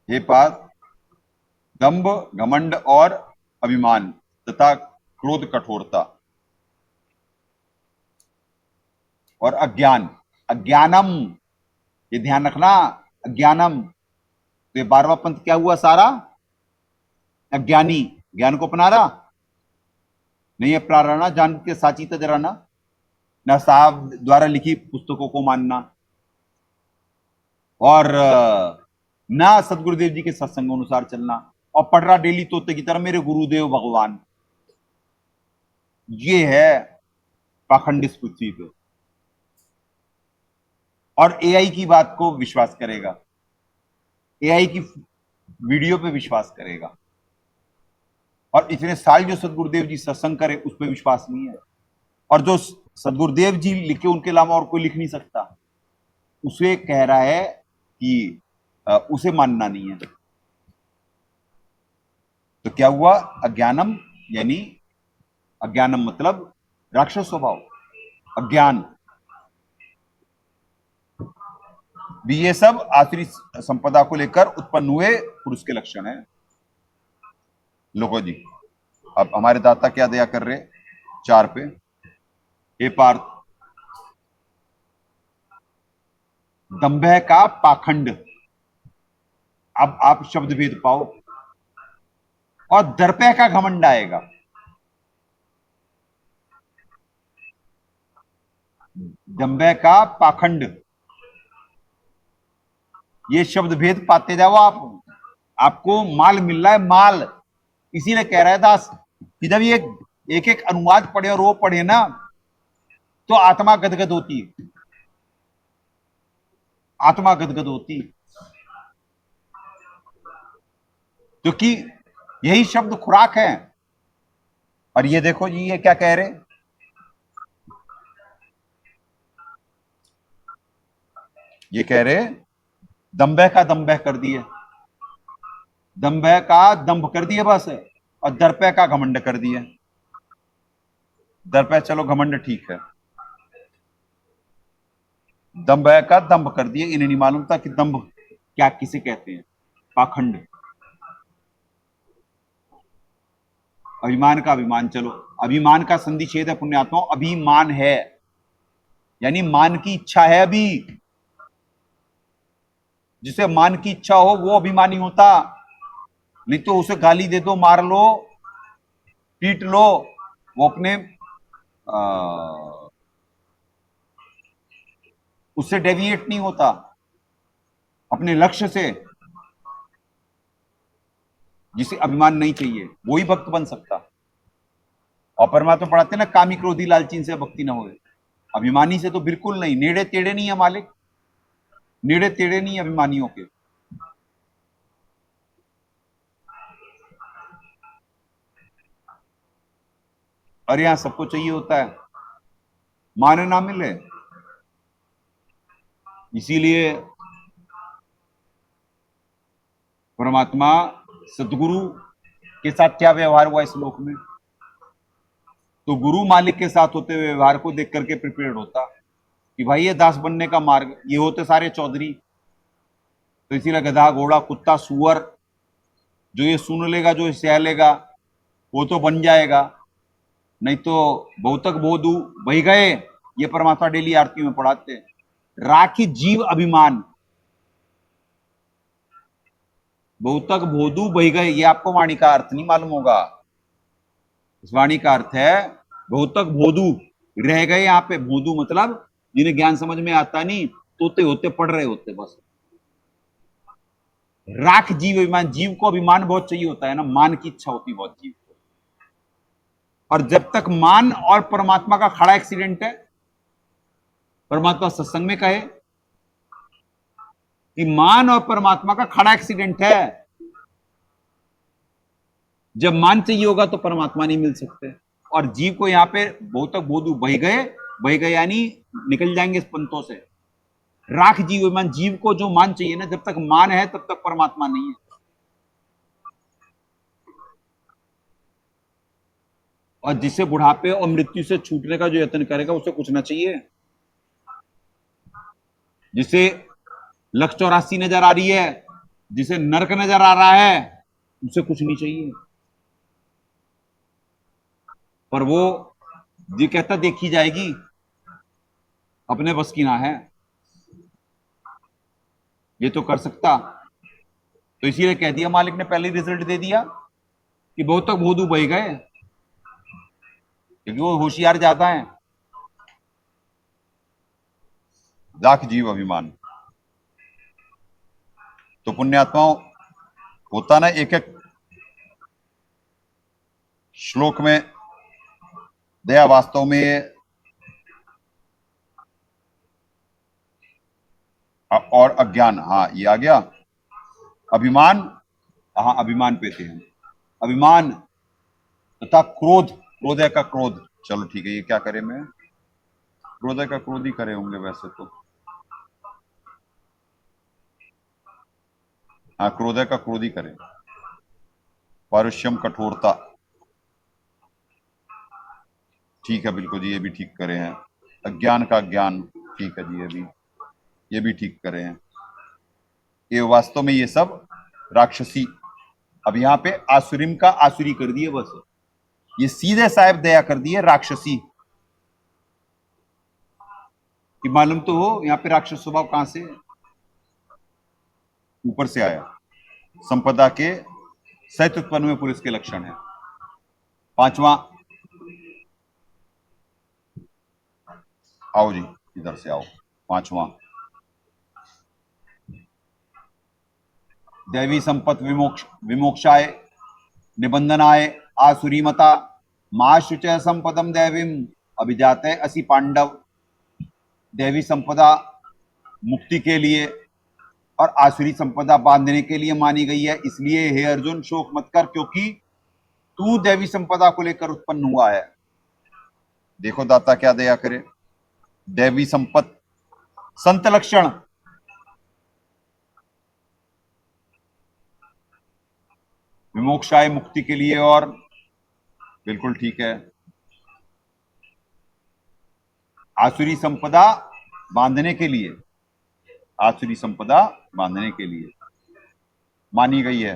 हे पार्थ, दंभ, घमंड और अभिमान तथा क्रोध, कठोरता और अज्ञानम, ये ध्यान रखना, अज्ञानम। तो ये 12वां पंथ क्या हुआ सारा? अज्ञानी, ज्ञान को अपना रहा नहीं, अपना रहा, जान के साची तजराना, ना साहब द्वारा लिखी पुस्तकों को मानना, और ना सदगुरुदेव जी के सत्संग अनुसार चलना, और पढ़ रहा डेली तोते की तरह मेरे गुरुदेव भगवान। ये है पाखंड इस पृथ्वी पे। और एआई की बात को विश्वास करेगा, एआई की वीडियो पे विश्वास करेगा, और इतने साल जो सदगुरुदेव जी सत्संग करे उस पर विश्वास नहीं है, और जो सदगुरुदेव जी लिखे उनके अलावा और कोई लिख नहीं सकता, उसे कह रहा है कि उसे मानना नहीं है। तो क्या हुआ? अज्ञानम, यानी अज्ञानम मतलब राक्षस स्वभाव, अज्ञान भी, ये सब आसुरी संपदा को लेकर उत्पन्न हुए पुरुष के लक्षण है। लोगो जी, अब हमारे दाता क्या दया कर रहे 4 पे, हे पार्थ, दंभ का पाखंड, अब आप शब्द भेद पाओ। और दर्पे का घमंड आएगा, दंभे का पाखंड, ये शब्द भेद पाते जाओ आप, आपको माल मिल रहा है, माल। इसीलिए कह रहा है दास कि जब ये एक एक अनुवाद पढ़े और वो पढ़े ना, तो आत्मा गदगद होती है, आत्मा गदगद होती है, क्योंकि यही शब्द खुराक है। और ये देखो जी, ये क्या कह रहे, ये कह रहे दंभे का दंभे कर दिए, दंभे का दंभ कर दिए बस, और दर्पे का घमंड कर दिए। दर्पे चलो घमंड ठीक है, दंभे का दंभ कर दिए। इन्हें नहीं मालूम था कि दंभ क्या किसे कहते हैं, पाखंड। अभिमान का अभिमान, चलो अभिमान का संधि छेद है पुण्यात्माओं, अभिमान है यानी मान की इच्छा है। अभी जिसे मान की इच्छा हो वो अभिमानी होता, नहीं तो उसे गाली दे दो, मार लो, पीट लो, वो अपने उससे डेविएट नहीं होता अपने लक्ष्य से। जिसे अभिमान नहीं चाहिए वही भक्त बन सकता। और परमात्मा पढ़ाते ना, कामी क्रोधी लालची से भक्ति ना हो। अभिमानी से तो बिल्कुल नहीं, नेड़े तेड़े नहीं है मालिक, नेड़े तेड़े नहीं अभिमानियों के। और यहां सबको चाहिए होता है, माने ना मिले। इसीलिए परमात्मा सदगुरु के साथ क्या व्यवहार हुआ इस श्लोक में, तो गुरु मालिक के साथ होते हुए व्यवहार को देख करके प्रिपेयर होता कि भाई ये दास बनने का मार्ग, ये होते सारे चौधरी। तो इसीलिए गधा घोड़ा कुत्ता सुअर, जो ये सुन लेगा, जो ये सह लेगा, वो तो बन जाएगा, नहीं तो बहुतक बोधु बही गए। ये परमात्मा डेली आरती में पढ़ाते हैं। राखी जीव अभिमान, बहुतक बोधु बही गए, ये आपको वाणी का अर्थ नहीं मालूम होगा। इस वाणी का अर्थ है बहुतक बोधु रह गए। यहां पे बोधु मतलब जिन्हें ज्ञान समझ में आता नहीं, तोते होते पढ़ रहे होते बस। राख जीव अभिमान, जीव को अभिमान बहुत चाहिए होता है ना, मान की इच्छा होती बहुत जीव को। और जब तक मान और परमात्मा का खड़ा एक्सीडेंट है, परमात्मा सत्संग में कहे कि मान और परमात्मा का खड़ा एक्सीडेंट है। जब मान चाहिए होगा तो परमात्मा नहीं मिल सकते। और जीव को यहां पे बहुत बोधु बह गए यानी निकल जाएंगे इस पंथों से। राख जीव अभिमान, जीव को जो मान चाहिए ना, जब तक मान है तब तक परमात्मा नहीं है। और जिसे बुढ़ापे और मृत्यु से छूटने का जो यत्न करेगा, उसे कुछ ना चाहिए। जिसे लक्ष्य 84 नजर आ रही है, जिसे नरक नजर आ रहा है, उसे कुछ नहीं चाहिए। पर वो जी कहता देखी जाएगी, अपने बस की ना है, ये तो कर सकता। तो इसीलिए कह दिया मालिक ने, पहले रिजल्ट दे दिया कि बहुत तक बोधू बह गए, क्योंकि वो होशियार ज्यादा है। राख जीव अभिमान। तो पुण्यात्माओं, होता ना एक एक श्लोक में दया वास्तव में और अज्ञान, हाँ ये आ गया। अभिमान, हाँ अभिमान पे थे हम। अभिमान तथा क्रोध, क्रोध का क्रोध, चलो ठीक है, ये क्या करें, मैं क्रोध का क्रोध ही करे होंगे वैसे तो। हाँ क्रोध का क्रोध ही करें। पारुष्यम कठोरता, ठीक है बिल्कुल जी, ये भी ठीक करे हैं। अज्ञान का ज्ञान, ठीक है जी, ये भी ठीक करे हैं। ये वास्तव में ये सब राक्षसी। अब यहाँ पे आसुरिम का आसुरी कर दिए बस, ये सीधे साहब दया कर दिए राक्षसी कि मालूम तो हो यहाँ पे राक्षस स्वभाव कहां से, ऊपर से आया। संपदा के सहित उत्पन्न हुए पुरुष के लक्षण है। पांचवा, आओ जी इधर से आओ। पांचवा, दैवी संपत विमोक्षाय निबंधनाय आसुरीमता माशुच संपदम दैवीम अभिजाते असि पांडव। दैवी संपदा मुक्ति के लिए और आसुरी संपदा बांधने के लिए मानी गई है। इसलिए हे अर्जुन शोक मत कर, क्योंकि तू दैवी संपदा को लेकर उत्पन्न हुआ है। देखो दाता क्या दया करे। दैवी संपत, संत लक्षण, विमोक्षाय मुक्ति के लिए, और बिल्कुल ठीक है, आसुरी संपदा बांधने के लिए, आसुरी संपदा बांधने के लिए मानी गई है।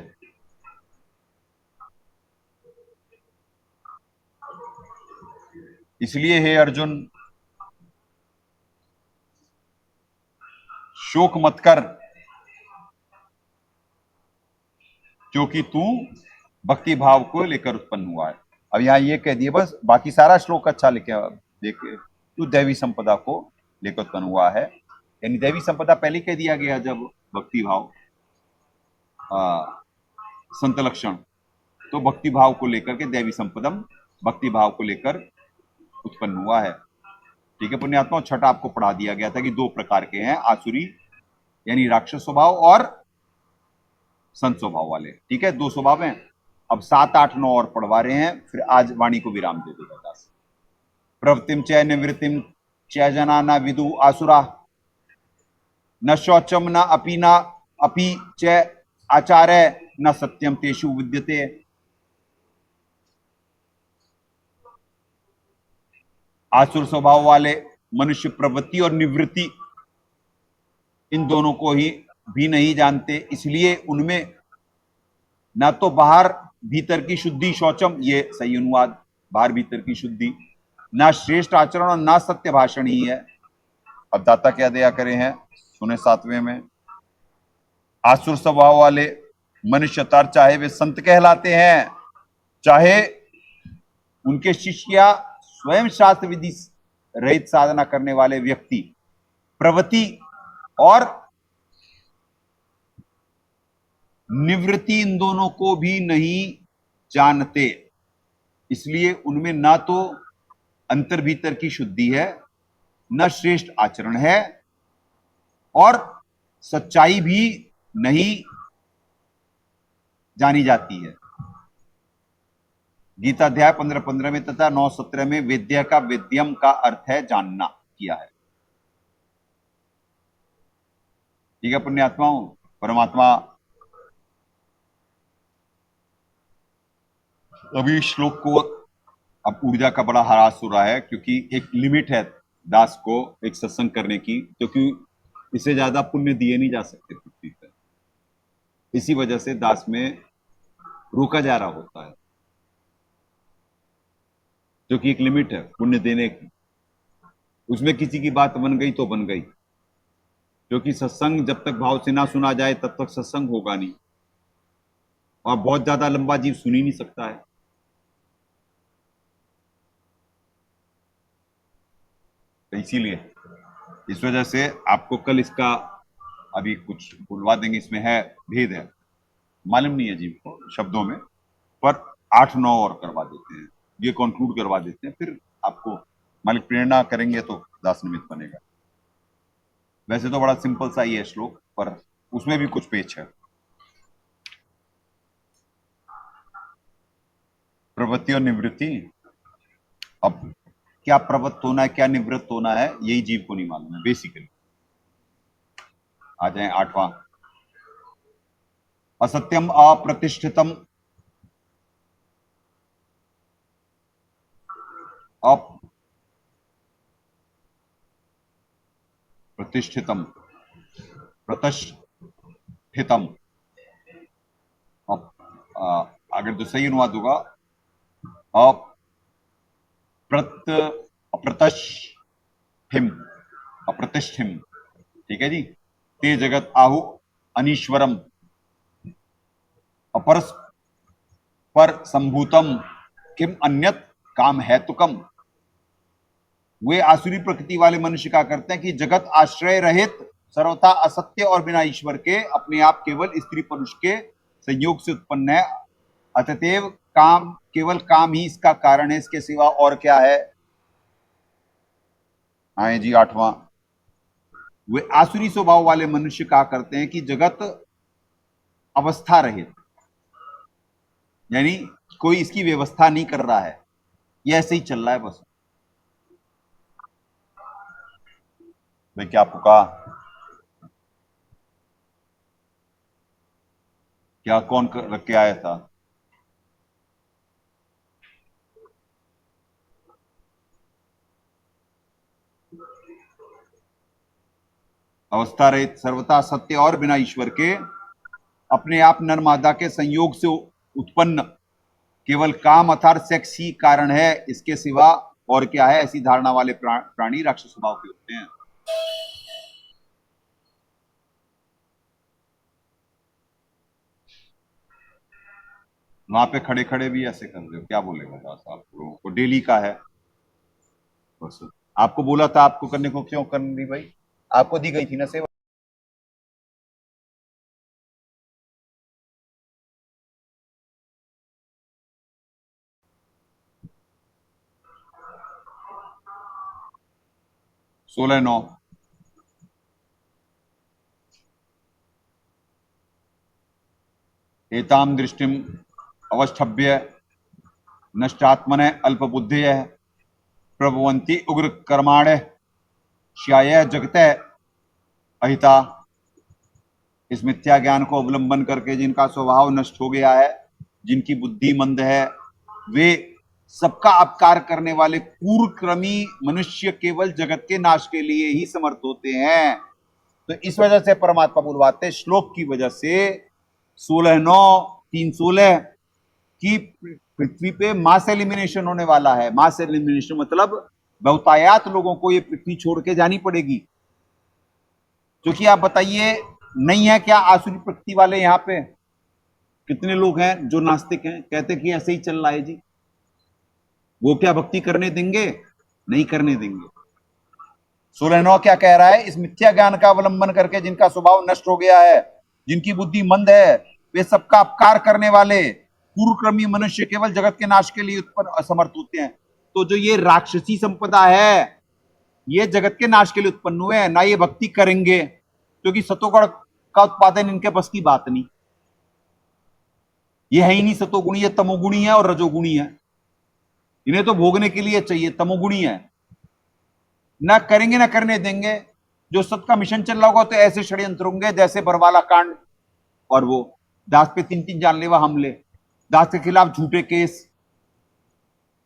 इसलिए हे अर्जुन शोक मत कर, क्योंकि तू भक्ति भाव को लेकर उत्पन्न हुआ है। अब यहां ये कह दिए बस, बाकी सारा श्लोक अच्छा लिखे देखे, तू दैवी संपदा को लेकर उत्पन्न हुआ है। यानी दैवी संपदा पहले कह दिया गया जब भक्ति भाव, संत लक्षण, तो भक्ति भाव को लेकर के दैवी संपदम, भक्ति भाव को लेकर उत्पन्न हुआ है। ठीक है पुण्यात्मा, छठा आपको पढ़ा दिया गया था कि दो प्रकार के हैं, आसुरी यानी राक्षस स्वभाव और संत स्वभाव वाले। ठीक है, दो स्वभाव हैं। अब 7, 8, 9 और पढ़वा रहे हैं, फिर आज वाणी को विराम दे देगा दास। प्रवृत्तिम च निवृत्तिम च जना न विदु आसुरा न शौचम न अपि च आचार्य न सत्यम तेषु विद्यते। आसुर स्वभाव वाले मनुष्य प्रवृत्ति और निवृत्ति इन दोनों को ही भी नहीं जानते, इसलिए उनमें ना तो बाहर भीतर की शुद्धि, शौचम ये सही अनुवाद, बाहर भीतर की शुद्धि, ना श्रेष्ठ आचरण और ना सत्य भाषण ही है। अब दाता क्या दया करे हैं, सुने 7वें में। आसुर स्वभाव वाले मनुष्य चाहे वे संत कहलाते हैं, चाहे उनके शिष्य या स्वयं शास्त्र विधि रहित साधना करने वाले व्यक्ति, प्रवृत्ति और निवृत्ति इन दोनों को भी नहीं जानते, इसलिए उनमें ना तो अंतर भीतर की शुद्धि है, न श्रेष्ठ आचरण है, और सच्चाई भी नहीं जानी जाती है। गीता अध्याय 15-15 में तथा 9-17 में विद्या का विद्यम का अर्थ है जानना किया है। ठीक है पुण्यात्माओं, परमात्मा अभी श्लोक को, अब ऊर्जा का बड़ा ह्रास हो रहा है, क्योंकि एक लिमिट है दास को एक सत्संग करने की, क्योंकि इससे ज्यादा पुण्य दिए नहीं जा सकते पृथ्वी पर। इसी वजह से दास में रोका जा रहा होता है, क्योंकि एक लिमिट है पुण्य देने की। उसमें किसी की बात बन गई तो बन गई, क्योंकि सत्संग जब तक भाव से ना सुना जाए तब तक सत्संग होगा नहीं, और बहुत ज्यादा लंबा जीव सुन ही नहीं सकता है। तो इसीलिए इस वजह से आपको कल इसका अभी कुछ बुलवा देंगे, इसमें है भेद है, मालूम नहीं है जीव को शब्दों में, पर 8-9 और करवा देते हैं, ये कंक्लूड करवा देते हैं, फिर आपको मालिक प्रेरणा करेंगे तो दास निमित्त बनेगा। वैसे तो बड़ा सिंपल सा ही है श्लोक, पर उसमें भी कुछ पेच है। प्रवृत्ति और निवृत्ति, अब क्या प्रवृत्त होना है क्या निवृत्त होना है यही जीव को नहीं मालूम है बेसिकली। आ जाए 8वां, असत्यम अप्रतिष्ठितम, अप्रतिष्ठितम, प्रतिष्ठितम, अगर तो सही अनुवाद होगा अप्रतिष्ठिम, ठीक है जी। ते जगत आहु अनीश्वरम, परस्पर संभूतम किम अन्यत काम हेतुकम। वे आसुरी प्रकृति वाले मनुष्य क्या करते हैं कि जगत आश्रय रहित, सर्वथा असत्य और बिना ईश्वर के, अपने आप केवल स्त्री पुरुष के संयोग से उत्पन्न है, अतएव काम, केवल काम ही इसका कारण है, इसके सिवा और क्या है। आए जी 8वां, वे आसुरी स्वभाव वाले मनुष्य क्या करते हैं कि जगत अवस्था रहित, यानी कोई इसकी व्यवस्था नहीं कर रहा है, ये ऐसे ही चल रहा है बस। भाई क्या आपको कहा, क्या कौन रख के आया था। अवस्था रहित, सर्वथा सत्य और बिना ईश्वर के, अपने आप नर मादा के संयोग से उत्पन्न, केवल काम अर्थात सेक्स ही कारण है, इसके सिवा और क्या है, ऐसी धारणा वाले प्राणी राक्षस स्वभाव के होते हैं। वहां पे खड़े खड़े भी ऐसे कर रहे हो, क्या बोलेगा दास, आप लोगों को डेली का है बस। आपको बोला था, आपको करने को क्यों करनी दी भाई, आपको दी गई थी ना सेवा। सोलह 9, एताम दृष्टिम अवस्थभ्य नष्टात्मने अल्पबुद्धय प्रभवंती उग्र कर्माण श्याय जगत अहिता। इस मिथ्या ज्ञान को अवलंबन करके जिनका स्वभाव नष्ट हो गया है, जिनकी बुद्धि मंद है, वे सबका अपकार करने वाले पूर्वक्रमी मनुष्य केवल जगत के नाश के लिए ही समर्थ होते हैं। तो इस वजह से परमात्मा बुलवाते हैं, श्लोक की वजह से 16/9/316 की पृथ्वी पे मास एलिमिनेशन होने वाला है। मास एलिमिनेशन मतलब बहुतायात लोगों को ये पृथ्वी छोड़ के जानी पड़ेगी। क्योंकि आप बताइए, नहीं है क्या आसुरी प्रकृति वाले यहां पे? कितने लोग हैं जो नास्तिक हैं, कहते कि ऐसे ही चल रहा है जी, वो क्या भक्ति करने देंगे? नहीं करने देंगे। 16/9 क्या कह रहा है? इस मिथ्या ज्ञान का अवलंबन करके जिनका स्वभाव नष्ट हो गया है, जिनकी बुद्धि मंद है, वे सबका अपकार करने वाले पूर्वक्रमी मनुष्य केवल जगत के नाश के लिए उत्पन्न असमर्थ होते हैं। तो जो ये राक्षसी संपदा है, ये जगत के नाश के लिए उत्पन्न हुए हैं, ना ये भक्ति करेंगे, क्योंकि सतोगुण का उत्पादन इनके बस की बात नहीं। ये है ही नहीं सतोगुणी, ये तमोगुणी है और रजोगुणी है। इन्हें तो भोगने के लिए चाहिए, तमोगुणी है, ना करेंगे ना करने देंगे। जो सत का मिशन चल रहा होगा तो ऐसे षड्यंत्र होंगे जैसे बरवाला कांड, और वो दास पे 3-3 जानलेवा हमले, दास के खिलाफ झूठे केस,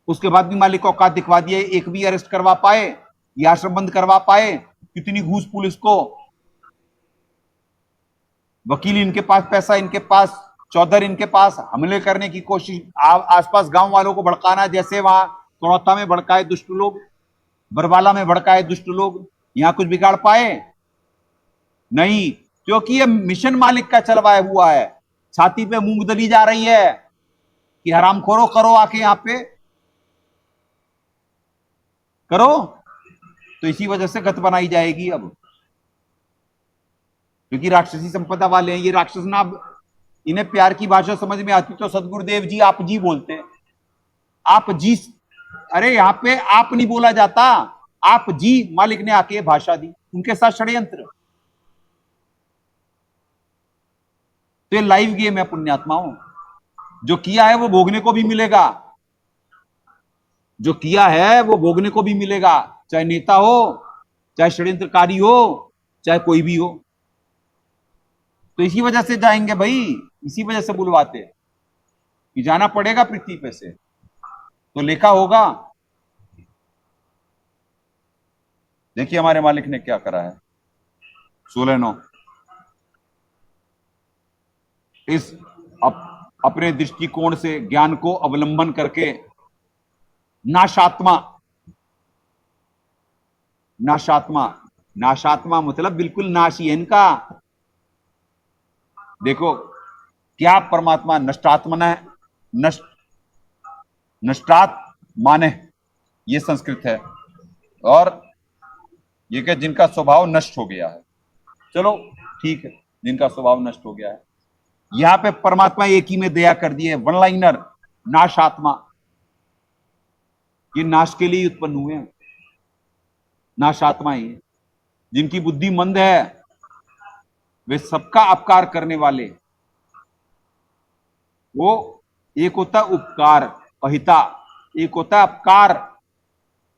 उसके बाद भी मालिक को औकात दिखवा दिए, एक भी अरेस्ट करवा पाए, ये आश्रम बंद करवा पाए। कितनी घूस पुलिस को, वकील इनके पास, पैसा इनके पास, चौधर इनके पास, हमले करने की कोशिश, आसपास गांव वालों को भड़काना, जैसे वहां कड़ौता में भड़काए दुष्ट लोग, बरवाला में भड़काए दुष्ट लोग। यहां कुछ बिगाड़ पाए? नहीं, क्योंकि ये मिशन मालिक का चलवाया हुआ है। छाती पे मूंगदली जा रही है कि हरामखोरो करो, आके यहां पे करो। तो इसी वजह से गत बनाई जाएगी अब, क्योंकि राक्षसी संपदा वाले हैं ये राक्षस ना। अब इन्हें प्यार की भाषा समझ में आती तो सदगुरुदेव जी आप जी बोलते हैं। आप जी, अरे यहां पे आप नहीं बोला जाता, आप जी, मालिक ने आके भाषा दी, उनके साथ षड्यंत्र। तो ये लाइव गेम है पुण्यात्माओं। जो किया है वो भोगने को भी मिलेगा, जो किया है वो भोगने को भी मिलेगा, चाहे नेता हो, चाहे षड्यंत्रकारी हो, चाहे कोई भी हो। तो इसी वजह से जाएंगे भाई, इसी वजह से बुलवाते कि जाना पड़ेगा पृथ्वी पे से, तो लेखा होगा। देखिए हमारे मालिक ने क्या करा है। 16/9, इस अपने दृष्टिकोण से ज्ञान को अवलंबन करके नाशात्मा, नाशात्मा, नाशात्मा मतलब बिल्कुल नाश ही है इनका। देखो क्या परमात्मा नष्टात्मना है, नष्टात माने, ये संस्कृत है, और ये कि जिनका स्वभाव नष्ट हो गया है। चलो ठीक है, जिनका स्वभाव नष्ट हो गया है। यहां पे परमात्मा एक ही में दया कर दिए, वन लाइनर, नाशात्मा। ये नाश के लिए ही उत्पन्न हुए हैं, नाशात्मा ही है। जिनकी बुद्धि मंद है वे सबका अपकार करने वाले। वो एक होता है उपकार, अहिता, एक होता है अपकार।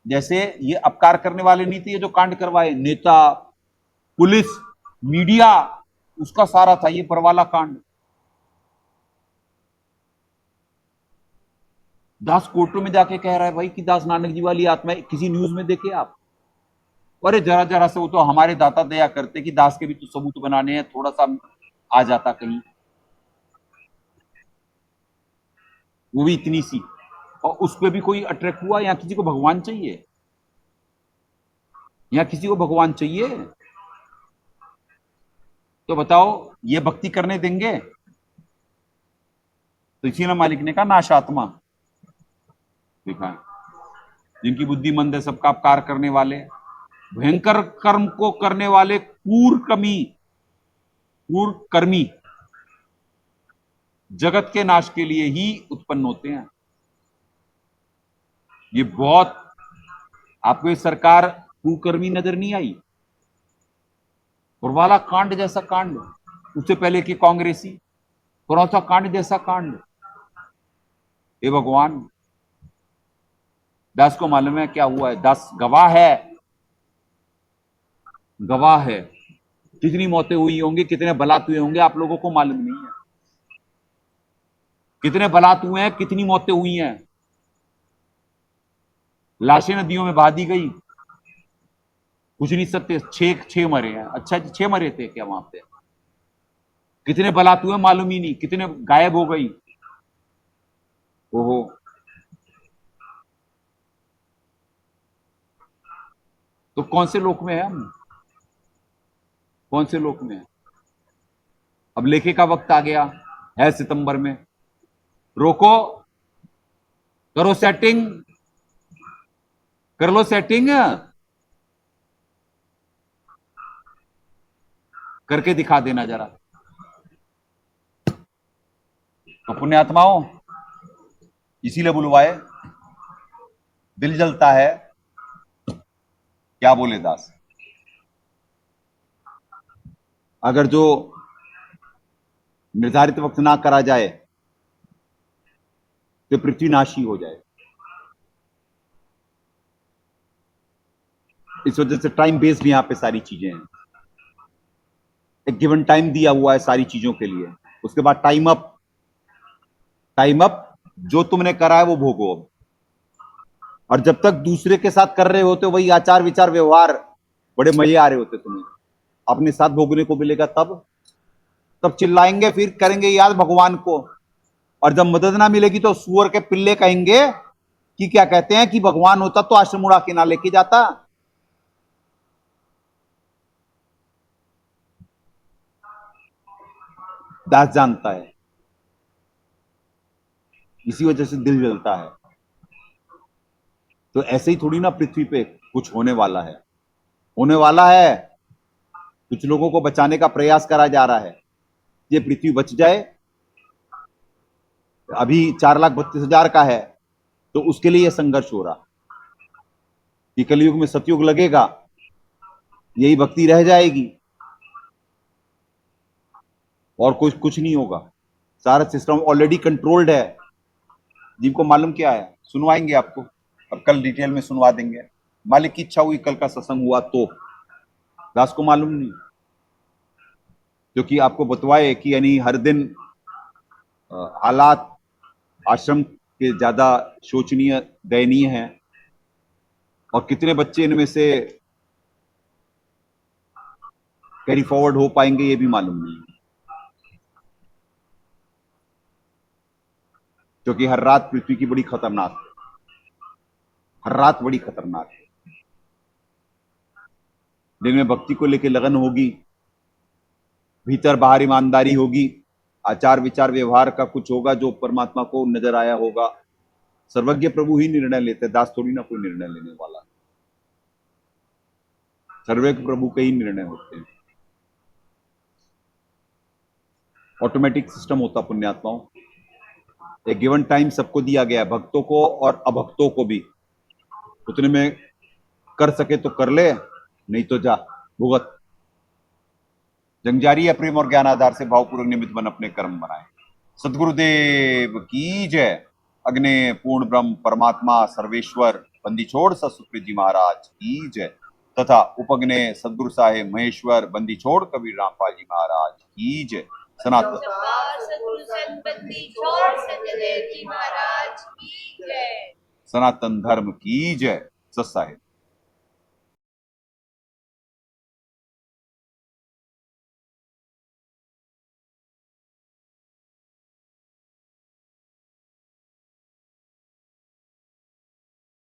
जैसे ये अपकार करने वाले नहीं थे, ये जो कांड करवाए, नेता, पुलिस, मीडिया, उसका सारा था ये परवाला कांड। दास कोर्टों में जाके कह रहा है भाई कि दास नानक जी वाली आत्मा है। किसी न्यूज में देखे आप? अरे जरा जरा से वो तो हमारे दाता दया करते कि दास के भी तो सबूत बनाने हैं, थोड़ा सा आ जाता कहीं, वो भी इतनी सी, और उस पर भी कोई अट्रैक्ट हुआ? यहाँ किसी को भगवान चाहिए? यहाँ किसी को भगवान चाहिए? तो बताओ ये भक्ति करने देंगे? तो इसीलिए मालिक ने कहा नाशात्मा। देखा, जिनकी बुद्धि मंद है, सबका अपकार करने वाले, भयंकर कर्म को करने वाले, क्रूर कर्मी जगत के नाश के लिए ही उत्पन्न होते हैं। ये बहुत, आपको ये सरकार कुकर्मी नजर नहीं आई? पुरवाला कांड जैसा कांड, उससे पहले की कांग्रेसी पुरौसा कांड जैसा कांड। हे भगवान, दास को मालूम है क्या हुआ है? दास गवाह है, गवाह है। कितनी मौतें हुई होंगी, कितने बलात् हुए होंगे, आप लोगों को मालूम नहीं है। कितने बलात् हुए हैं, कितनी मौतें हुई हैं। लाशें नदियों में बहा दी गई, कुछ नहीं सकते। छह मरे हैं। अच्छा जी, 6 मरे थे क्या वहां पे? कितने बलात् हुए मालूम ही नहीं, कितने गायब हो गई। ओहो, तो कौन से लोक में है हम? कौन से लोक में है? अब लेखे का वक्त आ गया है, सितंबर में। रोको, करो सेटिंग, कर लो सेटिंग, करके दिखा देना जरा। तो पुण्यात्माओं, इसीलिए बुलवाए, दिल जलता है। क्या बोले दास, अगर जो निर्धारित वक्त ना करा जाए तो पृथ्वी नाशी हो जाए। इस वजह से टाइम बेस्ड यहां पे सारी चीजें हैं। एक गिवन टाइम दिया हुआ है सारी चीजों के लिए, उसके बाद टाइम अप। टाइम अप, जो तुमने करा है वो भोगो अब। और जब तक दूसरे के साथ कर रहे होते वही आचार विचार व्यवहार, बड़े मजे आ रहे होते तुम्हें, अपने साथ भोगने को मिलेगा तब चिल्लाएंगे, फिर करेंगे याद भगवान को। और जब मदद ना मिलेगी तो सुअर के पिल्ले कहेंगे कि क्या कहते हैं कि भगवान होता तो आश्रम उड़ा के ना लेके जाता। दास जानता है, इसी वजह से दिल जलता है। तो ऐसे ही थोड़ी ना पृथ्वी पे कुछ होने वाला है, होने वाला है। कुछ लोगों को बचाने का प्रयास करा जा रहा है, ये पृथ्वी बच जाए। अभी 4,32,000 का है, तो उसके लिए यह संघर्ष हो रहा कि कलयुग में सतयुग लगेगा, यही भक्ति रह जाएगी और कुछ नहीं होगा। सारा सिस्टम ऑलरेडी कंट्रोल्ड है। जिनको मालूम क्या है सुनवाएंगे आपको, और कल डिटेल में सुनवा देंगे। मालिक की इच्छा हुई कल का सत्संग हुआ तो, दास को मालूम नहीं, क्योंकि आपको बतवाए कि यानी हर दिन हालात आश्रम के ज्यादा शोचनीय, दयनीय हैं, और कितने बच्चे इनमें से कैरी फॉरवर्ड हो पाएंगे ये भी मालूम नहीं, क्योंकि हर रात पृथ्वी की बड़ी खतरनाक है, हर रात बड़ी खतरनाक है। दिन में भक्ति को लेकर लगन होगी, भीतर बाहर ईमानदारी होगी, आचार विचार व्यवहार का कुछ होगा जो परमात्मा को नजर आया होगा। सर्वज्ञ प्रभु ही निर्णय लेते, दास थोड़ी ना कोई निर्णय लेने वाला। सर्वज्ञ प्रभु के ही निर्णय होते हैं। ऑटोमेटिक सिस्टम होता पुण्यात्माओं। एक गिवन टाइम सबको दिया गया है, भक्तों को और अभक्तों को भी। उतने में कर सके तो कर ले, नहीं तो जा भुगत। जंग जारी है, प्रेम और ज्ञान आधार से भावपूर्वक निमित्त बन अपने कर्म बनाए। सदगुरुदेव की जय। अग्नि पूर्ण ब्रह्म परमात्मा सर्वेश्वर बंदी छोड़ सतसुकृत जी महाराज की जय तथा उपग्ने सदगुरु साहेब महेश्वर बंदी छोड़ कबीर रामपाल जी महाराज की जय। सनातन सतगुरु संत बंदी छोड़ सत्यदेव जी महाराज की जय। सनातन धर्म की जय। सत साहिब।